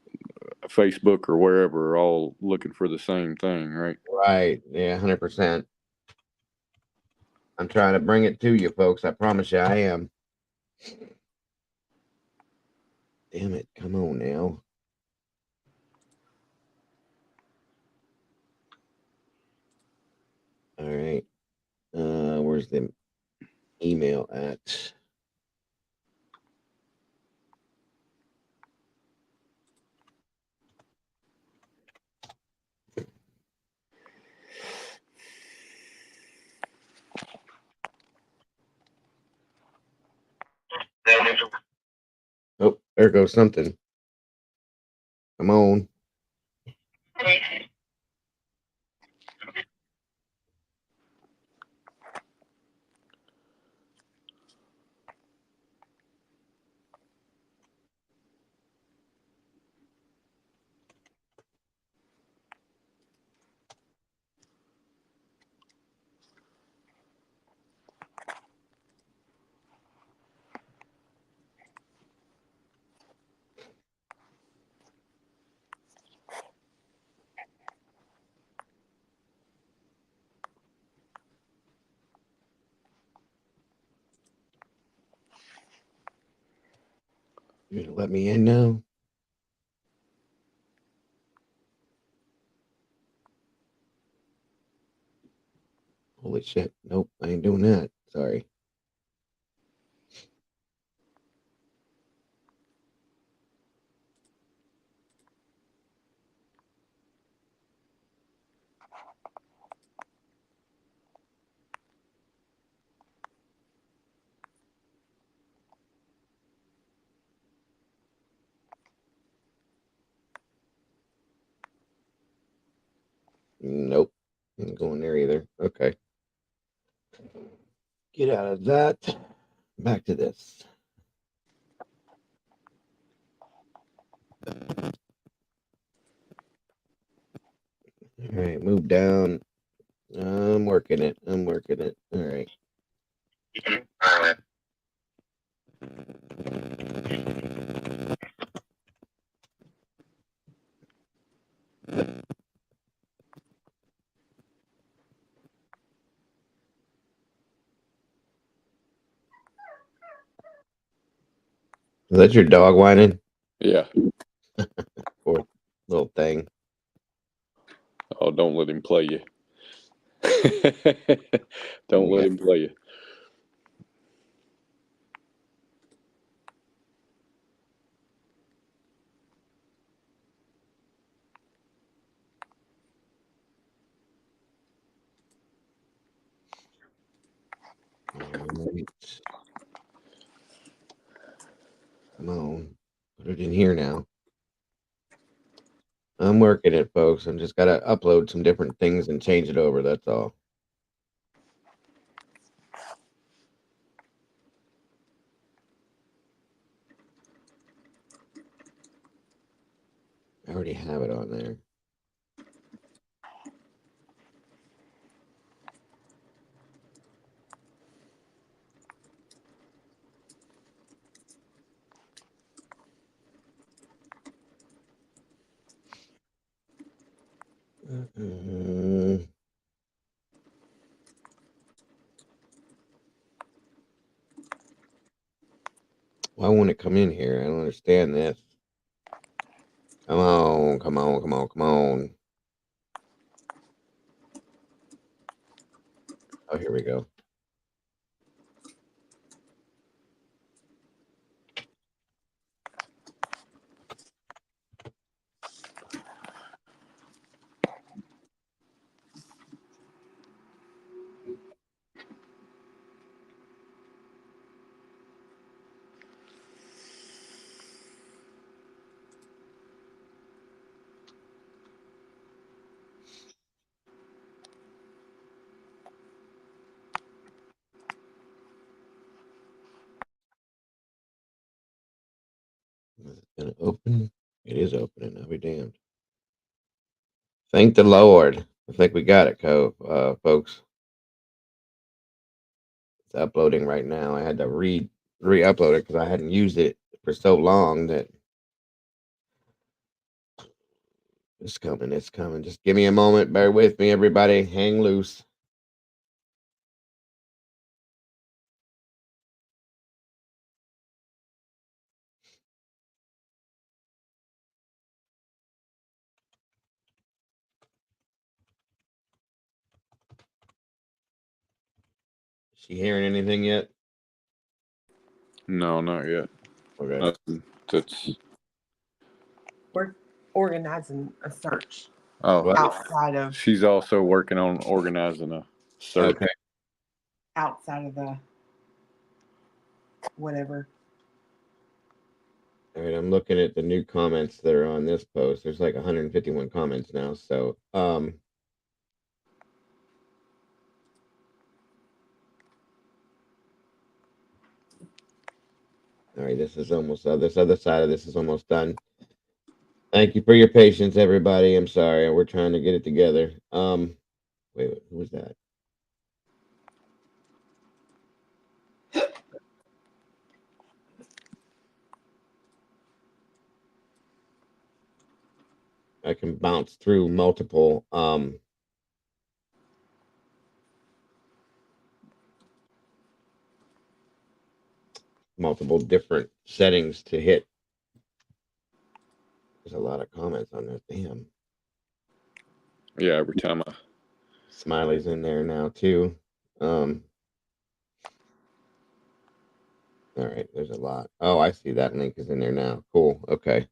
Facebook or wherever are all looking for the same thing, right? Right. Yeah, 100%. I'm trying to bring it to you, folks. I promise you I am. Damn it. Come on now. All right. Where's the email at? Oh, there goes something. Come on. You gonna let me in now? Holy shit. Nope, I ain't doing that. Sorry. Nope. Ain't going there either. Okay. Get out of that. Back to this. All right, move down. I'm working it. I'm working it. All right. Is that your dog whining? Yeah. Poor little thing. Oh, don't let him play you. Don't let him play you. Alright. Come on. Put it in here now. I'm working it, folks. I'm just gotta upload some different things and change it over. That's all. I already have it on there. Why won't it come in here? I don't understand this. Come on, come on, come on, come on. Oh, here we go. Is it gonna open? It is opening. I'll be damned. Thank the Lord. I think we got it, folks. It's uploading right now. I had to re-upload it because I hadn't used it for so long that it's coming. It's coming. Just give me a moment. Bear with me, everybody. Hang loose. Is she hearing anything yet? No, not yet. Okay. Nothing. That's We're organizing a search oh. outside of She's also working on organizing a search. Okay. outside of the whatever. All right, I'm looking at the new comments that are on this post. There's like 151 comments now. So, all right, this is almost this other side of this is almost done. Thank you for your patience, everybody. I'm sorry. We're trying to get it together. Wait, who was that? I can bounce through multiple different settings to hit. There's a lot of comments on this. Damn. Yeah, every time I Smiley's in there now too. All right, there's a lot. Oh, I see that link is in there now. Cool. Okay.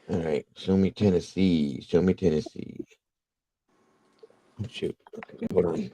All right. Show me Tennessee. Show me Tennessee. Oh, shoot. Okay, hold on.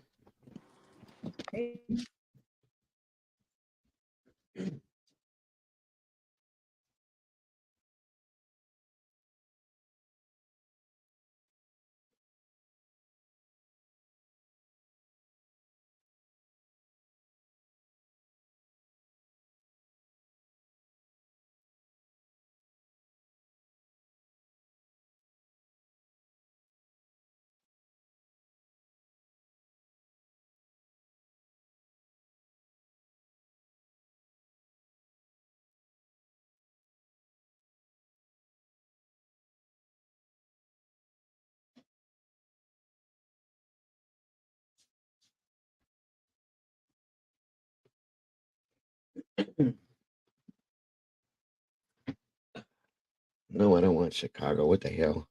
No, I don't want Chicago. What the hell?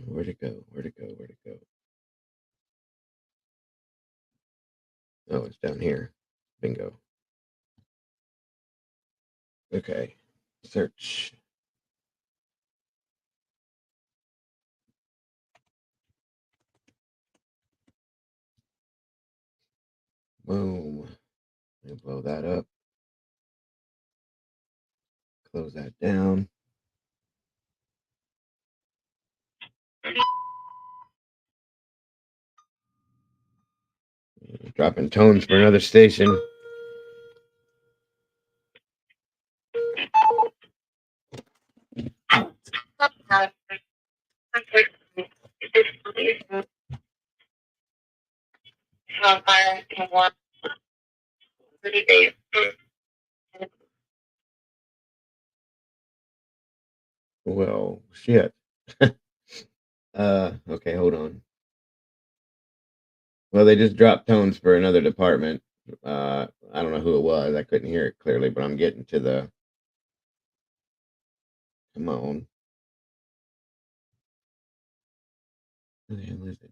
Where'd it go? Where'd it go? Where'd it go? Oh, it's down here. Bingo. Okay. Search. Boom. And blow that up. Close that down. Dropping tones for another station. Well, shit. Okay, hold on. Well, they just dropped tones for another department. I don't know who it was. I couldn't hear it clearly, but I'm getting to the. Come on. Who the hell is it?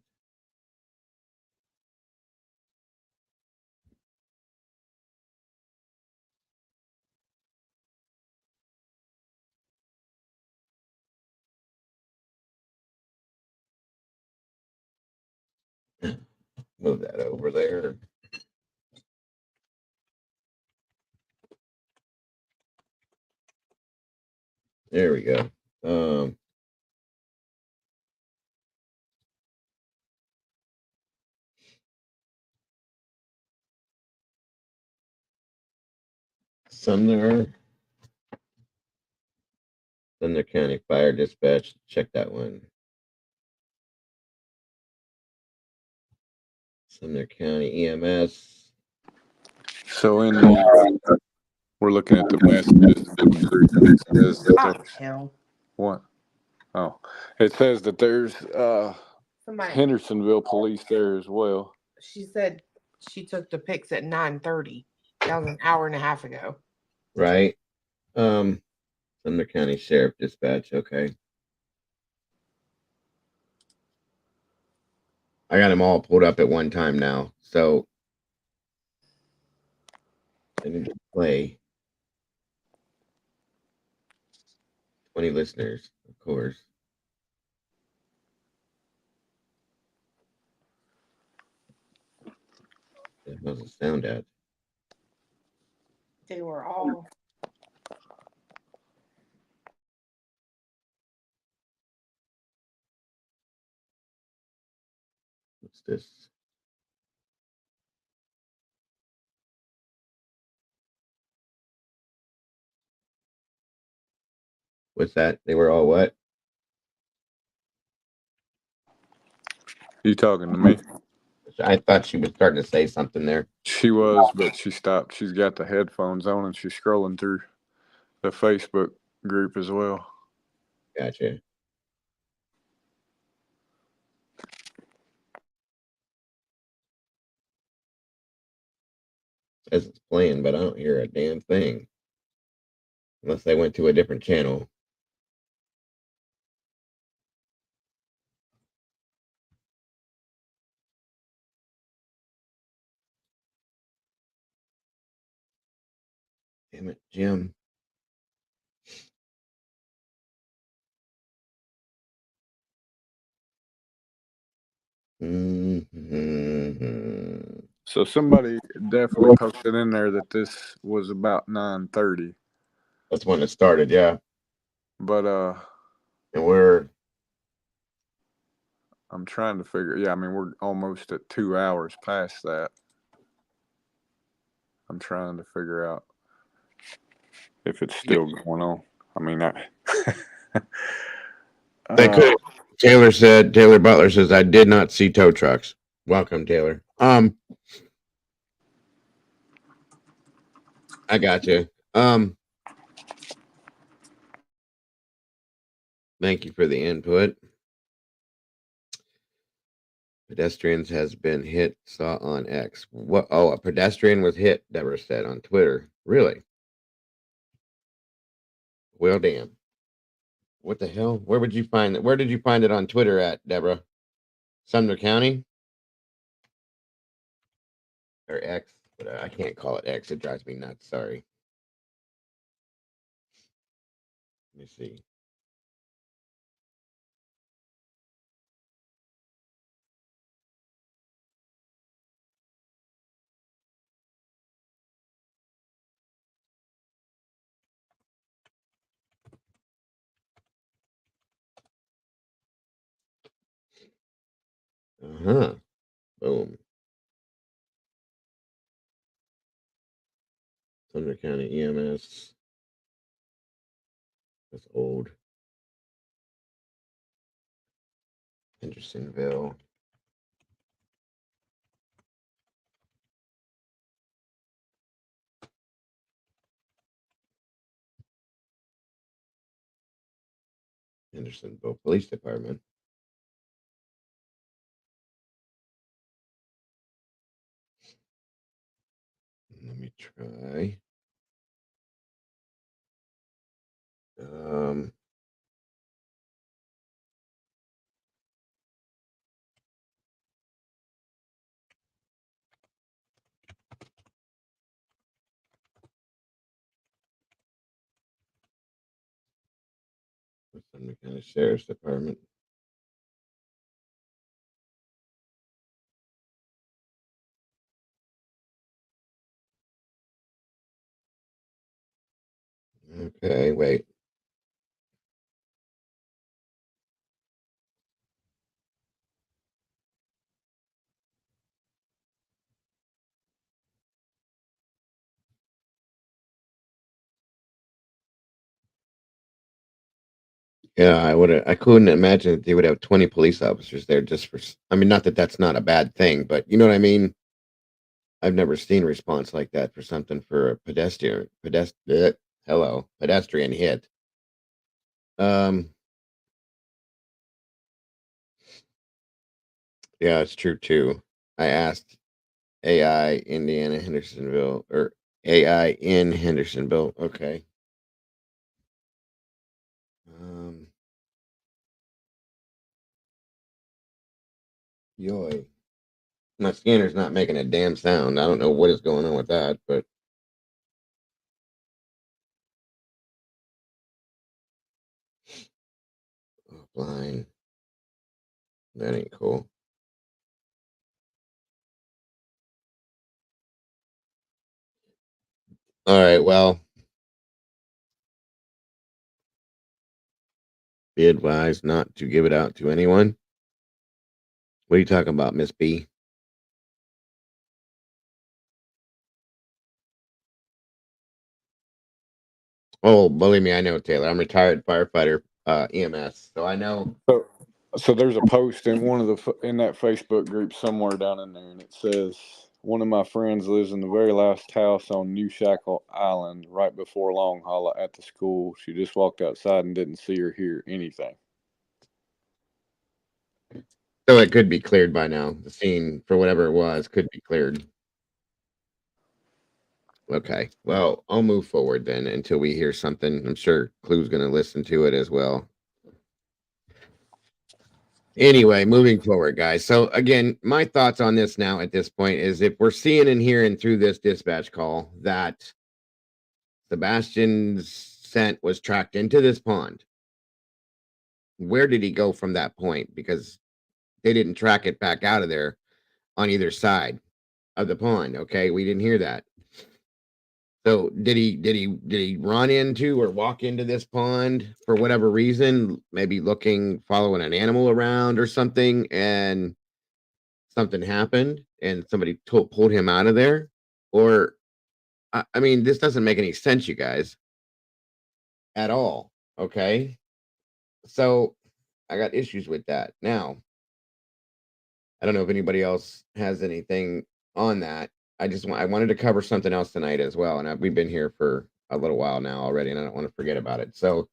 Move that over there. There we go. Sumner County Fire Dispatch. Check that one. Sumner County EMS. So in the, we're looking at the messages in the group, and it says that there's what? Oh, it says that there's Somebody, Hendersonville police there as well. she said she took the pics at 9:30. That was an hour and a half ago. Right. Sumner County Sheriff Dispatch. Okay. I got them all pulled up at one time now. So I need to play 20 listeners, of course. How's it sound at? They were all. What's this? What's that? They were all what? You talking to me? I thought she was starting to say something there. She was, but she stopped. She's got the headphones on and she's scrolling through the Facebook group as well. Gotcha. Says it's playing, but I don't hear a damn thing. Unless they went to a different channel. Damn it, Jim. Mm-hmm. So somebody definitely posted in there that this was about 9:30. That's when it started, yeah. But and I'm trying to figure. Yeah, I mean we're almost at 2 hours past that. I'm trying to figure out if it's still going on. I mean, They could. Taylor Butler says, I did not see tow trucks. Welcome, Taylor. I got you. Thank you for the input. Pedestrians has been hit, saw on X. What? Oh, a pedestrian was hit, Deborah said on Twitter. Really? Well, damn. What the hell? Where would you find it? Where did you find it on Twitter at, Deborah? Sumner County? Or X? But I can't call it X. It drives me nuts. Sorry. Let me see. Uh-huh. Boom. Sumner County EMS. That's old. Hendersonville. Hendersonville Police Department. Let me try. Sumner County Sheriff's Department. Okay, wait. Yeah, I couldn't imagine that they would have 20 police officers there just for, I mean, not that that's not a bad thing, but you know what I mean? I've never seen a response like that for something for a pedestrian hit. Yeah, it's true too. I asked AI Indiana Hendersonville or AI in Hendersonville. Okay. Yoy. My scanner's not making a damn sound. I don't know what is going on with that, but offline. That ain't cool. All right, well, be advised not to give it out to anyone. What are you talking about, Miss B? Oh, believe me, I know, Taylor. I'm retired firefighter, EMS, so I know. So there's a post in one of the in that Facebook group somewhere down in there, and it says one of my friends lives in the very last house on New Shackle Island, right before Long Hollow at the school. She just walked outside and didn't see or hear anything. So it could be cleared by now. The scene, for whatever it was, could be cleared. Okay. Well, I'll move forward then until we hear something. I'm sure Clue's going to listen to it as well. Anyway, moving forward, guys. So again, my thoughts on this now at this point is if we're seeing and hearing through this dispatch call that Sebastian's scent was tracked into this pond, where did he go from that point? Because they didn't track it back out of there on either side of the pond. Okay, we didn't hear that. So did he run into or walk into this pond for whatever reason? Maybe following an animal around or something, and something happened, and somebody pulled him out of there? Or I mean, this doesn't make any sense, you guys, at all. Okay, so I got issues with that. Now, I don't know if anybody else has anything on that. I wanted to cover something else tonight as well, and we've been here for a little while now already, and I don't want to forget about it. So,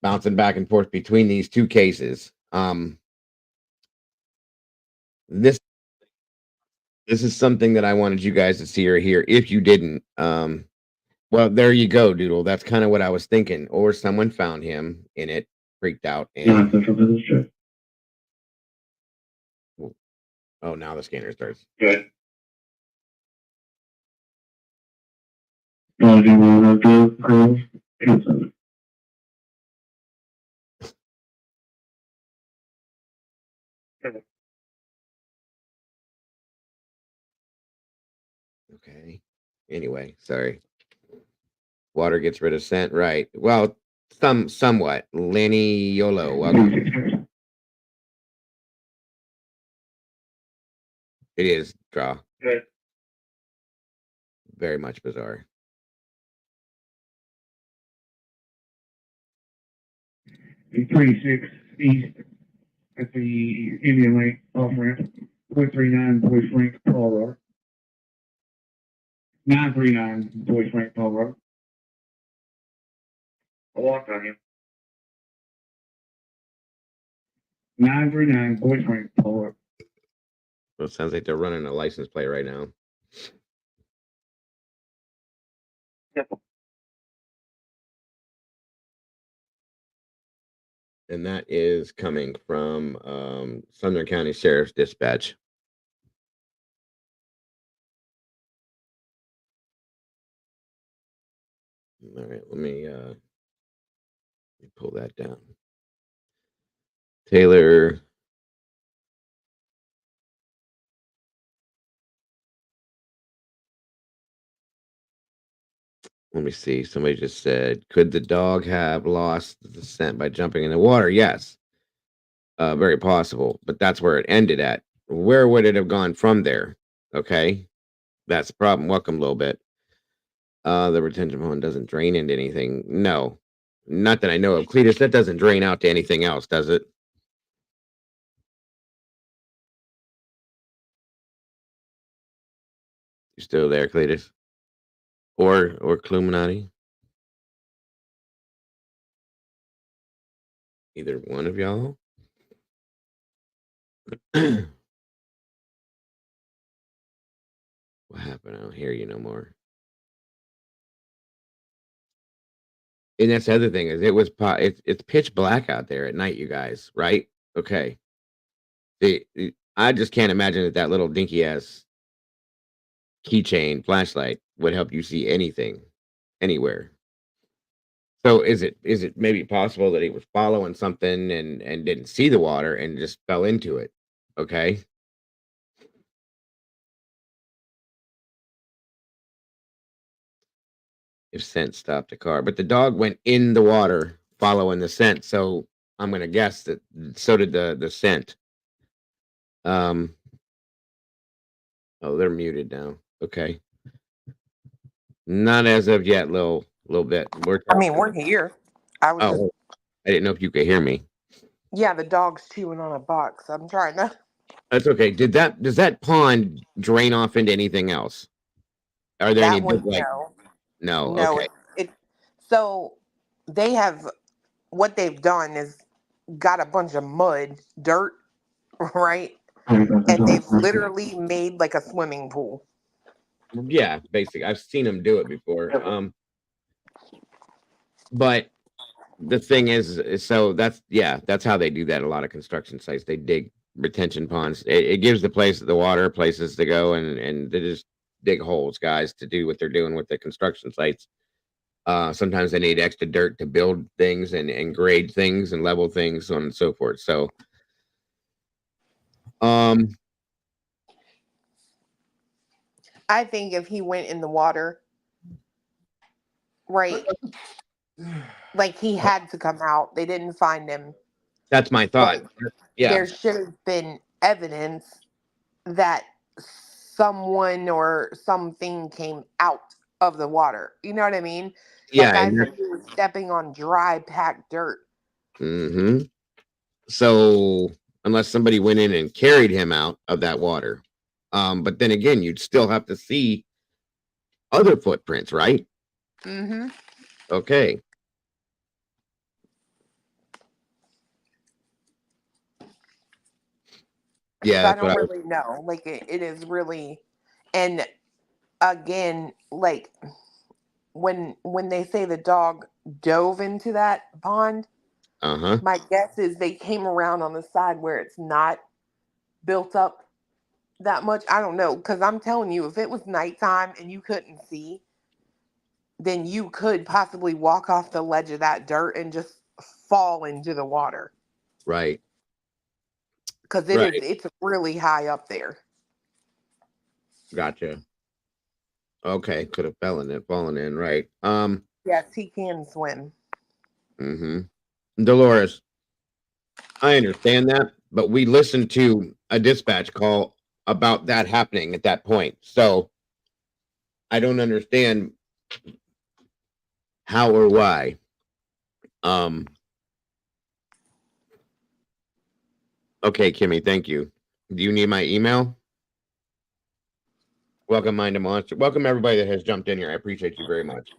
bouncing back and forth between these two cases. This is something that I wanted you guys to see or hear. If you didn't, well, there you go, Doodle. That's kind of what I was thinking. Or someone found him in it, freaked out, and oh, now the scanner starts. Good. Okay. Anyway, sorry. Water gets rid of scent, right? Well, somewhat. Lenny Yolo, welcome. It is draw. Good. Very much bizarre. The 26 east at the Indian Lake off ramp. 439 Boys Link, Paul Road. 939 Boys Link, Paul Road. I walked on you. 939 Boys Link, Paul Road. Well, it sounds like they're running a license plate right now. Yep. And that is coming from Sumner County Sheriff's Dispatch. All right, let me pull that down. Taylor. Let me see. Somebody just said, could the dog have lost the scent by jumping in the water? Yes. Very possible, but that's where it ended at. Where would it have gone from there? Okay. That's the problem. Welcome a little bit. The retention pond doesn't drain into anything. No. Not that I know of. Cletus, that doesn't drain out to anything else, does it? You still there, Cletus? Or Cluminati? Either one of y'all? What happened? I don't hear you no more. And that's the other thing is it's pitch black out there at night, you guys, right? Okay. I just can't imagine that little dinky ass keychain flashlight would help you see anything anywhere. So is it maybe possible that he was following something and didn't see the water and just fell into it? Okay. If scent stopped the car, but the dog went in the water following the scent, so I'm gonna guess that so did the scent. Oh, they're muted now. Okay. Not as of yet, little bit. I mean, we're here. I was just, Oh, I didn't know if you could hear me. yeah, the dog's chewing on a box. I'm trying to. That's okay. Does that pond drain off into anything else? Are there any That big one, like no. no, No, okay. so they have, what they've done is got a bunch of mud, dirt, right? And they've literally made like a swimming pool. Yeah, basically. I've seen them do it before. But the thing is so that's how they do that. A lot of construction sites, they dig retention ponds. It gives the water places to go, and they just dig holes, guys, to do what they're doing with the construction sites. Sometimes they need extra dirt to build things and grade things and level things, so on and so forth. So I think if he went in the water, right, like he had to come out. They didn't find him. that's my thought. Yeah. There should have been evidence that someone or something came out of the water. You know what I mean? Yeah, That guy and said he was stepping on dry, packed dirt. mm-hmm. So unless somebody went in and carried him out of that water. But then again, you'd still have to see other footprints, right? Mm-hmm. Okay. Yeah, So I that's what don't I was. really know. Like it is really, and again, like when they say the dog dove into that pond, Uh-huh. my guess is they came around on the side where it's not built up that much. I don't know, because I'm telling you, if it was nighttime and you couldn't see, then you could possibly walk off the ledge of that dirt and just fall into the water Right. because Right. it's really high up there. Gotcha. Okay. Could have fallen in, right. Yes, he can swim. Mm-hmm. Dolores, I understand that, but we listened to a dispatch call about that happening at that point. So I don't understand how or why. Um okay, Kimmy, thank you. Do you need my email? Welcome, Mind a Monster. Welcome everybody that has jumped in here. I appreciate you very much.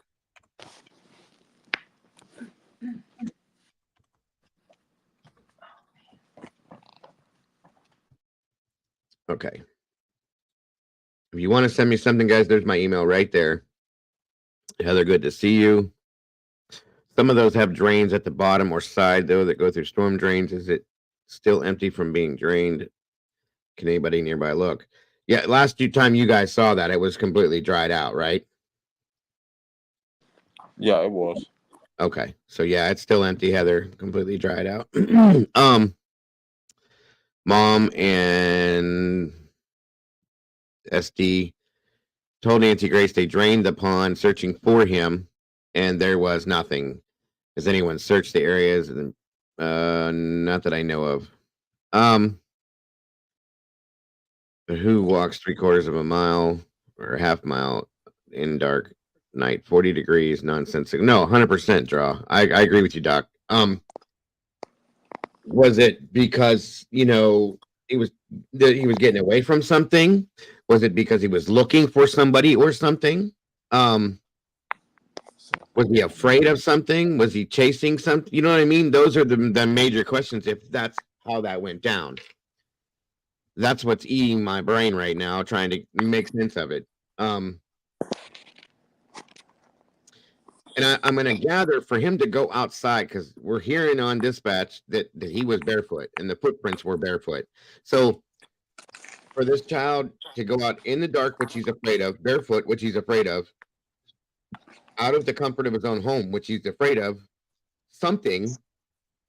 Okay. If you want to send me something, guys, there's my email right there. Heather, good to see you. Some of those have drains at the bottom or side, though, that go through storm drains. Is it still empty from being drained? Can anybody nearby look? Yeah, last time you guys saw that, it was completely dried out, right? Yeah, it was. Okay. So yeah, it's still empty, Heather. Completely dried out. Mom and SD told Nancy Grace they drained the pond searching for him, and there was nothing. Has anyone searched the areas? Not that I know of. But who walks 3/4 of a mile or a half mile in dark night? 40 degrees, nonsensical. No, 100% draw. I agree with you, Doc. Was it because he was getting away from something? Was it because he was looking for somebody or something? Was he afraid of something? Was he chasing something? You know what I mean? Those are the major questions. If that's how that went down, that's what's eating my brain right now, trying to make sense of it. And I'm going to gather for him to go outside, because we're hearing on dispatch that he was barefoot and the footprints were barefoot. So for this child to go out in the dark, which he's afraid of, barefoot, which he's afraid of, out of the comfort of his own home, which he's afraid of, something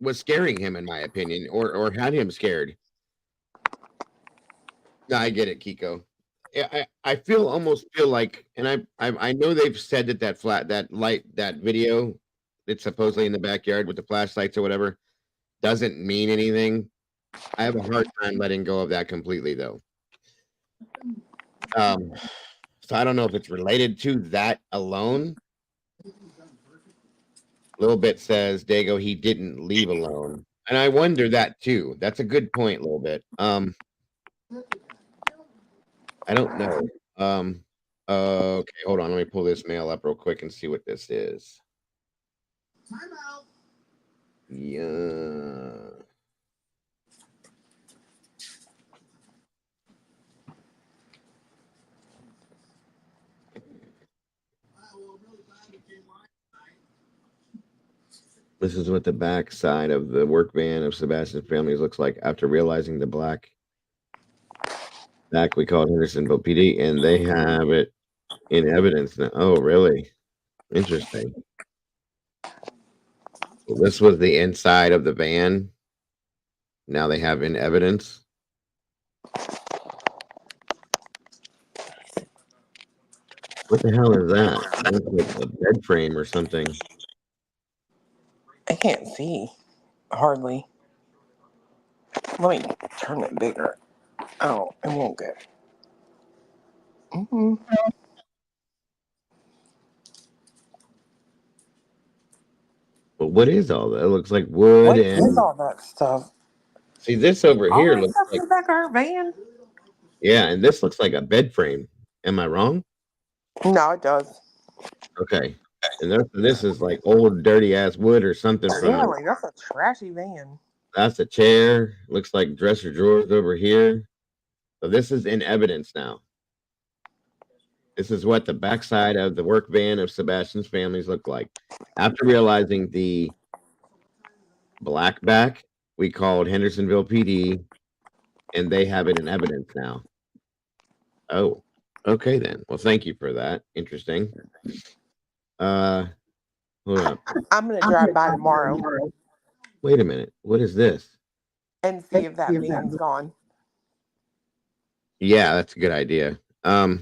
was scaring him, in my opinion, or had him scared. No, I get it, Kiko. I almost feel like, and I know they've said that video that's supposedly in the backyard with the flashlights or whatever doesn't mean anything. I have a hard time letting go of that completely, though. So I don't know if it's related to that alone. Little Bit says, Dago, he didn't leave alone. And I wonder that too. That's a good point, Little Bit. I don't know. Okay, hold on. Let me pull this mail up real quick and see what this is. Yeah. This is what the back side of the work van of Sebastian's family looks like after realizing the black we called Hendersonville PD, and they have it in evidence now. Oh, really? Interesting. So this was the inside of the van. Now they have in evidence. What the hell is that? It looks like a bed frame or something. I can't see hardly. Let me turn it bigger. Oh, it won't go. Mm-hmm. But what is all that? It looks like wood What is and all that stuff? See, this over All here that looks stuff like, in the back of her van? yeah, and this looks like a bed frame. Am I wrong? No, it does. Okay. And this is like old dirty ass wood or something from Yeah, the, like that's a trashy van. that's a chair. Looks like dresser drawers over here. So this is in evidence now. This is what the backside of the work van of Sebastian's families look like. After realizing the black back, we called Hendersonville PD, and they have it in evidence now. Oh, okay then. Well, thank you for that. Interesting. Hold up. I'm gonna drive by tomorrow Wait a minute. What is this? and see if that van's gone. Yeah, that's a good idea. Because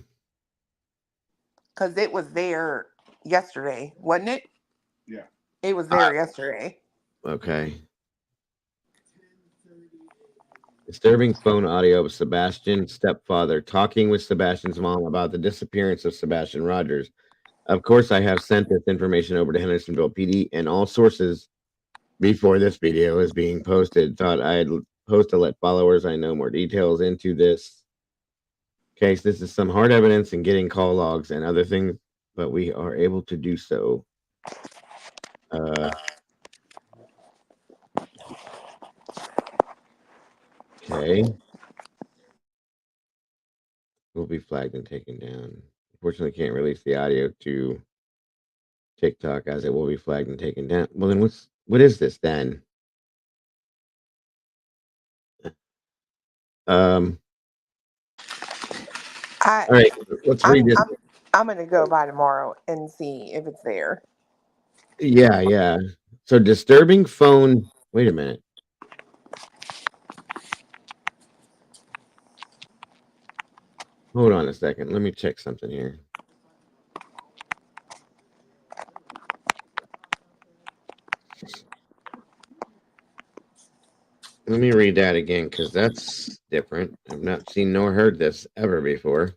it was there yesterday, wasn't it? Yeah. It was there yesterday. Okay. Disturbing phone audio of Sebastian's stepfather talking with Sebastian's mom about the disappearance of Sebastian Rogers. Of course, I have sent this information over to Hendersonville PD and all sources before this video is being posted. Thought I'd post to let followers I know more details into this case. This is some hard evidence and getting call logs and other things, but we are able to do so. Okay. Will be flagged and taken down. Unfortunately, can't release the audio to TikTok as it will be flagged and taken down. Well, then what is this then? All right, let's read this. I'm gonna go by tomorrow and see if it's there. Yeah. So disturbing phone. Wait a minute. Hold on a second. Let me check something here. Let me read that again because that's different. I've not seen nor heard this ever before.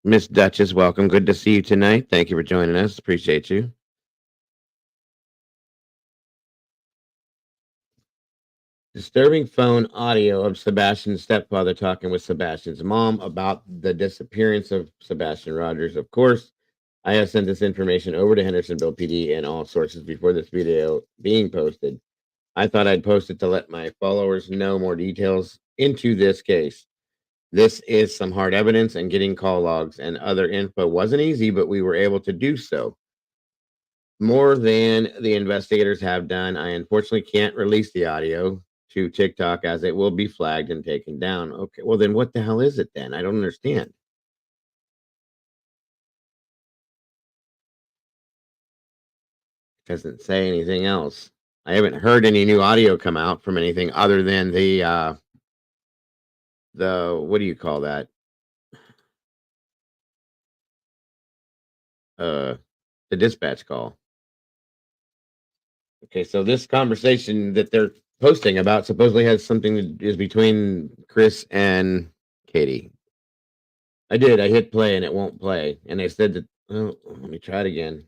Miss Duchess, welcome. Good to see you tonight. Thank you for joining us. Appreciate you. Disturbing phone audio of Sebastian's stepfather talking with Sebastian's mom about the disappearance of Sebastian Rogers. Of course, I have sent this information over to Hendersonville PD and all sources before this video being posted. I thought I'd post it to let my followers know more details into this case. This is some hard evidence, and getting call logs and other info wasn't easy, but we were able to do so. More than the investigators have done. I unfortunately can't release the audio to TikTok as it will be flagged and taken down. Okay, well then what the hell is it then? I don't understand. Doesn't say anything else. I haven't heard any new audio come out from anything other than the what do you call that? The dispatch call. Okay, so this conversation that they're posting about supposedly has something that is between Chris and Katie. I hit play and it won't play. And they said that, oh, let me try it again.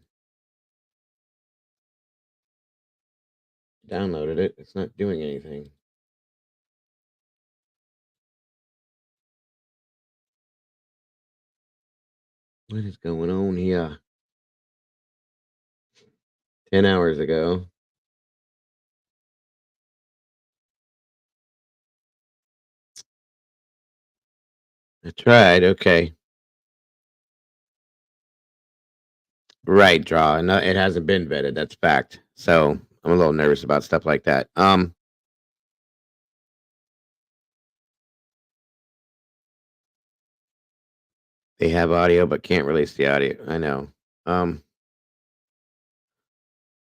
Downloaded it. It's not doing anything. What is going on here? 10 hours ago. I tried. Okay. Right, draw. No, it hasn't been vetted. That's fact. So I'm a little nervous about stuff like that. They have audio but can't release the audio. I know.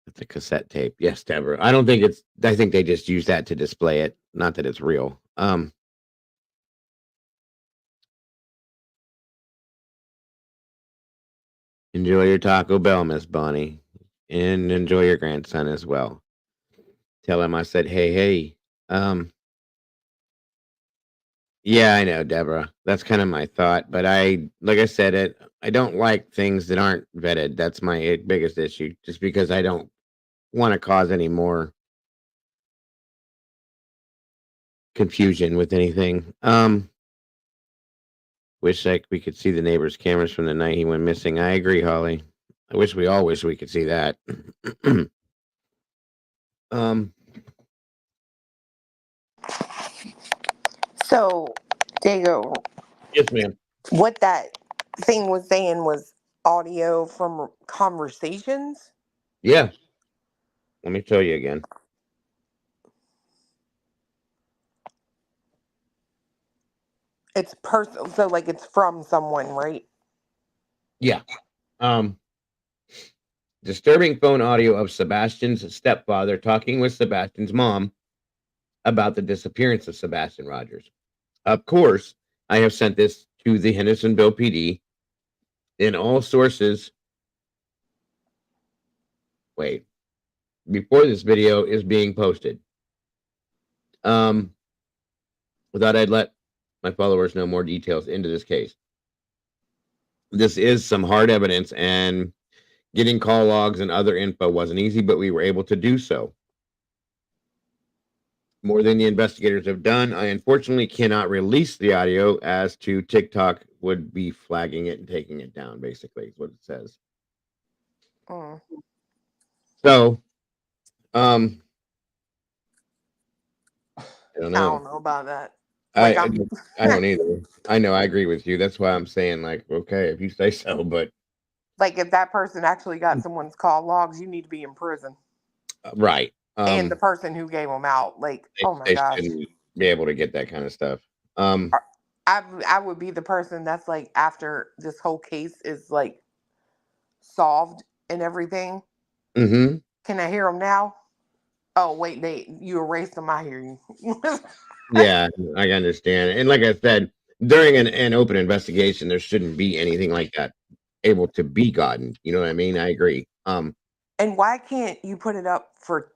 It's a cassette tape. Yes, Deborah. I think they just use that to display it, not that it's real. Enjoy your Taco Bell, Miss Bonnie, and enjoy your grandson as well. Tell him I said, hey. Yeah, I know, Deborah. That's kind of my thought, but like I said, I don't like things that aren't vetted. That's my biggest issue, just because I don't want to cause any more confusion with anything. Wish we could see the neighbor's cameras from the night he went missing. I agree, Holly. I wish we could see that. So, Diego, Yes, ma'am. what that thing was saying was audio from conversations? Yeah. Let me tell you again. It's personal, so like it's from someone, right? Yeah. Disturbing phone audio of Sebastian's stepfather talking with Sebastian's mom about the disappearance of Sebastian Rogers. Of course, I have sent this to the Hendersonville PD in all sources. Wait, before this video is being posted. Without I'd let my followers know more details into this case. This is some hard evidence, and getting call logs and other info wasn't easy, but we were able to do so. More than the investigators have done. I unfortunately cannot release the audio as to TikTok would be flagging it and taking it down, basically, is what it says. So, I don't know. I don't know about that. I don't either. I know, I agree with you. That's why I'm saying, like, okay, if you say so, but Like if that person actually got someone's call logs, you need to be in prison. Right. And the person who gave them out, like, oh my gosh, shouldn't be able to get that kind of stuff. I would be the person that's like, after this whole case is like solved and everything. Mm-hmm. Can I hear them now? Oh wait, you erased them. I hear you. Yeah, I understand. And like I said, during an open investigation, there shouldn't be anything like that able to be gotten. You know what I mean? I agree. And why can't you put it up for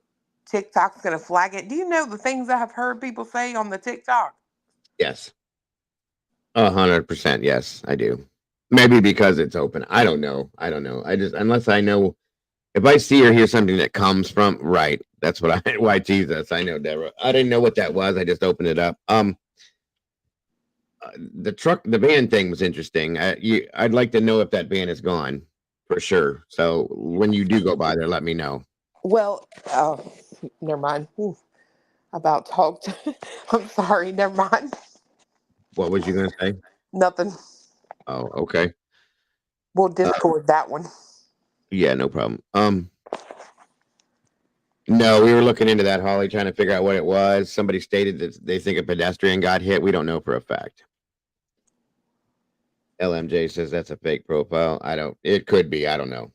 TikTok's gonna flag it? Do you know the things I have heard people say on the TikTok? Yes. 100%. Yes, I do. Maybe because it's open. I don't know. I just, unless I know, if I see or hear something that comes from, right. That's what why Jesus. I know, Deborah. I didn't know what that was. I just opened it up. The van thing was interesting. I'd like to know if that van is gone for sure. So when you do go by there, let me know. Well, never mind. Ooh, about talked. I'm sorry. Never mind. What was you gonna say? Nothing. Oh, okay. We'll Discord that one. Yeah, no problem. No, we were looking into that, Holly, trying to figure out what it was. Somebody stated that they think a pedestrian got hit. We don't know for a fact. LMJ says that's a fake profile. It could be. I don't know.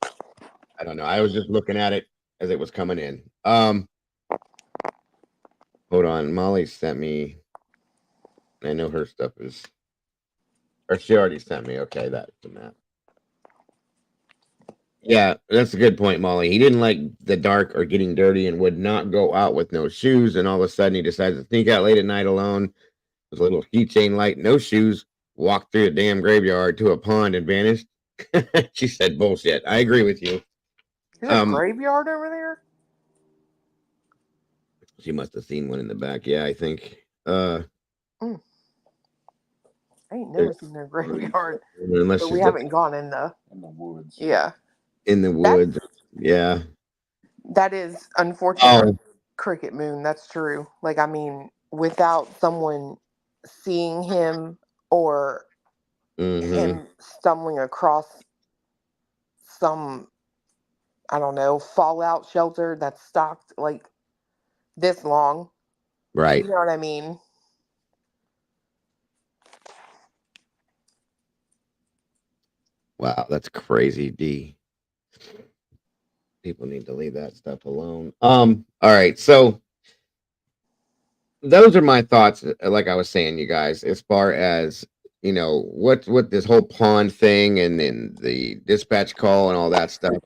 I was just looking at it as it was coming in. Hold on. Molly sent me. I know her stuff is, or she already sent me. Okay, that's the map. Yeah, that's a good point, Molly. He didn't like the dark or getting dirty and would not go out with no shoes. And all of a sudden, he decides to sneak out late at night alone with a little keychain light, no shoes, walked through a damn graveyard to a pond and vanished. She said, bullshit. I agree with you. Is there a graveyard over there? She must have seen one in the back. Yeah, I think. I ain't never seen a graveyard. Unless but we haven't gone in the woods. Yeah. In the woods. Yeah. That is unfortunate. Cricket Moon, that's true. Like, I mean, without someone seeing him or him stumbling across some, I don't know, fallout shelter that's stocked like this long. Right. You know what I mean? Wow, that's crazy, D. People need to leave that stuff alone. All right, so those are my thoughts, like I was saying, you guys, as far as, you know, what this whole pond thing and then the dispatch call and all that stuff.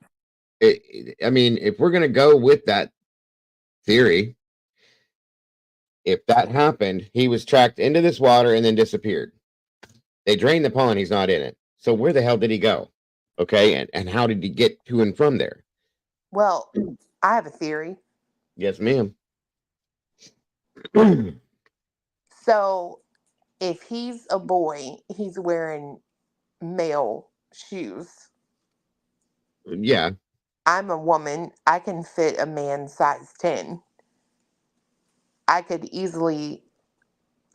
I mean, if we're gonna go with that theory, if that happened, he was tracked into this water and then disappeared. They drained the pond, he's not in it. So where the hell did he go? Okay, and how did he get to and from there? Well, I have a theory. Yes, ma'am. So if he's a boy, he's wearing male shoes. Yeah. I'm a woman. I can fit a man size 10. I could easily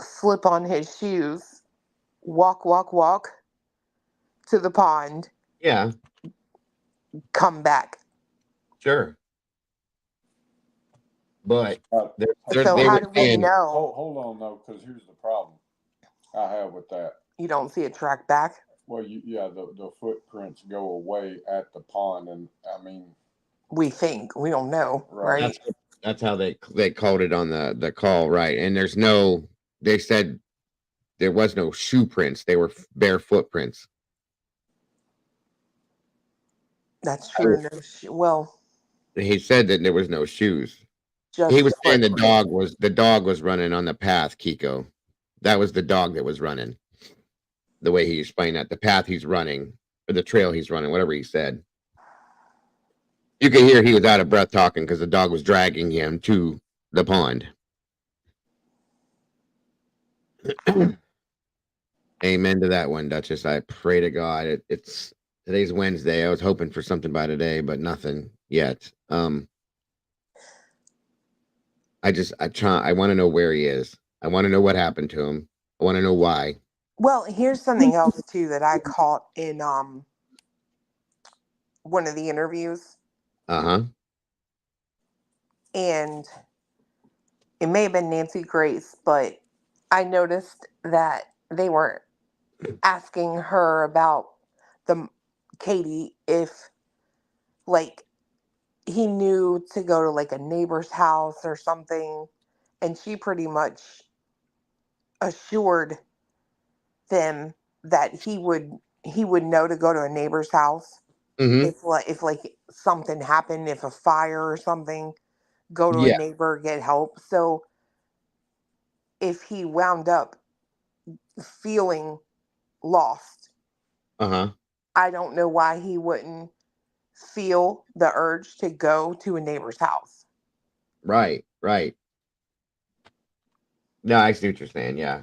slip on his shoes, walk to the pond, Yeah. come back. Sure. But So they how were do we saying, know Hold on though, because here's the problem I have with that. you don't see a track back? Well, the footprints go away at the pond, and I mean, We think. We don't know, right? that's how they called it on the call, right? And they said there was no shoe prints; they were bare footprints. That's true. No well, He said that there was no shoes. He just was saying the footprints. dog was running on the path, Kiko. That was the dog that was running. The way he explained that, the path he's running, or the trail he's running, whatever he said. You could hear he was out of breath talking because the dog was dragging him to the pond. Amen to that one, Duchess. I pray to God. It's today's Wednesday. I was hoping for something by today, but nothing yet. I want to know where he is. I want to know what happened to him. I want to know why. Well, here's something else too that I caught in one of the interviews, Uh-huh. and it may have been Nancy Grace, but I noticed that they were asking her about Katie if like he knew to go to like a neighbor's house or something, and she pretty much assured them that he would know to go to a neighbor's house Mm-hmm. if like something happened, if a fire or something, go to a Yeah. neighbor, get help. So if he wound up feeling lost, Uh-huh. I don't know why he wouldn't feel the urge to go to a neighbor's house. Right. No, I see what you're saying. Yeah.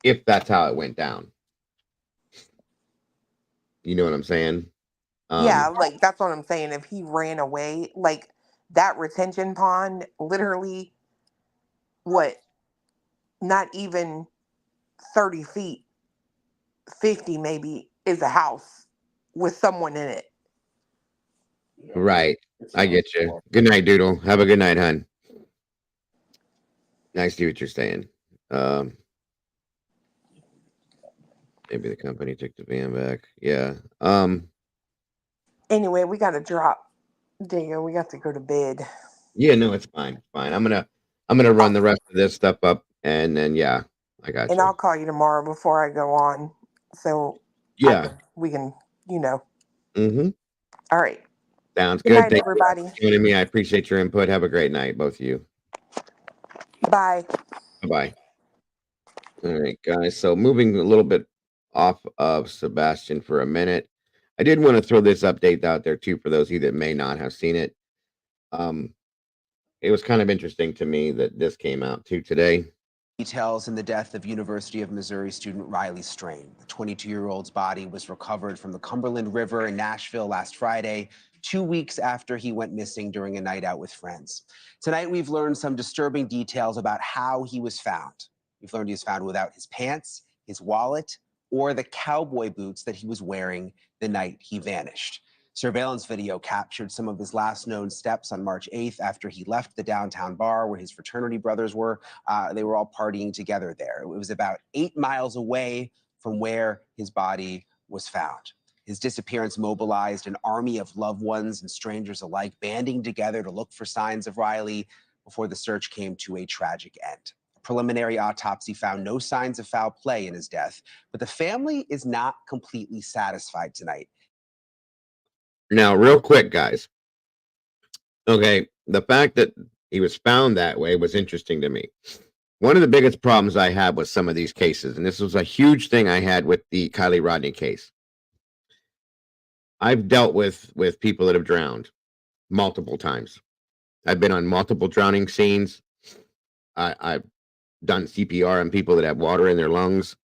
If that's how it went down. You know what I'm saying? Yeah, like that's what I'm saying. If he ran away, like that retention pond, literally, what, not even 30 feet, 50 maybe, is a house with someone in it. Right. I get you. Good night, Doodle. Have a good night, hon. I see what you're saying. Maybe the company took the van back. Yeah. Anyway, we got to drop. Diego, we got to go to bed. Yeah, no, it's fine. It's fine. I'm gonna run the rest of this stuff up, and then yeah, I got And you. I'll call you tomorrow before I go on. So Yeah. we can, you know. Mm-hmm. All right. Sounds Good good. night, Thank you everybody. for joining me. I appreciate your input. Have a great night, both of you. Bye. Bye-bye. All right, guys. So moving a little bit off of Sebastian for a minute, I did want to throw this update out there too for those of you that may not have seen it. It was kind of interesting to me that this came out too today. Details in the death of University of Missouri student Riley Strain. The 22-year-old's body was recovered from the Cumberland River in Nashville last Friday, 2 weeks after he went missing during a night out with friends. Tonight, we've learned some disturbing details about how he was found. We've learned he was found without his pants, his wallet, or the cowboy boots that he was wearing the night he vanished. Surveillance video captured some of his last known steps on March 8th after he left the downtown bar where his fraternity brothers were. They were all partying together there. It was about 8 miles away from where his body was found. His disappearance mobilized an army of loved ones and strangers alike banding together to look for signs of Riley before the search came to a tragic end. A preliminary autopsy found no signs of foul play in his death, but the family is not completely satisfied tonight. Now, real quick, guys. Okay, the fact that he was found that way was interesting to me. One of the biggest problems I had with some of these cases, and this was a huge thing I had with the Kylie Rodney case. I've dealt with people that have drowned multiple times. I've been on multiple drowning scenes. I've done CPR on people that have water in their lungs.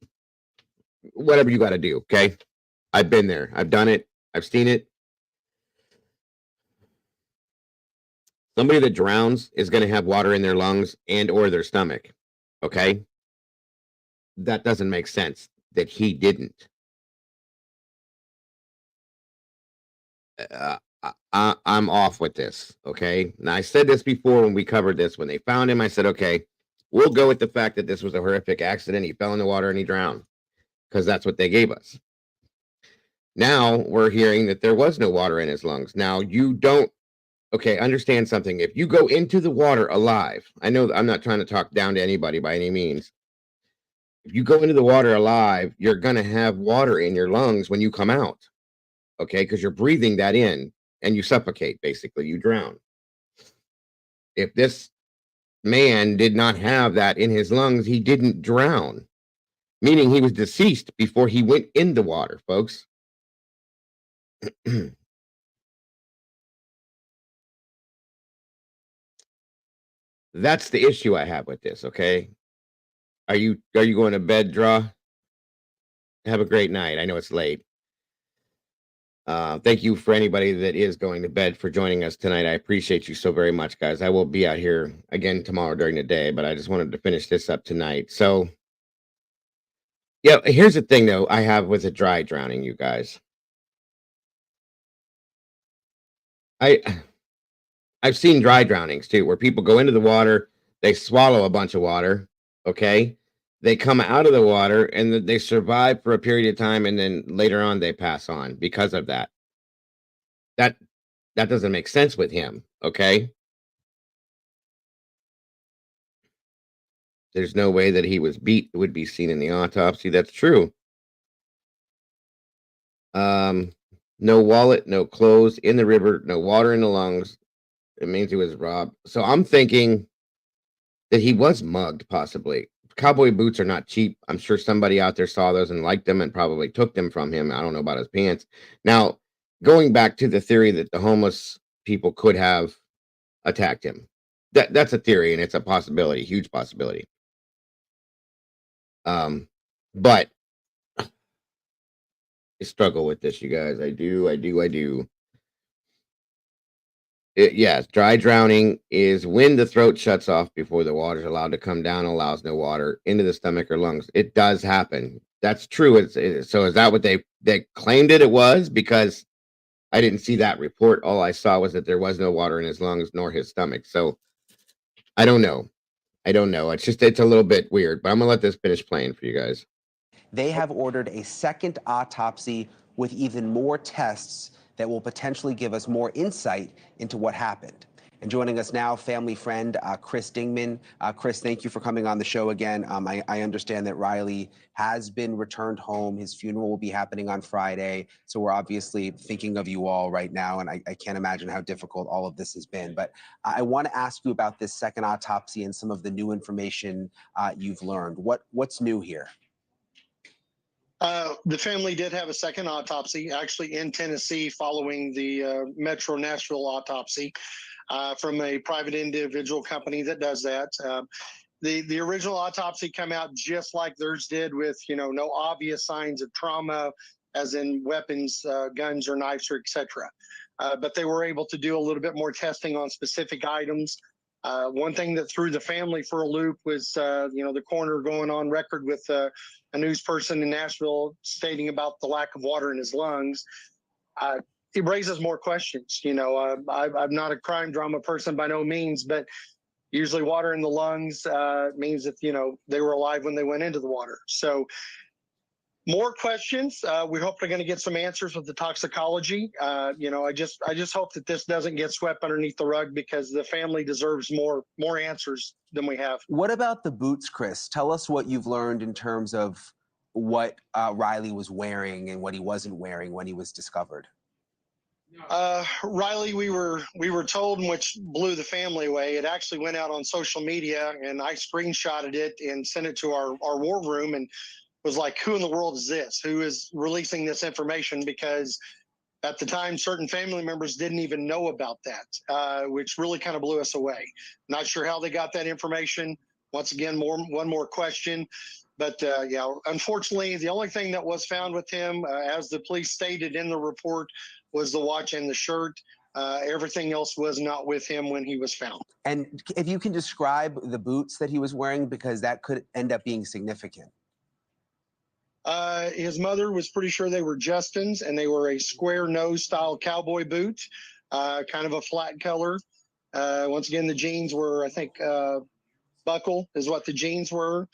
Whatever you got to do, okay? I've been there. I've done it. I've seen it. Somebody that drowns is going to have water in their lungs and or their stomach, okay? That doesn't make sense that he didn't. I'm off with this, okay? Now, I said this before when we covered this. When they found him, I said, okay, we'll go with the fact that this was a horrific accident. He fell in the water and he drowned because that's what they gave us. Now we're hearing that there was no water in his lungs. Now, you don't, okay, understand something. If you go into the water alive, I know I'm not trying to talk down to anybody by any means. If you go into the water alive, you're going to have water in your lungs when you come out, okay? Because you're breathing that in and you suffocate, basically. You drown. If this man did not have that in his lungs, he didn't drown, meaning he was deceased before he went in the water, folks. That's the issue I have with this, okay? Are you going to bed, Draw? Have a great night. I know it's late. Thank you for anybody that is going to bed for joining us tonight. I appreciate you so very much, guys. I will be out here again tomorrow during the day, but I just wanted to finish this up tonight. So, yeah, here's the thing, though, I have with a dry drowning, you guys. I've seen dry drownings, too, where people go into the water, they swallow a bunch of water, okay? They come out of the water, and they survive for a period of time, and then later on, they pass on because of that. That doesn't make sense with him, okay? There's no way that he was beat would be seen in the autopsy. That's true. No wallet, no clothes in the river, no water in the lungs. It means he was robbed. So I'm thinking that he was mugged, possibly. Cowboy boots are not cheap. I'm sure somebody out there saw those and liked them and probably took them from him. I don't know about his pants. Now, going back to the theory that the homeless people could have attacked him. That's a theory and it's a possibility, huge possibility. But I struggle with this, you guys. I do. Yes, dry drowning is when the throat shuts off before the water is allowed to come down, allows no water into the stomach or lungs. It does happen. That's true. So is that what they claimed it was? Because I didn't see that report. All I saw was that there was no water in his lungs nor his stomach. So I don't know. It's a little bit weird, but I'm gonna let this finish playing for you guys. They have ordered a second autopsy with even more tests that will potentially give us more insight into what happened. And joining us now, family friend Chris Dingman. Chris, thank you for coming on the show again. I understand that Riley has been returned home. His funeral will be happening on Friday. So we're obviously thinking of you all right now. And I can't imagine how difficult all of this has been. But I want to ask you about this second autopsy and some of the new information you've learned. What's new here? The family did have a second autopsy, actually in Tennessee, following the Metro Nashville autopsy from a private individual company that does that. The original autopsy came out just like theirs did, with no obvious signs of trauma, as in weapons, guns or knives, or etc. But they were able to do a little bit more testing on specific items. One thing that threw the family for a loop was, the coroner going on record with a news person in Nashville stating about the lack of water in his lungs. It raises more questions. I'm not a crime drama person by no means, but usually water in the lungs means that, they were alive when they went into the water. So more questions. We hope they're going to get some answers with the toxicology. I just hope that this doesn't get swept underneath the rug, because the family deserves more answers than we have. What about the boots, Chris? Tell us what you've learned in terms of what Riley was wearing and what he wasn't wearing when he was discovered. Riley, we were told, which blew the family away. It actually went out on social media, and I screenshotted it and sent it to our war room, and was like, who in the world is this? Who is releasing this information? Because at the time, certain family members didn't even know about that, which really kind of blew us away. Not sure how they got that information. once again, one more question. But yeah, unfortunately, the only thing that was found with him, as the police stated in the report, was the watch and the shirt. Everything else was not with him when he was found. And if you can describe the boots that he was wearing, because that could end up being significant. His mother was pretty sure they were Justin's, and they were a square nose style cowboy boot, kind of a flat color. Once again, the jeans were, I think, buckle is what the jeans were.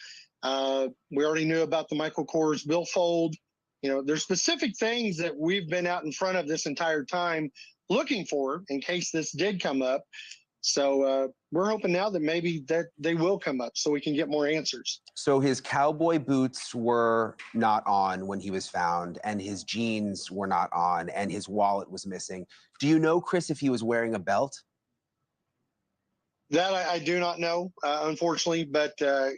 We already knew about the Michael Kors billfold. You know, there's specific things that we've been out in front of this entire time looking for in case this did come up. So we're hoping now that maybe that they will come up so we can get more answers. So his cowboy boots were not on when he was found, and his jeans were not on, and his wallet was missing. Do you know, Chris, if he was wearing a belt? That I do not know, unfortunately, but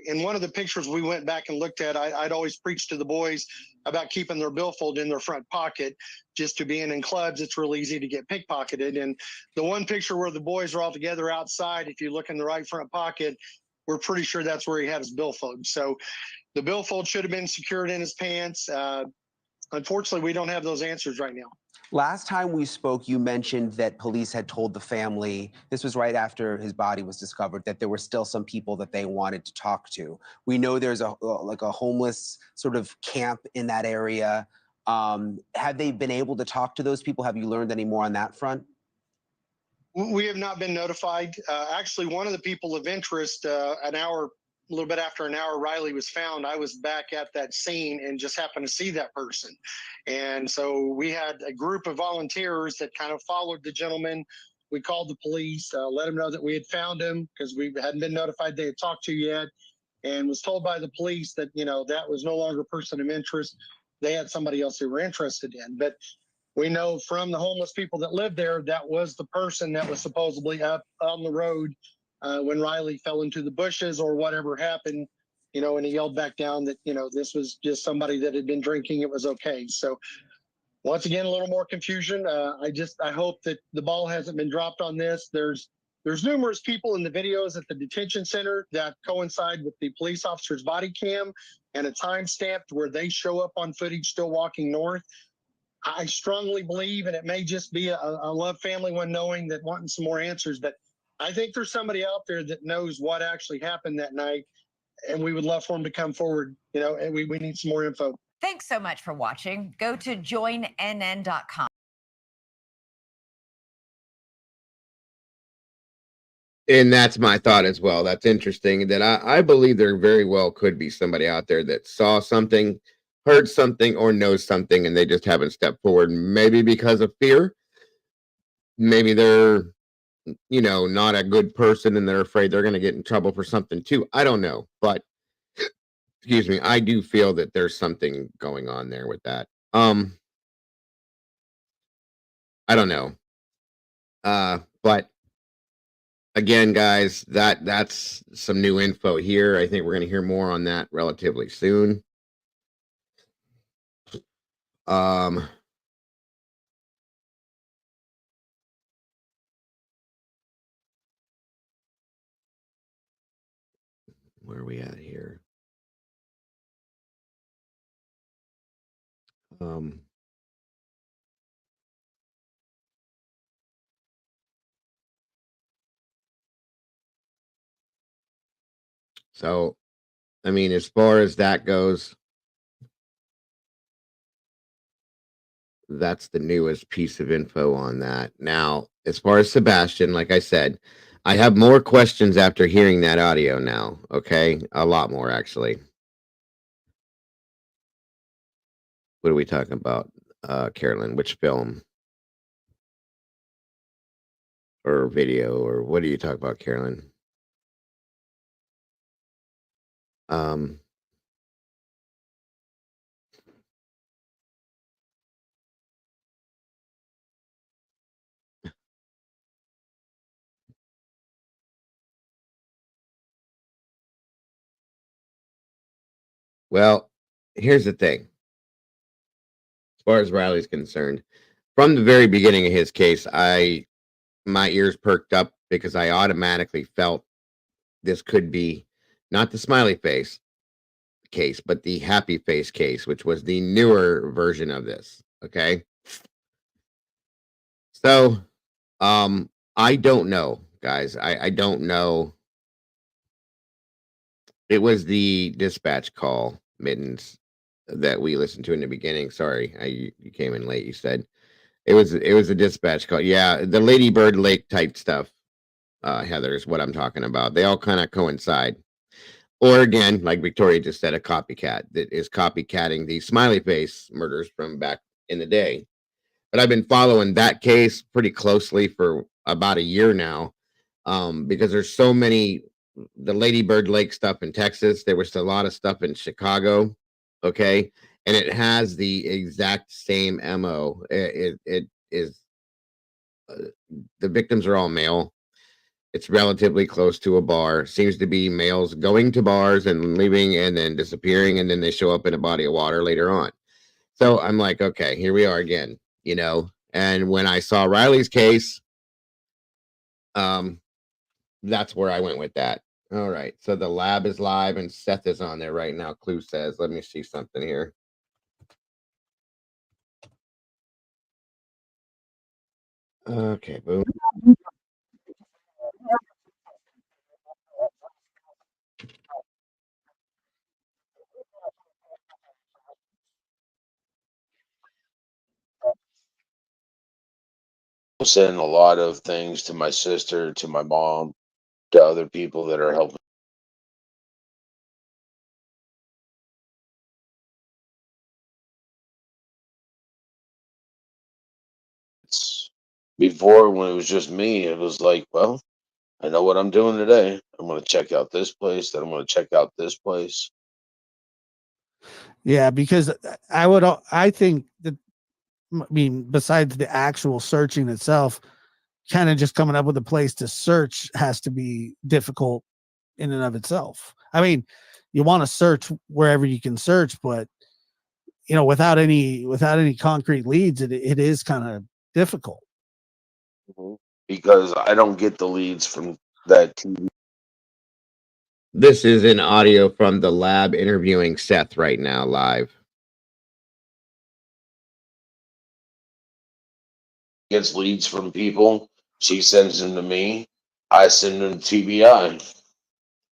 in one of the pictures we went back and looked at, I'd always preached to the boys about keeping their billfold in their front pocket. Just to being in clubs, it's real easy to get pickpocketed. And the one picture where the boys are all together outside, if you look in the right front pocket, we're pretty sure that's where he had his billfold. So the billfold should have been secured in his pants. Unfortunately, we don't have those answers right now. Last time we spoke, you mentioned that police had told the family, this was right after his body was discovered, that there were still some people that they wanted to talk to. We know there's a homeless sort of camp in that area. Have they been able to talk to those people? Have you learned any more on that front? We have not been notified. Actually, one of the people of interest, a little bit after an hour Riley was found, I was back at that scene and just happened to see that person. And so we had a group of volunteers that kind of followed the gentleman. We called the police, let them know that we had found him because we hadn't been notified they had talked to yet, and was told by the police that, you know, that was no longer a person of interest. They had somebody else they were interested in. But we know from the homeless people that lived there, that was the person that was supposedly up on the road when Riley fell into the bushes or whatever happened, you know, and he yelled back down that, you know, this was just somebody that had been drinking. It was okay. So once again, a little more confusion. I hope that the ball hasn't been dropped on this. There's numerous people in the videos at the detention center that coincide with the police officer's body cam and a time stamped where they show up on footage still walking north. I strongly believe, and it may just be a love family one knowing that wanting some more answers, but I think there's somebody out there that knows what actually happened that night, and we would love for them to come forward, you know, and we need some more info. Thanks so much for watching. Go to joinnn.com. And that's my thought as well. That's interesting that I believe there very well could be somebody out there that saw something, heard something, or knows something, and they just haven't stepped forward. Maybe because of fear. Maybe they're, you know, not a good person and they're afraid they're going to get in trouble for something too. I don't know. But, excuse me, I do feel that there's something going on there with that. I don't know. But again, guys, that's some new info here. I think we're going to hear more on that relatively soon. Where are we at here? So, I mean, as far as that goes, that's the newest piece of info on that. Now, as far as Sebastian, like I said, I have more questions after hearing that audio now. Okay. A lot more, actually. What are we talking about, Carolyn? Which film or video, or what are you talking about, Carolyn? Well, here's the thing. As far as Riley's concerned, from the very beginning of his case, my ears perked up because I automatically felt this could be not the smiley face case, but the happy face case, which was the newer version of this. Okay. So, I don't know, guys. I don't know. It was the dispatch call, Mittens, that we listened to in the beginning. Sorry, you came in late. You said it was a dispatch call. Yeah, the Lady Bird Lake type stuff. Heather is what I'm talking about. They all kind of coincide. Or again, like Victoria just said, a copycat that is copycatting the smiley face murders from back in the day. But I've been following that case pretty closely for about a year now, because there's so many. The Lady Bird Lake stuff in Texas. There was a lot of stuff in Chicago. Okay, and it has the exact same mo. It is the victims are all male. It's relatively close to a bar. Seems to be males going to bars and leaving and then disappearing, and then they show up in a body of water later on. So I'm like, okay, here we are again, you know. And when I saw Riley's case, that's where I went with that. All right, so the lab is live and Seth is on there right now. Clue says, let me see something here. Okay, boom. Send a lot of things to my sister, to my mom, to other people that are helping. Before, when it was just me, it was like, well, I know what I'm doing today. I'm going to check out this place, then I'm going to check out this place. Yeah, because I think that, I mean, besides the actual searching itself, kind of just coming up with a place to search has to be difficult in and of itself. I mean, you want to search wherever you can search, but you know, without any concrete leads, it is kind of difficult. Because I don't get the leads from that TV. This is an audio from the lab interviewing Seth right now live. Gets leads from people. She sends them to me. I send them to TBI.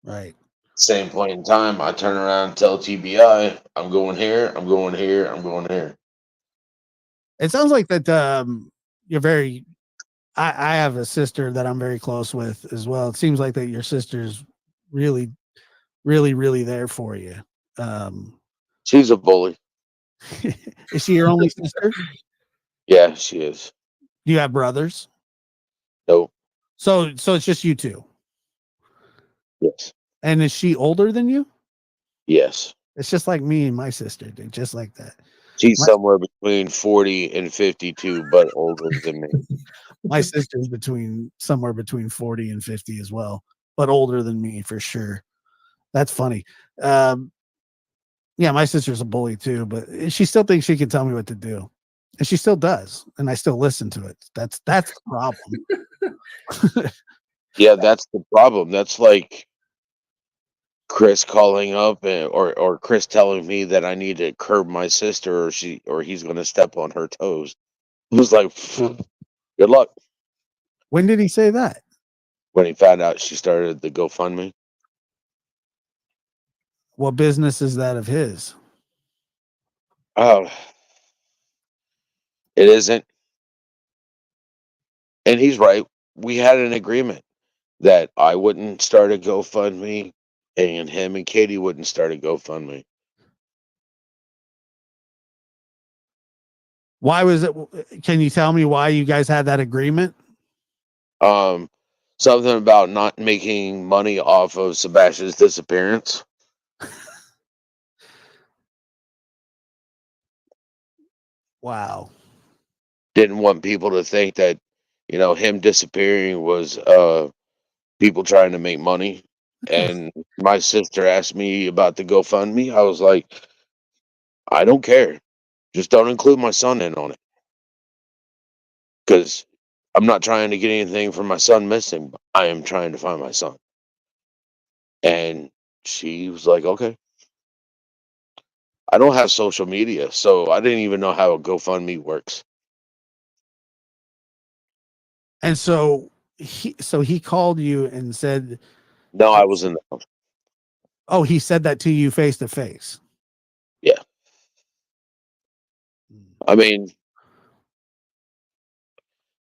Right. Same point in time, I turn around and tell TBI, I'm going here, I'm going here, I'm going here. It sounds like that you're very I have a sister that I'm very close with as well. It seems like that your sister's really, really, really there for you. She's a bully. Is she your only sister? Yeah, she is. Do you have brothers? No. So it's just you two. Yes. And is she older than you? Yes. It's just like me and my sister, dude, just like that. She's My, somewhere between 40 and 52, but older than me. my sister's somewhere between 40 and 50 as well, but older than me for sure. That's funny. Yeah, my sister's a bully too, but she still thinks she can tell me what to do. And she still does, and I still listen to it. That's the problem. Yeah, that's the problem. That's like Chris calling up or Chris telling me that I need to curb my sister or he's going to step on her toes. It was like, good luck. When did he say that? When he found out she started the GoFundMe. What business is that of his? Oh, it isn't. And he's right. We had an agreement that I wouldn't start a GoFundMe and him and Katie wouldn't start a GoFundMe. Why was it? Can you tell me why you guys had that agreement? Something about not making money off of Sebastian's disappearance. Wow. Didn't want people to think that, him disappearing was people trying to make money. And my sister asked me about the GoFundMe. I was like, I don't care. Just don't include my son in on it. Because I'm not trying to get anything from my son missing. I am trying to find my son. And she was like, okay. I don't have social media, so I didn't even know how a GoFundMe works. And so he called you and said, No, I was in the house. oh, he said that to you face to face. Yeah. I mean,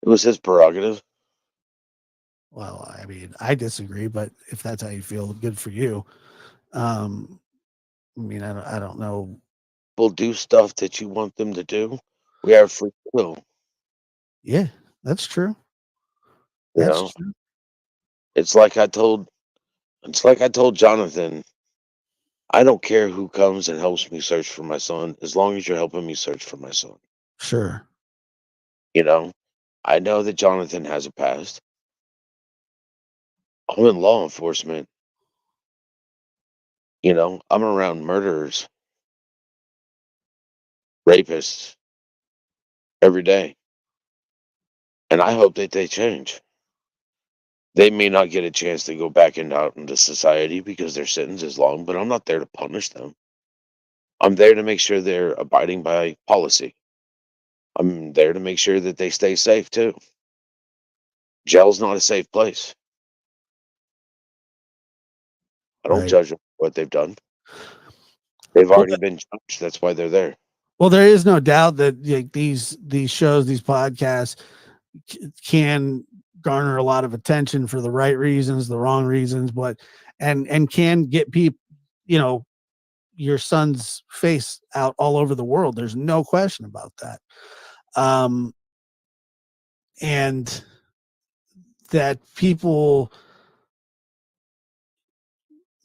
it was his prerogative. Well, I mean, I disagree, but if that's how you feel, good for you. I mean, I don't know. People do stuff that you want them to do. We have free will. Yeah, that's true. You That's know, true. it's like I told Jonathan, I don't care who comes and helps me search for my son, as long as you're helping me search for my son. Sure. You know, I know that Jonathan has a past. I'm in law enforcement. You know, I'm around murderers, rapists every day, and I hope that they change. They may not get a chance to go back out into society because their sentence is long, but I'm not there to punish them. I'm there to make sure they're abiding by policy. I'm there to make sure that they stay safe too. Jail's not a safe place. I don't Right. judge them for what they've done. They've Well, already been judged. That's why they're there. Well, there is no doubt that like, these shows, these podcasts can garner a lot of attention for the right reasons, the wrong reasons, but and can get people, you know, your son's face out all over the world. There's no question about that. And that people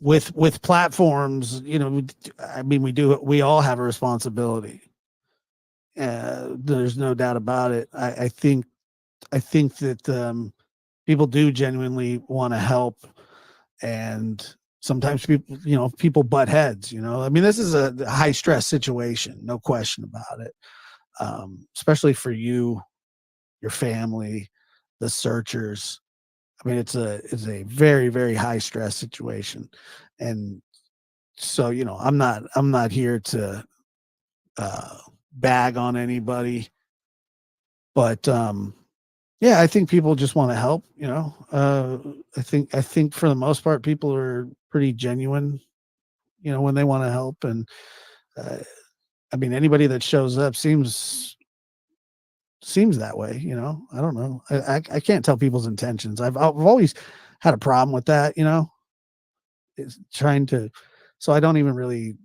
with platforms, you know, I mean, we all have a responsibility. There's no doubt about it. I think that people do genuinely want to help, and sometimes people butt heads. You know, I mean, this is a high stress situation, no question about it. Especially for you, your family, the searchers. I mean, it's a very, very high stress situation, and so I'm not here to bag on anybody, but yeah, I think people just want to help. I think for the most part, people are pretty genuine. When they want to help, and uh, I mean, anybody that shows up seems that way. I don't know. I can't tell people's intentions. I've always had a problem with that. Is trying to, so I don't even really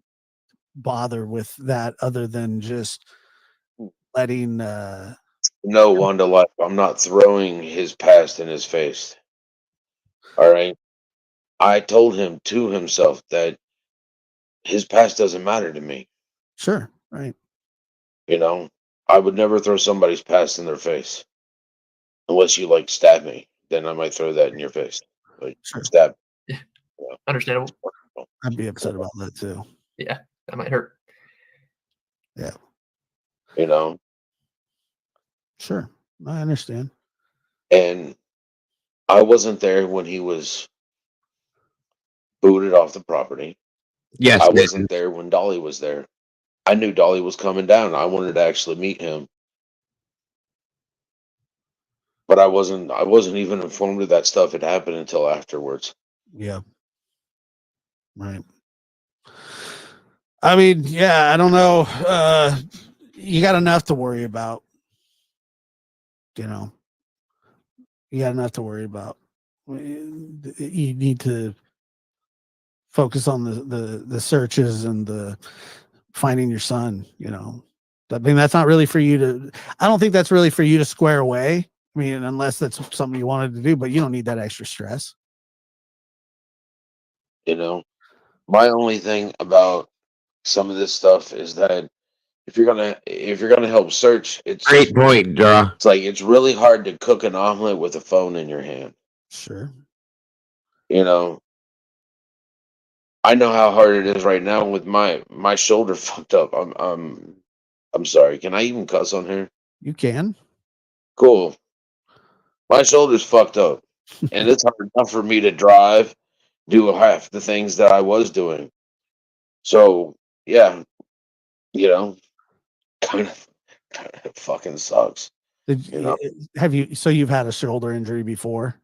bother with that, other than just letting. No, Wanda Life. I'm not throwing his past in his face. All right. I told him to himself that his past doesn't matter to me. Sure. Right. You know, I would never throw somebody's past in their face unless you like stab me. Then I might throw that in your face. Like Sure. stab. Understandable. I'd be upset about that too. Yeah, that might hurt. Yeah. You know, Sure. I understand. and I wasn't there when he was booted off the property. Yes, I man. wasn't there when Dolly was there. I knew Dolly was coming down. I wanted to actually meet him, but I wasn't even informed of that stuff had happened until afterwards. Yeah. Right. I mean, yeah, I don't know. You got enough to worry about. You got enough to worry about. You need to focus on the searches and the finding your son. I mean, that's not really for you to. I don't think that's really for you to square away. I mean, unless that's something you wanted to do, but you don't need that extra stress. You know, my only thing about some of this stuff is that if you're gonna help search, Great point, Draw. it's like it's really hard to cook an omelet with a phone in your hand. Sure. You know, I know how hard it is right now with my shoulder fucked up. I'm sorry. Can I even cuss on here? You can. Cool. My shoulder's fucked up, and it's hard enough for me to drive do half the things that I was doing. So yeah, you know, kind of fucking sucks. You know, Have you? So you've had a shoulder injury before?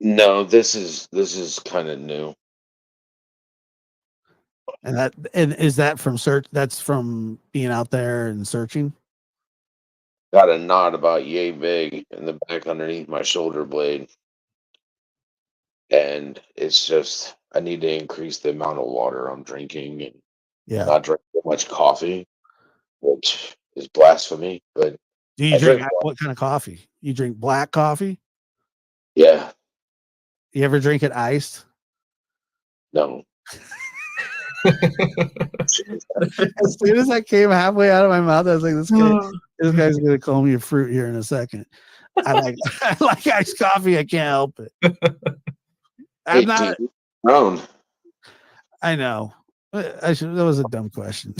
no, this is kind of new. And is that from search? That's from being out there and searching. Got a knot about yay big in the back underneath my shoulder blade, and it's just I need to increase the amount of water I'm drinking and Yeah. not drink so much coffee, which is blasphemy. But Do you I drink drink, what kind of coffee? You drink black coffee? yeah, You ever drink it iced? no. As soon as I came halfway out of my mouth, I was like, this guy's gonna call me a fruit here in a second. I like I like iced coffee. I can't help it. I'm not. Grown. I know. That was a dumb question.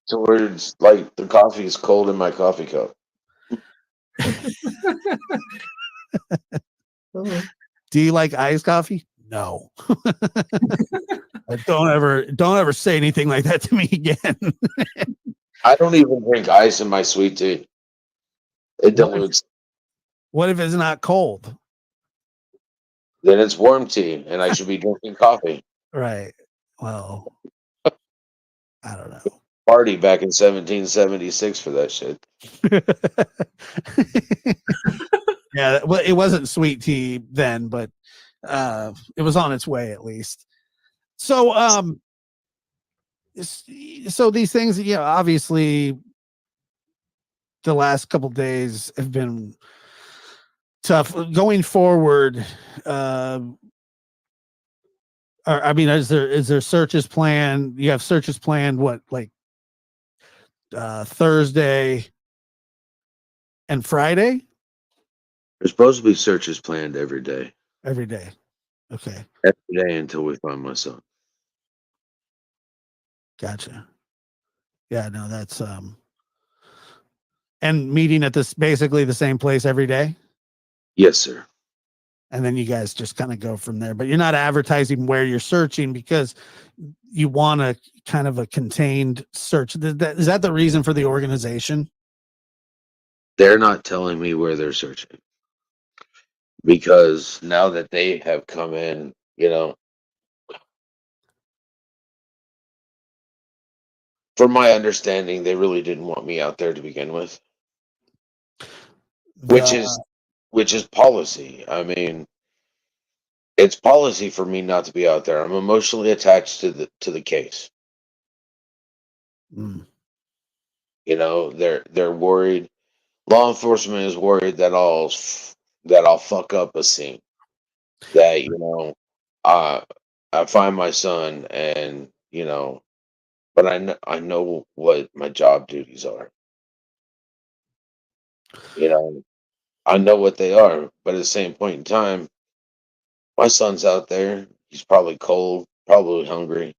Towards like the coffee is cold in my coffee cup. Do you like iced coffee? No. Don't ever say anything like that to me again. I don't even drink ice in my sweet tea. It dilutes. What if it's not cold? Then it's warm tea, and I should be drinking coffee. Right. Well, I don't know. Party back in 1776 for that shit. Yeah, well, it wasn't sweet tea then, but it was on its way at least. So so these things, obviously the last couple days have been tough. Going forward, I mean, is there searches planned? You have searches planned what, like Thursday and Friday? There's supposed to be searches planned every day. Every day. Okay. Every day until we find my son. Gotcha. Yeah, no, that's and meeting at this basically the same place every day. Yes, sir. And then you guys just kind of go from there, but you're not advertising where you're searching because you want a kind of a contained search. Is that the reason for the organization? They're not telling me where they're searching because now that they have come in, from my understanding, they really didn't want me out there to begin with, which is policy. I mean, it's policy for me not to be out there. I'm emotionally attached to the case. They're worried. Law enforcement is worried that I'll fuck up a scene. That I find my son, and but I know what my job duties are. I know what they are, but at the same point in time, my son's out there. He's probably cold, probably hungry,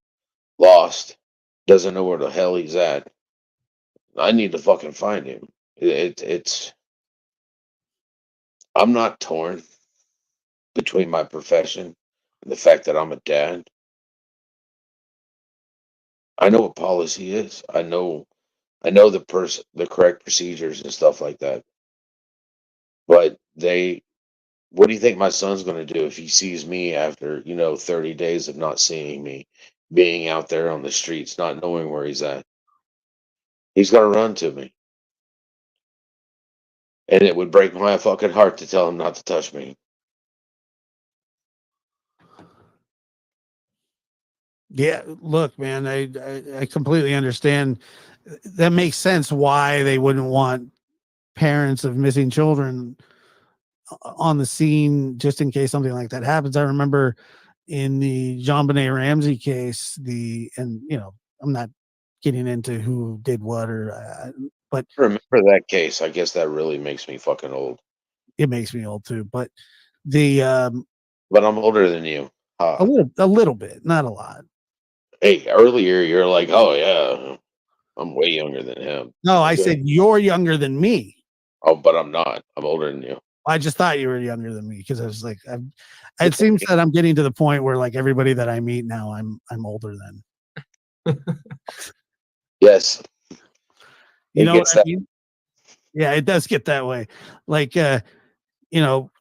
lost, doesn't know where the hell he's at. I need to fucking find him. It's I'm not torn between my profession and the fact that I'm a dad. I know what policy is. I know the correct procedures and stuff like that. But what do you think my son's going to do if he sees me after 30 days of not seeing me, being out there on the streets, not knowing where he's at? He's going to run to me. And it would break my fucking heart to tell him not to touch me. Yeah, look, man, I completely understand. That makes sense why they wouldn't want parents of missing children on the scene just in case something like that happens. I remember in the JonBenet Ramsey case, I'm not getting into who did what but I remember that case. I guess that really makes me fucking old. it makes me old too. But But I'm older than you. a little bit, not a lot. Hey, earlier you're like, oh yeah, I'm way younger than him. No, I said you're younger than me. Oh, but I'm not. I'm older than you. I just thought you were younger than me because I was like, it seems that I'm getting to the point where like everybody that I meet now, I'm older than. Yes. You It know what gets I that. mean? Yeah, it does get that way. Like,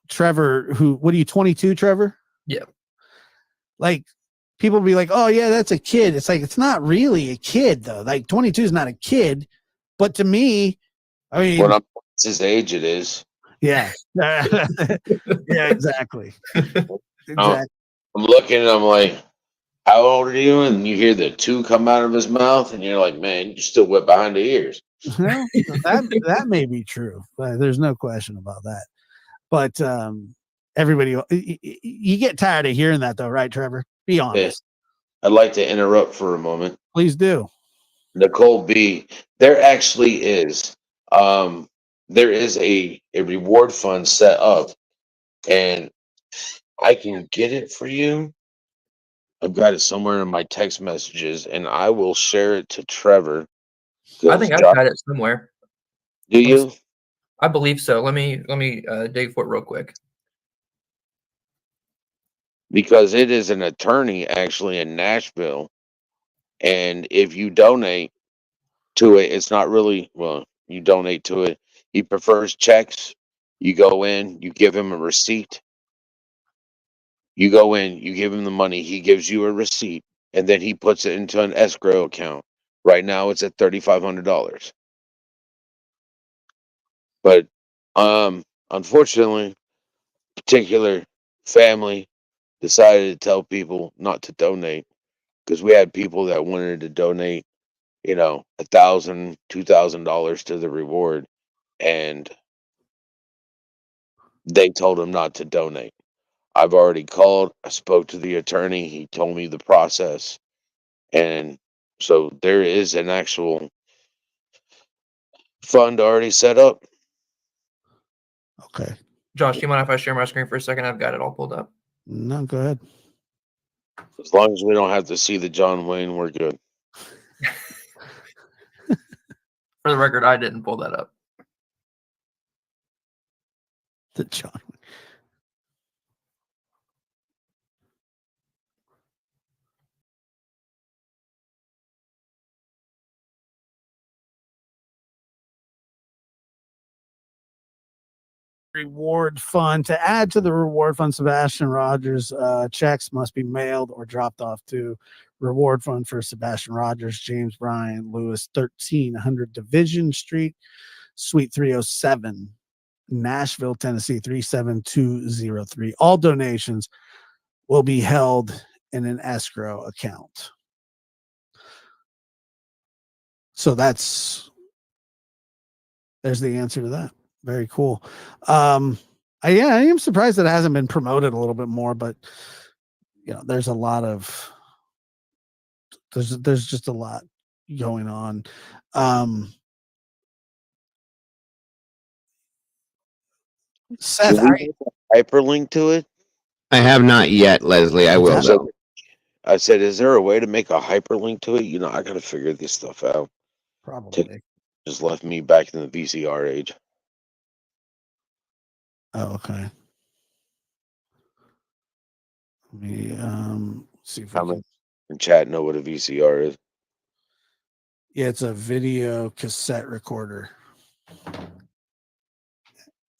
Trevor, what are you, 22, Trevor? Yeah. Like, people be like, oh, yeah, that's a kid. It's like, it's not really a kid, though. Like, 22 is not a kid. But to me, I mean, When I'm his age, it is. yeah. Yeah, exactly. I'm looking and I'm like, how old are you? And you hear the two come out of his mouth, and you're like, man, you're still wet behind the ears. Well, that may be true. There's no question about that. But everybody, you get tired of hearing that, though, right, Trevor? Be honest. I'd like to interrupt for a moment. Please do. Nicole B, there actually is there is a reward fund set up, and I can get it for you. I've got it somewhere in my text messages, and I will share it to Trevor. I think I've got it somewhere. Do you? I believe so. Let me dig for it real quick. Because it is an attorney actually in Nashville, and if you donate to it, it's not really, well, you donate to it. He prefers checks. You go in, you give him a receipt. You go in, you give him the money, he gives you a receipt, and then he puts it into an escrow account. Right now it's at $3,500. But unfortunately, particular family decided to tell people not to donate, because we had people that wanted to donate, $1,000, $2,000 to the reward, and they told him not to donate. I've already called. I spoke to the attorney. He told me the process. And so there is an actual fund already set up. Okay. Josh, do you mind if I share my screen for a second? I've got it all pulled up. No, go ahead. As long as we don't have to see the John Wayne, we're good. For the record, I didn't pull that up. The John. Reward fund. To add to the reward fund, Sebastian Rogers checks must be mailed or dropped off to reward fund for Sebastian Rogers, James Bryan Lewis, 1300 Division Street, Suite 307, Nashville, Tennessee 37203. All donations will be held in an escrow account. So there's the answer to that. Very cool. I am surprised that it hasn't been promoted a little bit more, but there's a lot of there's just a lot going on. Seth, Hyperlink to it? I have not yet, Leslie. I will. So, I said, is there a way to make a hyperlink to it? I got to figure this stuff out. Probably. Just left me back in the VCR age. Oh, okay. Let me see if How many in chat know what a VCR is? Yeah, it's a video cassette recorder.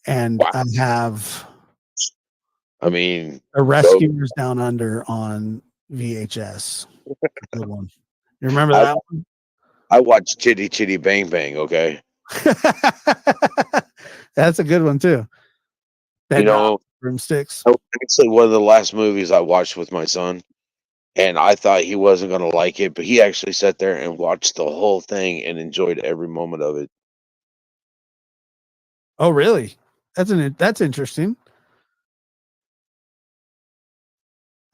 And I have I mean, a Rescuers Down Under on VHS. Good one. You remember that one? I watched Chitty Chitty Bang Bang, okay? That's a good one too. Broomsticks. Actually, one of the last movies I watched with my son, and I thought he wasn't going to like it, but he actually sat there and watched the whole thing and enjoyed every moment of it. Oh, really? That's interesting.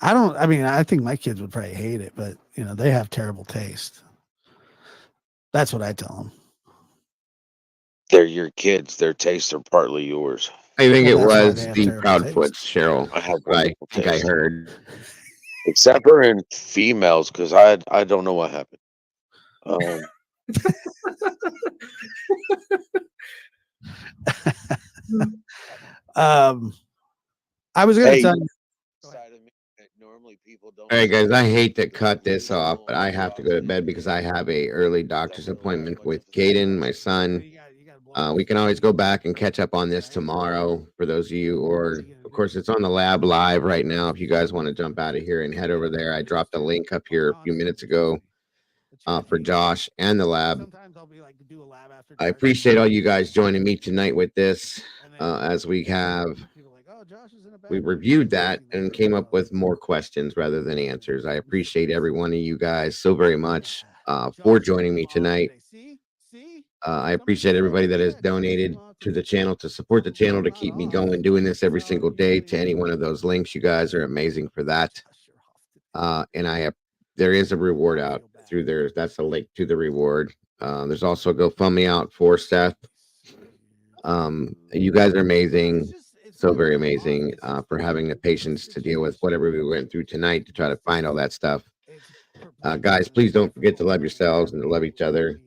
I think my kids would probably hate it, but they have terrible taste. That's what I tell them. They're your kids. Their tastes are partly yours. I think it was the Proudfoots, Cheryl. I think I heard. Except for in females, because I don't know what happened. I was gonna Hey, tell you. normally people don't. All right, guys, I hate to cut this off, but I have to go to bed because I have a early doctor's appointment with Caden, my son. We can always go back and catch up on this tomorrow for those of you, or of course, it's on the lab live right now. If you guys want to jump out of here and head over there, I dropped a link up here a few minutes ago for Josh and the lab. I appreciate all you guys joining me tonight with this as we reviewed that and came up with more questions rather than answers. I appreciate every one of you guys so very much for joining me tonight. I appreciate everybody that has donated to the channel to support the channel to keep me going, doing this every single day. To any one of those links, you guys are amazing for that. And there is a reward out through there. That's a link to the reward. There's also a GoFundMe out for Seth. You guys are amazing, so very amazing for having the patience to deal with whatever we went through tonight to try to find all that stuff. Guys, please don't forget to love yourselves and to love each other.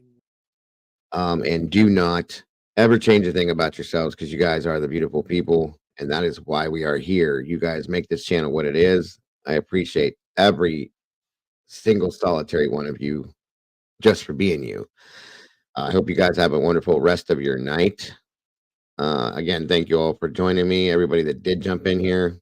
And do not ever change a thing about yourselves, because you guys are the beautiful people, and that is why we are here. You guys make this channel what it is. I appreciate every single solitary one of you just for being you. I hope you guys have a wonderful rest of your night. Again, thank you all for joining me. Everybody that did jump in here.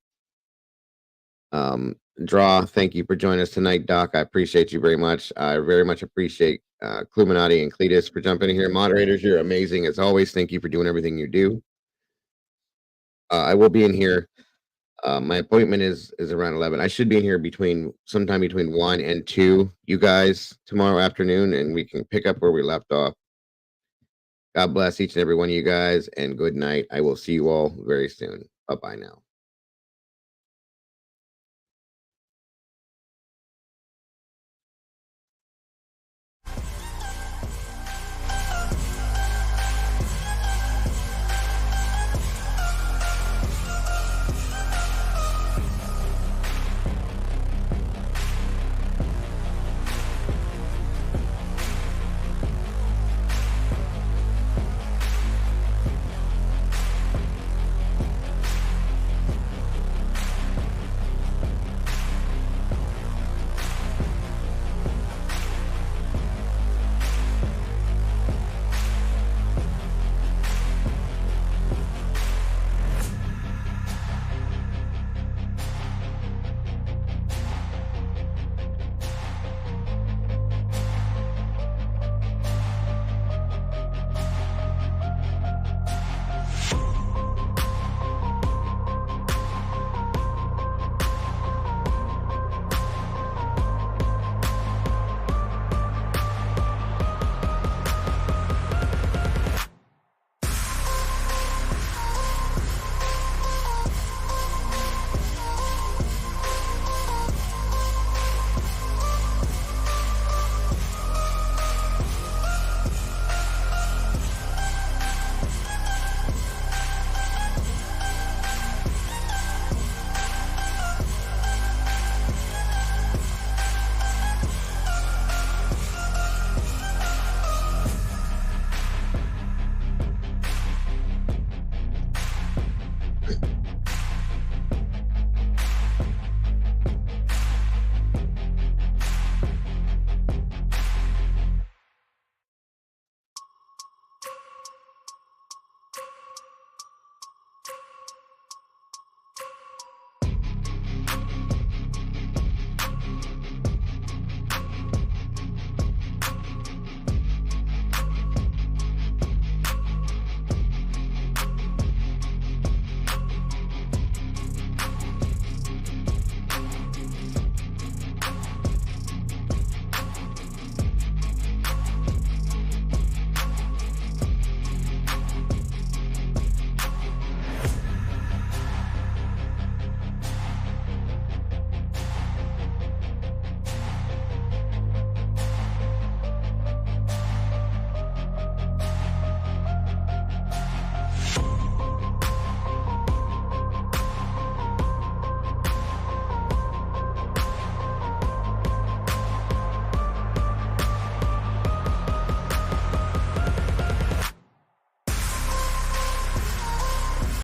Draw, thank you for joining us tonight, Doc. I appreciate you very much. I very much appreciate Cluminati and Cletus for jumping in here. Moderators, you're amazing as always. Thank you for doing everything you do. I will be in here. My appointment is around 11. I should be in here sometime between 1 and 2, you guys, tomorrow afternoon, and we can pick up where we left off. God bless each and every one of you guys, and good night. I will see you all very soon. Bye-bye now.